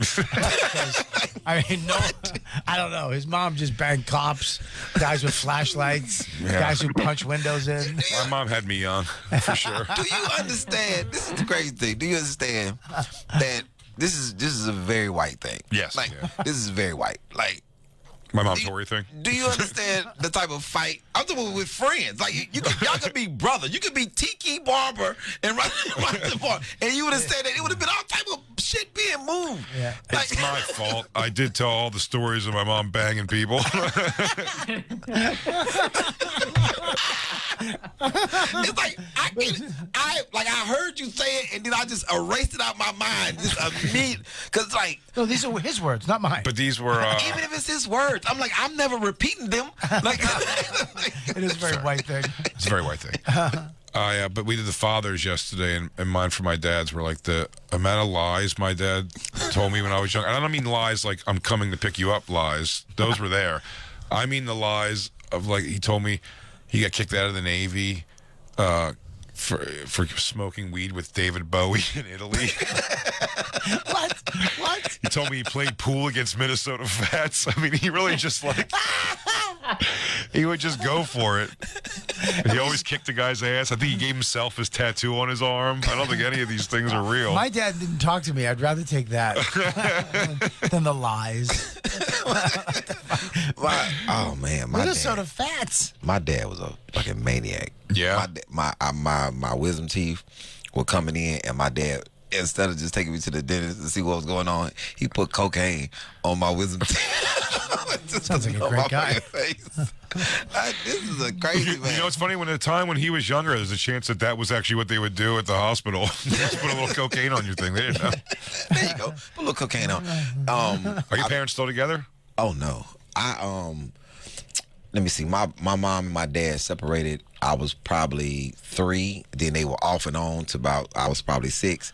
[SPEAKER 2] I mean, I don't know. His mom just banged cops, guys with flashlights, guys who punch windows in.
[SPEAKER 3] My mom had me young, for sure.
[SPEAKER 7] do you understand? This is the crazy thing. Do you understand that this is a very white thing?
[SPEAKER 3] Yes.
[SPEAKER 7] Like, this is very white. Like,
[SPEAKER 3] my mom Tory thing.
[SPEAKER 7] do you understand the type of fight? I'm talking about with friends. Like, y'all could be brothers. You could be Tiki Barber and Roger Bar, and you would have said that it would have been all type of shit being moved.
[SPEAKER 2] Yeah.
[SPEAKER 7] Like,
[SPEAKER 3] It's my fault. I did tell all the stories of my mom banging people.
[SPEAKER 7] It's like I heard you say it, and then I just erased it out my mind just immediately. Cause like,
[SPEAKER 2] No, these are his words, not mine.
[SPEAKER 3] But these were
[SPEAKER 7] even if it's his words, I'm like, I'm never repeating them. Like,
[SPEAKER 2] it is a very white thing.
[SPEAKER 3] It's a very white thing. But we did the fathers yesterday, and mine for my dad's were like the amount of lies my dad told me when I was young. And I don't mean lies like I'm coming to pick you up lies. Those were there. I mean the lies of like he told me he got kicked out of the Navy for smoking weed with David Bowie in Italy.
[SPEAKER 2] What?
[SPEAKER 3] He told me he played pool against Minnesota Vets. I mean, he really just like he would just go for it. He always kicked the guy's ass. I think he gave himself his tattoo on his arm. I don't think any of these things are real.
[SPEAKER 2] My dad didn't talk to me. I'd rather take that than the lies.
[SPEAKER 7] oh man, my
[SPEAKER 2] Minnesota
[SPEAKER 7] dad.
[SPEAKER 2] Fats.
[SPEAKER 7] My dad was a fucking maniac.
[SPEAKER 3] Yeah.
[SPEAKER 7] My wisdom teeth were coming in, and my dad, instead of just taking me to the dentist to see what was going on, he put cocaine on my wisdom teeth.
[SPEAKER 2] Sounds like a great guy.
[SPEAKER 7] This is a crazy man.
[SPEAKER 3] You know, it's funny. When at the time when he was younger, there's a chance that was actually what they would do at the hospital. Just put a little cocaine on your thing. They didn't know.
[SPEAKER 7] There you go. Put a little cocaine on.
[SPEAKER 3] Are your parents still together?
[SPEAKER 7] Oh no. Let me see. My mom and my dad separated. I was probably 3. Then they were off and on to I was probably 6.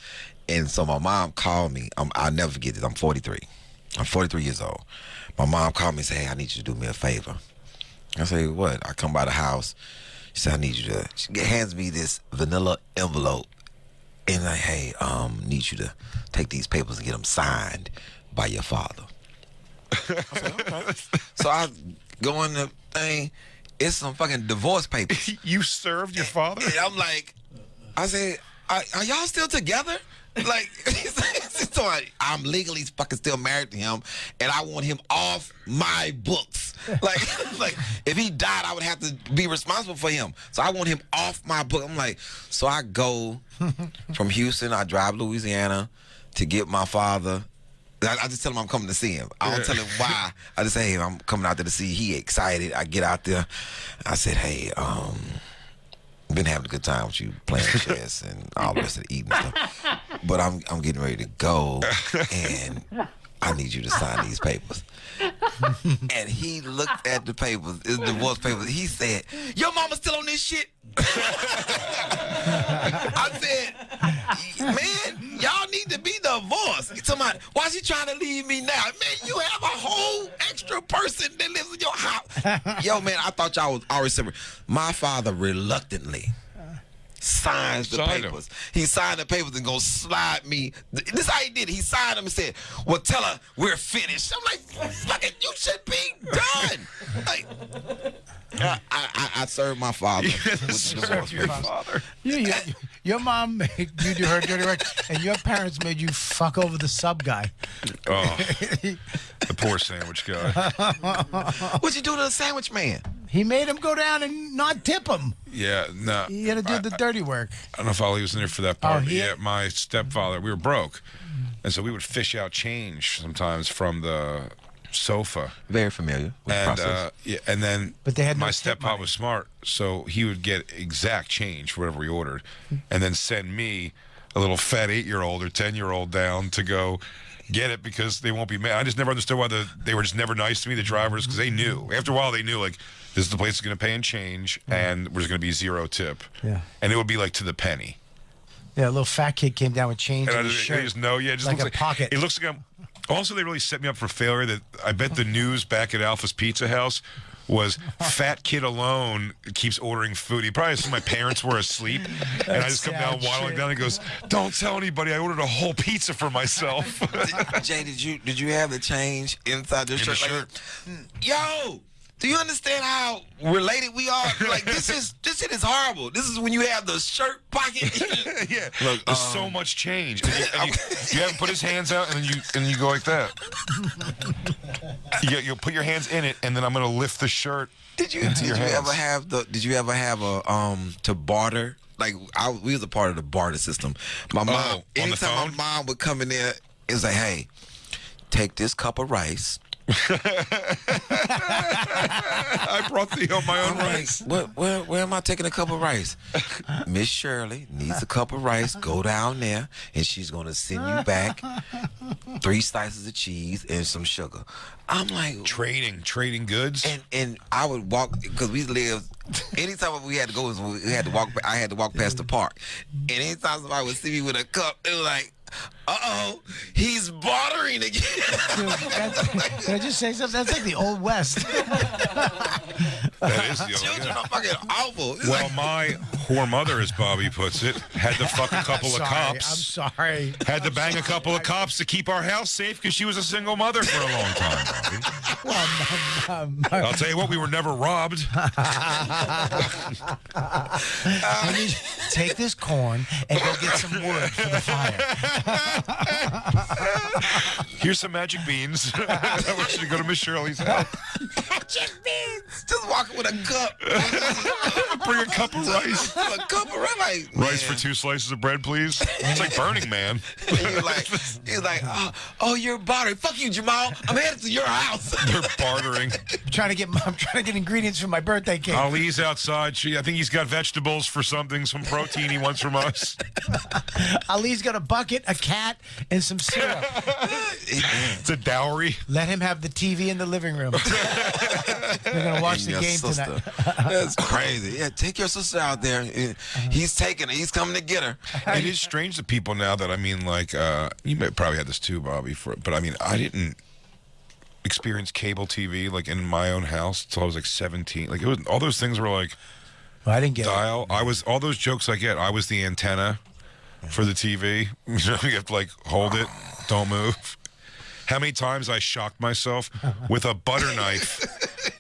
[SPEAKER 7] And so my mom called me. I'll never forget this. I'm 43. I'm 43 years old. My mom called me and said, "Hey, I need you to do me a favor." I say, "What?" I come by the house. She said, "I need you to." She hands me this vanilla envelope. And like, "Hey, need you to take these papers and get them signed by your father." I said, "Okay." So I go in the thing, it's some fucking divorce papers.
[SPEAKER 3] You served your father?
[SPEAKER 7] And I'm like, I said, are y'all still together? Like, so I'm legally fucking still married to him, and I want him off my books. Like if he died, I would have to be responsible for him. So I want him off my book. I'm like, so I go from Houston, I drive to Louisiana to get my father. I just tell him I'm coming to see him. I don't tell him why. I just say, hey, I'm coming out there to see. He excited. I get out there. I said, hey, been having a good time with you playing chess and all the rest of the eating stuff. But I'm getting ready to go, and I need you to sign these papers. And he looked at the papers, it's divorce papers. He said, your mama still on this shit? I said, man, y'all need to be divorced. He's talking about, why is he trying to leave me now? Man, you have a whole extra person that lives in your house. Yo, man, I thought y'all was already separate. My father reluctantly signs the papers. He signed the papers and gonna slide me. This is how he did it. He signed them and said, well, tell her we're finished. I'm like, fucking, you should be done. Like, I served my father.
[SPEAKER 2] Served your father. Your mom made you do her dirty work, and your parents made you fuck over the sub guy.
[SPEAKER 3] Oh, the poor sandwich guy.
[SPEAKER 7] What'd you do to the sandwich man?
[SPEAKER 2] He made him go down and not tip him.
[SPEAKER 3] Yeah, no.
[SPEAKER 2] He had to do the dirty work.
[SPEAKER 3] I don't know if Ali was in there for that part.
[SPEAKER 2] Oh,
[SPEAKER 3] Yeah, my stepfather, we were broke. And so we would fish out change sometimes from the sofa.
[SPEAKER 7] Very familiar with the process.
[SPEAKER 3] Yeah, and then
[SPEAKER 2] but they had
[SPEAKER 3] my
[SPEAKER 2] no tip
[SPEAKER 3] stepfather
[SPEAKER 2] money.
[SPEAKER 3] was smart, so he would get exact change for whatever we ordered, and then send me, a little fat 8-year-old or 10-year-old, down to go get it because they won't be mad. I just never understood why they were just never nice to me, the drivers, because they knew. After a while, they knew, like, this is the place that's going to pay in change, and there's going to be 0 tip.
[SPEAKER 2] Yeah.
[SPEAKER 3] And it would be, like, to the penny.
[SPEAKER 2] Yeah, a little fat kid came down with change
[SPEAKER 3] And
[SPEAKER 2] in
[SPEAKER 3] I
[SPEAKER 2] his shirt.
[SPEAKER 3] just know, yeah, it just
[SPEAKER 2] like
[SPEAKER 3] looks
[SPEAKER 2] a
[SPEAKER 3] like
[SPEAKER 2] pocket.
[SPEAKER 3] It looks like I'm. Also, they really set me up for failure. That I bet the news back at Alpha's Pizza House was fat kid alone keeps ordering food. He probably assumed my parents were asleep, and I just come down waddling down and goes, "Don't tell anybody. I ordered a whole pizza for myself."
[SPEAKER 7] Jay, did you have the change inside your shirt?
[SPEAKER 3] shirt.
[SPEAKER 7] Like, yo, do you understand how related we are? Like, this shit is horrible. This is when you have the shirt pocket.
[SPEAKER 3] Yeah,
[SPEAKER 7] Look,
[SPEAKER 3] there's so much change. And you have him put his hands out, and then you go like that. You'll put your hands in it, and then I'm gonna lift the shirt. Did you
[SPEAKER 7] ever have a to barter? Like, we was a part of the barter system. My mom, anytime my mom would come in there, it was like, hey, take this cup of rice.
[SPEAKER 3] I brought my own rice.
[SPEAKER 7] Where am I taking a cup of rice? Miss Shirley needs a cup of rice. Go down there, and she's gonna send you back 3 slices of cheese and some sugar. I'm like,
[SPEAKER 3] trading goods.
[SPEAKER 7] And I would walk, because we lived. Anytime we had to go, we had to walk. I had to walk past the park, and anytime somebody would see me with a cup, it was like, uh-oh, he's bartering again.
[SPEAKER 2] Dude, can I just say something? That's like the Old West.
[SPEAKER 3] That is the
[SPEAKER 7] Children are fucking awful. It's
[SPEAKER 3] well,
[SPEAKER 7] like,
[SPEAKER 3] my poor mother, as Bobby puts it, had to fuck a couple of cops.
[SPEAKER 2] I'm sorry.
[SPEAKER 3] Had to bang a couple of cops to keep our house safe because she was a single mother for a long time, Bobby. I'll tell you what, we were never robbed.
[SPEAKER 2] Take this corn and go get some wood for the fire.
[SPEAKER 3] Here's some magic beans. I want you to go to Miss Shirley's house.
[SPEAKER 7] magic beans. Just walking with a cup.
[SPEAKER 3] Bring a cup of rice.
[SPEAKER 7] A cup of rice. Like,
[SPEAKER 3] rice for 2 slices of bread, please. It's like Burning Man.
[SPEAKER 7] He's like, oh, you're bartering. Fuck you, Jamal. I'm headed to your house.
[SPEAKER 3] They're bartering.
[SPEAKER 2] I'm trying to get ingredients for my birthday cake.
[SPEAKER 3] Ali's outside. I think he's got vegetables for something, some protein he wants from us.
[SPEAKER 2] Ali's got a bucket, a cat, and some syrup.
[SPEAKER 3] It's a dowry.
[SPEAKER 2] Let him have the TV in the living room. They're gonna watch the game tonight.
[SPEAKER 7] That's crazy. Yeah, take your sister out there. He's taking her. He's coming to get her.
[SPEAKER 3] It is strange to people now that, I mean, like, you may probably had this too, Bobby, but I mean, I didn't experience cable TV like in my own house until I was like 17. Like, it was all those things were like,
[SPEAKER 2] well, I didn't get
[SPEAKER 3] dial. I was all those jokes I get. I was the antenna for the TV. You know, you have to like hold it, don't move. How many times I shocked myself with a butter knife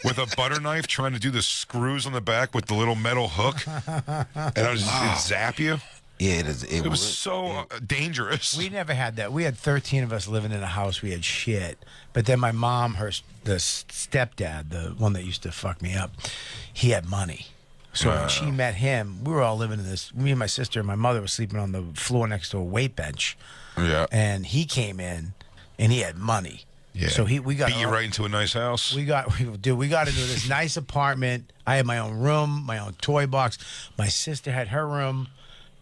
[SPEAKER 3] with a butter knife trying to do the screws on the back with the little metal hook, and I was just zap you.
[SPEAKER 7] Yeah, it is.
[SPEAKER 3] It was so dangerous.
[SPEAKER 2] We never had that. We had 13 of us living in a house. We had shit. But then my mom, the stepdad, the one that used to fuck me up, he had money. So when she met him, we were all living in this. Me and my sister and my mother were sleeping on the floor next to a weight bench.
[SPEAKER 3] Yeah.
[SPEAKER 2] And he came in, and he had money.
[SPEAKER 3] Yeah.
[SPEAKER 2] So we got
[SPEAKER 3] beat you right into a nice house.
[SPEAKER 2] We got into this nice apartment. I had my own room, my own toy box. My sister had her room.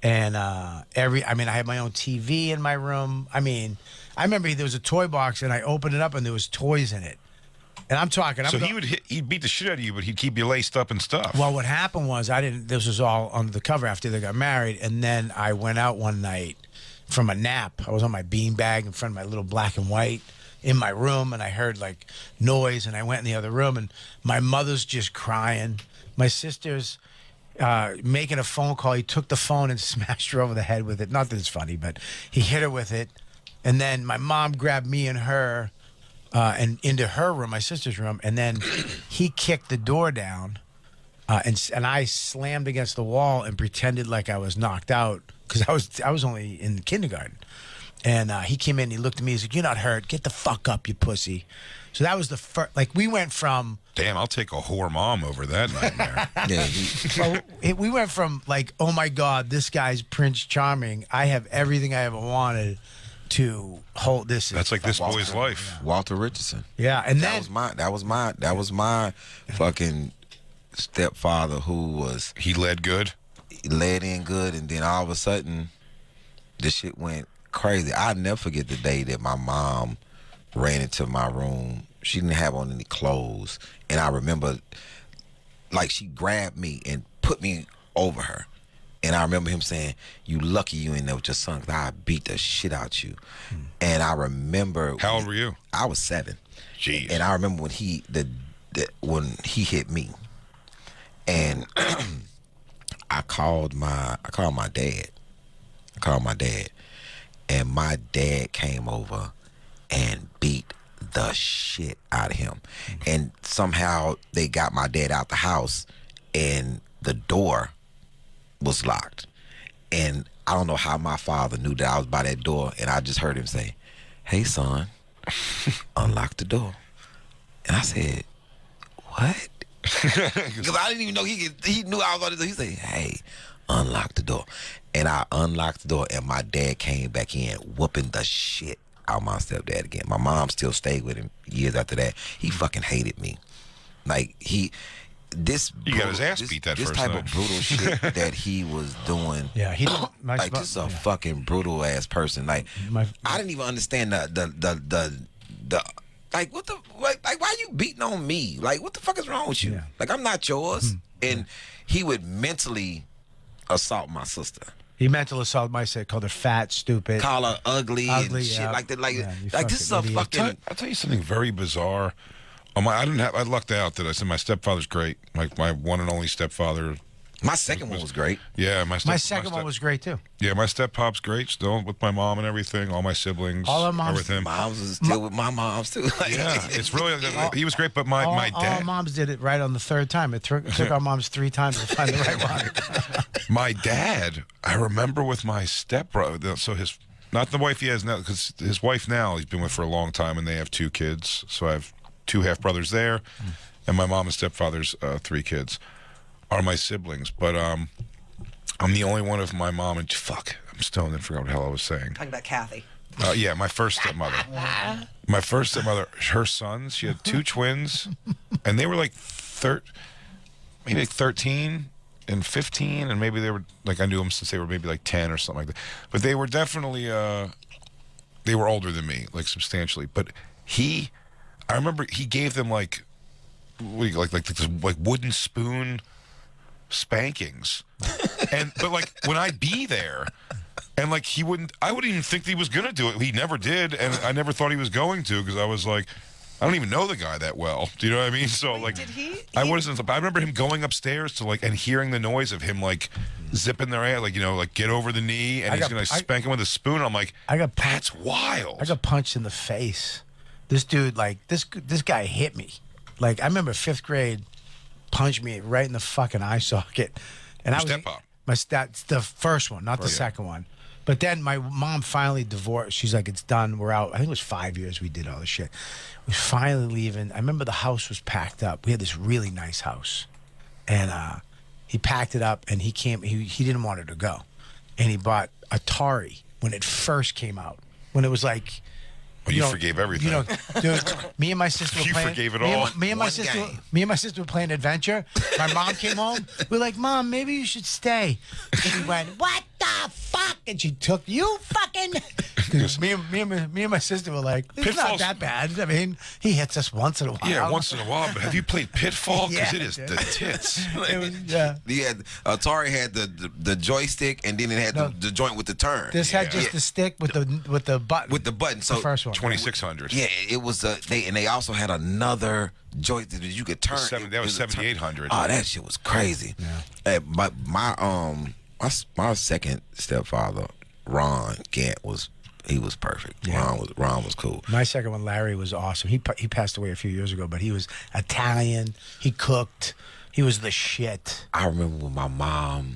[SPEAKER 2] And I had my own TV in my room. I mean, I remember there was a toy box, and I opened it up, and there was toys in it. And I'm talking.
[SPEAKER 3] He'd beat the shit out of you, but he'd keep you laced up and stuff.
[SPEAKER 2] Well, what happened was this was all under the cover after they got married, and then I went out one night from a nap. I was on my beanbag in front of my little black and white in my room, and I heard like noise, and I went in the other room, and my mother's just crying. My sister's making a phone call. He took the phone and smashed her over the head with it. Not that it's funny, but he hit her with it. And then my mom grabbed me and her and into her room, my sister's room, and then he kicked the door down, and I slammed against the wall and pretended like I was knocked out because I was only in kindergarten. And he came in, he looked at me, he said, "You're not hurt. Get the fuck up, you pussy." So that was the first. Like we went from.
[SPEAKER 3] Damn, I'll take a whore mom over that nightmare.
[SPEAKER 2] We went from like, oh my God, this guy's Prince Charming. I have everything I ever wanted. To hold this.
[SPEAKER 3] That's like this boy's life.
[SPEAKER 7] Yeah. Walter Richardson.
[SPEAKER 2] Yeah, and
[SPEAKER 7] that was my fucking stepfather
[SPEAKER 3] he led good.
[SPEAKER 7] He led in good, and then all of a sudden, the shit went crazy. I'll never forget the day that my mom ran into my room. She didn't have on any clothes, and I remember, like, she grabbed me and put me over her. And I remember him saying, "You lucky you ain't there with your son, 'cause I beat the shit out you." And I remember.
[SPEAKER 3] How old were you?
[SPEAKER 7] I was 7.
[SPEAKER 3] Jeez.
[SPEAKER 7] And I remember when he hit me, and I called my dad. And my dad came over and beat the shit out of him. And somehow they got my dad out the house, and the door was locked. And I don't know how my father knew that I was by that door, and I just heard him say, "Hey, son, unlock the door." And I said, "What?" Because I didn't even know he knew I was on the door. He said, "Hey, unlock the door." And I unlocked the door, and my dad came back in, whooping the shit out of my stepdad again. My mom still stayed with him years after that. He fucking hated me. Like,
[SPEAKER 3] you got his ass beat that
[SPEAKER 7] this
[SPEAKER 3] first
[SPEAKER 7] type
[SPEAKER 3] night.
[SPEAKER 7] of brutal shit that he was doing.
[SPEAKER 2] Yeah, he didn't.
[SPEAKER 7] Like, this is a fucking brutal ass person. Like, I didn't even understand the like, what the, like why you beating on me? Like, what the fuck is wrong with you?
[SPEAKER 2] Yeah.
[SPEAKER 7] Like, I'm not yours. And he would mentally assault my sister.
[SPEAKER 2] He mental assault my sister, called her fat, stupid,
[SPEAKER 7] call her ugly and shit like that. Like this is a
[SPEAKER 2] idiot.
[SPEAKER 7] fucking.
[SPEAKER 3] I'll tell you something very bizarre. I lucked out that I said my stepfather's great. Like my one and only stepfather.
[SPEAKER 7] My second one was great.
[SPEAKER 3] Yeah, my
[SPEAKER 2] second one was great too.
[SPEAKER 3] Yeah, my step-pop's great still with my mom and everything. All my siblings.
[SPEAKER 2] All our moms.
[SPEAKER 3] Everything.
[SPEAKER 7] Moms is still with my moms too. Like,
[SPEAKER 3] yeah, it's really. He was great, but my dad.
[SPEAKER 2] All our moms did it right on the third time. It took our moms 3 times to find the right one.
[SPEAKER 3] My dad, I remember with my stepbrother. So not the wife he has now, because his wife now he's been with for a long time, and they have 2 kids. So I have 2 half brothers there, and my mom and stepfather's 3 kids are my siblings. But I'm the only one of my mom and I'm stoned and forgot what the hell I was saying.
[SPEAKER 5] Talking about Kathy.
[SPEAKER 3] Yeah, my first stepmother. My first stepmother, her sons, she had 2 twins, and they were like maybe like 13 and 15, and maybe they were like, I knew them since they were maybe like 10 or something like that. But they were definitely they were older than me, like substantially. But I remember he gave them like wooden spoon spankings, but like when I'd be there, and like I wouldn't even think that he was gonna do it. He never did, and I never thought he was going to, because I was like, I don't even know the guy that well. Do you know what I mean? So like,
[SPEAKER 5] did he?
[SPEAKER 3] I wasn't. I remember him going upstairs to and hearing the noise of him like zipping their ass, like get over the knee, and he's gonna spank him with a spoon. I'm like, that's wild.
[SPEAKER 2] I got punched in the face. This dude, this guy hit me. Like, I remember 5th grade punched me right in the fucking eye socket. And I was
[SPEAKER 3] step-pop.
[SPEAKER 2] That's the first one, not the second one. But then my mom finally divorced. She's like, it's done. We're out. I think it was 5 years we did all this shit. We was finally leaving. I remember the house was packed up. We had this really nice house. And he packed it up, and he came. He didn't want her to go. And he bought Atari when it first came out. When it was like...
[SPEAKER 3] Well, you forgave everything.
[SPEAKER 2] You know, dude, me and my sister were
[SPEAKER 3] You
[SPEAKER 2] playing.
[SPEAKER 3] forgave it all.
[SPEAKER 2] Me and my sister were playing Adventure. My mom came home. We were like, Mom, maybe you should stay. And she went, what the fuck? And she took you fucking. Because me and my sister were like, it's not that bad. I mean, he hits us once in a while.
[SPEAKER 3] Yeah, once in a while. But have you played Pitfall? Because
[SPEAKER 2] Yeah,
[SPEAKER 3] it is
[SPEAKER 2] dude.
[SPEAKER 3] the tits.
[SPEAKER 2] It was, yeah.
[SPEAKER 7] Atari had the joystick, and then it had the joint with the turn.
[SPEAKER 2] This had just the stick with the button.
[SPEAKER 7] With the button. So
[SPEAKER 2] the first one.
[SPEAKER 3] 2600.
[SPEAKER 7] Yeah, it was. They also had another joystick that you could turn.
[SPEAKER 3] That was 7800.
[SPEAKER 7] Oh, that shit was crazy. Yeah. My second stepfather, Ron Gant, was perfect.
[SPEAKER 2] Yeah.
[SPEAKER 7] Ron was cool.
[SPEAKER 2] My second one, Larry, was awesome. He passed away a few years ago, but he was Italian. He cooked. He was the shit.
[SPEAKER 7] I remember when my mom,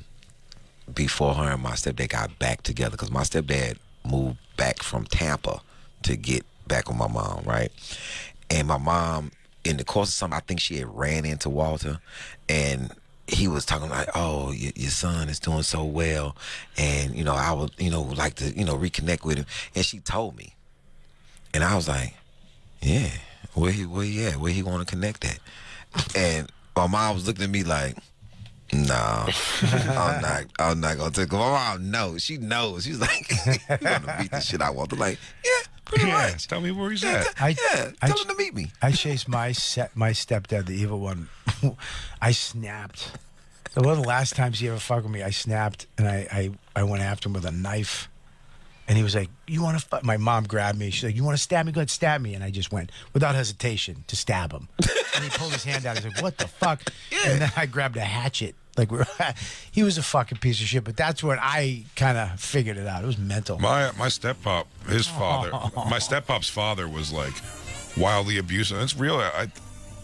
[SPEAKER 7] before her and my stepdad got back together, because my stepdad moved back from Tampa to get back with my mom, right? And my mom, in the course of something, I think she had ran into Walter, and he was talking like, oh, your son is doing so well, and, you know, I would, you know, like to, you know, reconnect with him. And she told me. And I was like, yeah, where he at? Where he want to connect at? And my mom was looking at me like, no, I'm not gonna take. My mom knows. She knows. She's like, you gonna beat the shit out of Walter. Like, yeah, pretty much.
[SPEAKER 3] Tell me where he's at.
[SPEAKER 7] Tell him to meet me.
[SPEAKER 2] I chased my stepdad, the evil one. I snapped. So one of the last times he ever fucked with me, I snapped, and I went after him with a knife. And he was like, you want to fuck? My mom grabbed me. She's like, you want to stab me? Go ahead, stab me. And I just went, without hesitation, to stab him. And he pulled his hand out. He's like, what the fuck? Yeah. And then I grabbed a hatchet. Like, he was a fucking piece of shit. But that's when I kind of figured it out. It was mental.
[SPEAKER 3] My step-pop, his father, my step-pop's father was, like, wildly abusive. It's real.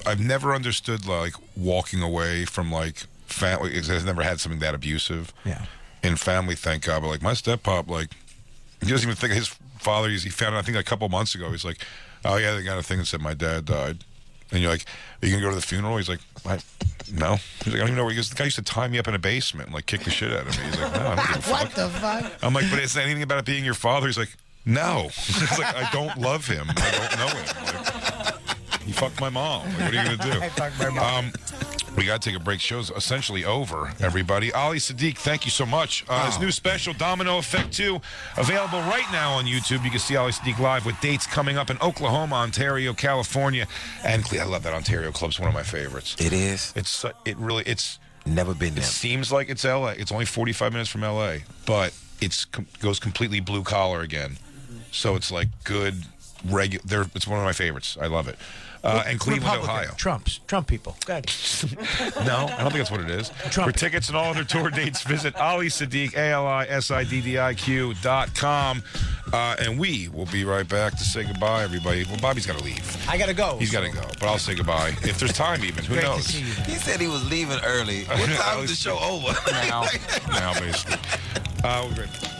[SPEAKER 3] I've never understood, like, walking away from, like, family. I've never had something that abusive.
[SPEAKER 2] Yeah.
[SPEAKER 3] In family, thank God. But, like, my step-pop, like, he doesn't even think his father, he found it, I think, a couple months ago. He's like, oh, yeah, they got a thing that said my dad died. And you're like, are you going to go to the funeral? He's like, no. He's like, I don't even know where he goes. The guy used to tie me up in a basement and, like, kick the shit out of me. He's like, no, I don't give a fuck.
[SPEAKER 2] What the fuck?
[SPEAKER 3] I'm like, but is there anything about it being your father? He's like, no. He's like, I don't love him. I don't know him. Like, he fucked my mom. Like, what are you going to do?
[SPEAKER 2] I fucked my mom.
[SPEAKER 3] We got to take a break. Show's essentially over, everybody. Ali Siddiq, thank you so much. His new special, Domino Effect 2, available right now on YouTube. You can see Ali Siddiq live with dates coming up in Oklahoma, Ontario, California, and I love that Ontario club's one of my favorites.
[SPEAKER 7] It is.
[SPEAKER 3] It's
[SPEAKER 7] never been there.
[SPEAKER 3] It seems like it's LA. It's only 45 minutes from LA, but it goes completely blue collar again. So it's like good regular. It's one of my favorites. I love it. And Cleveland, Ohio.
[SPEAKER 2] Trump people. Go ahead.
[SPEAKER 3] No, I don't think that's what it is. For tickets and all other tour dates, visit Ali Siddiq, ALISIDDIQ.com. And we will be right back to say goodbye, everybody. Well, Bobby's got to leave.
[SPEAKER 2] I got to go.
[SPEAKER 3] He's got to go, but I'll say goodbye. If there's time even, who knows?
[SPEAKER 2] To see you.
[SPEAKER 7] He said he was leaving early. What time is the show over?
[SPEAKER 3] Now, basically. We'll be right back.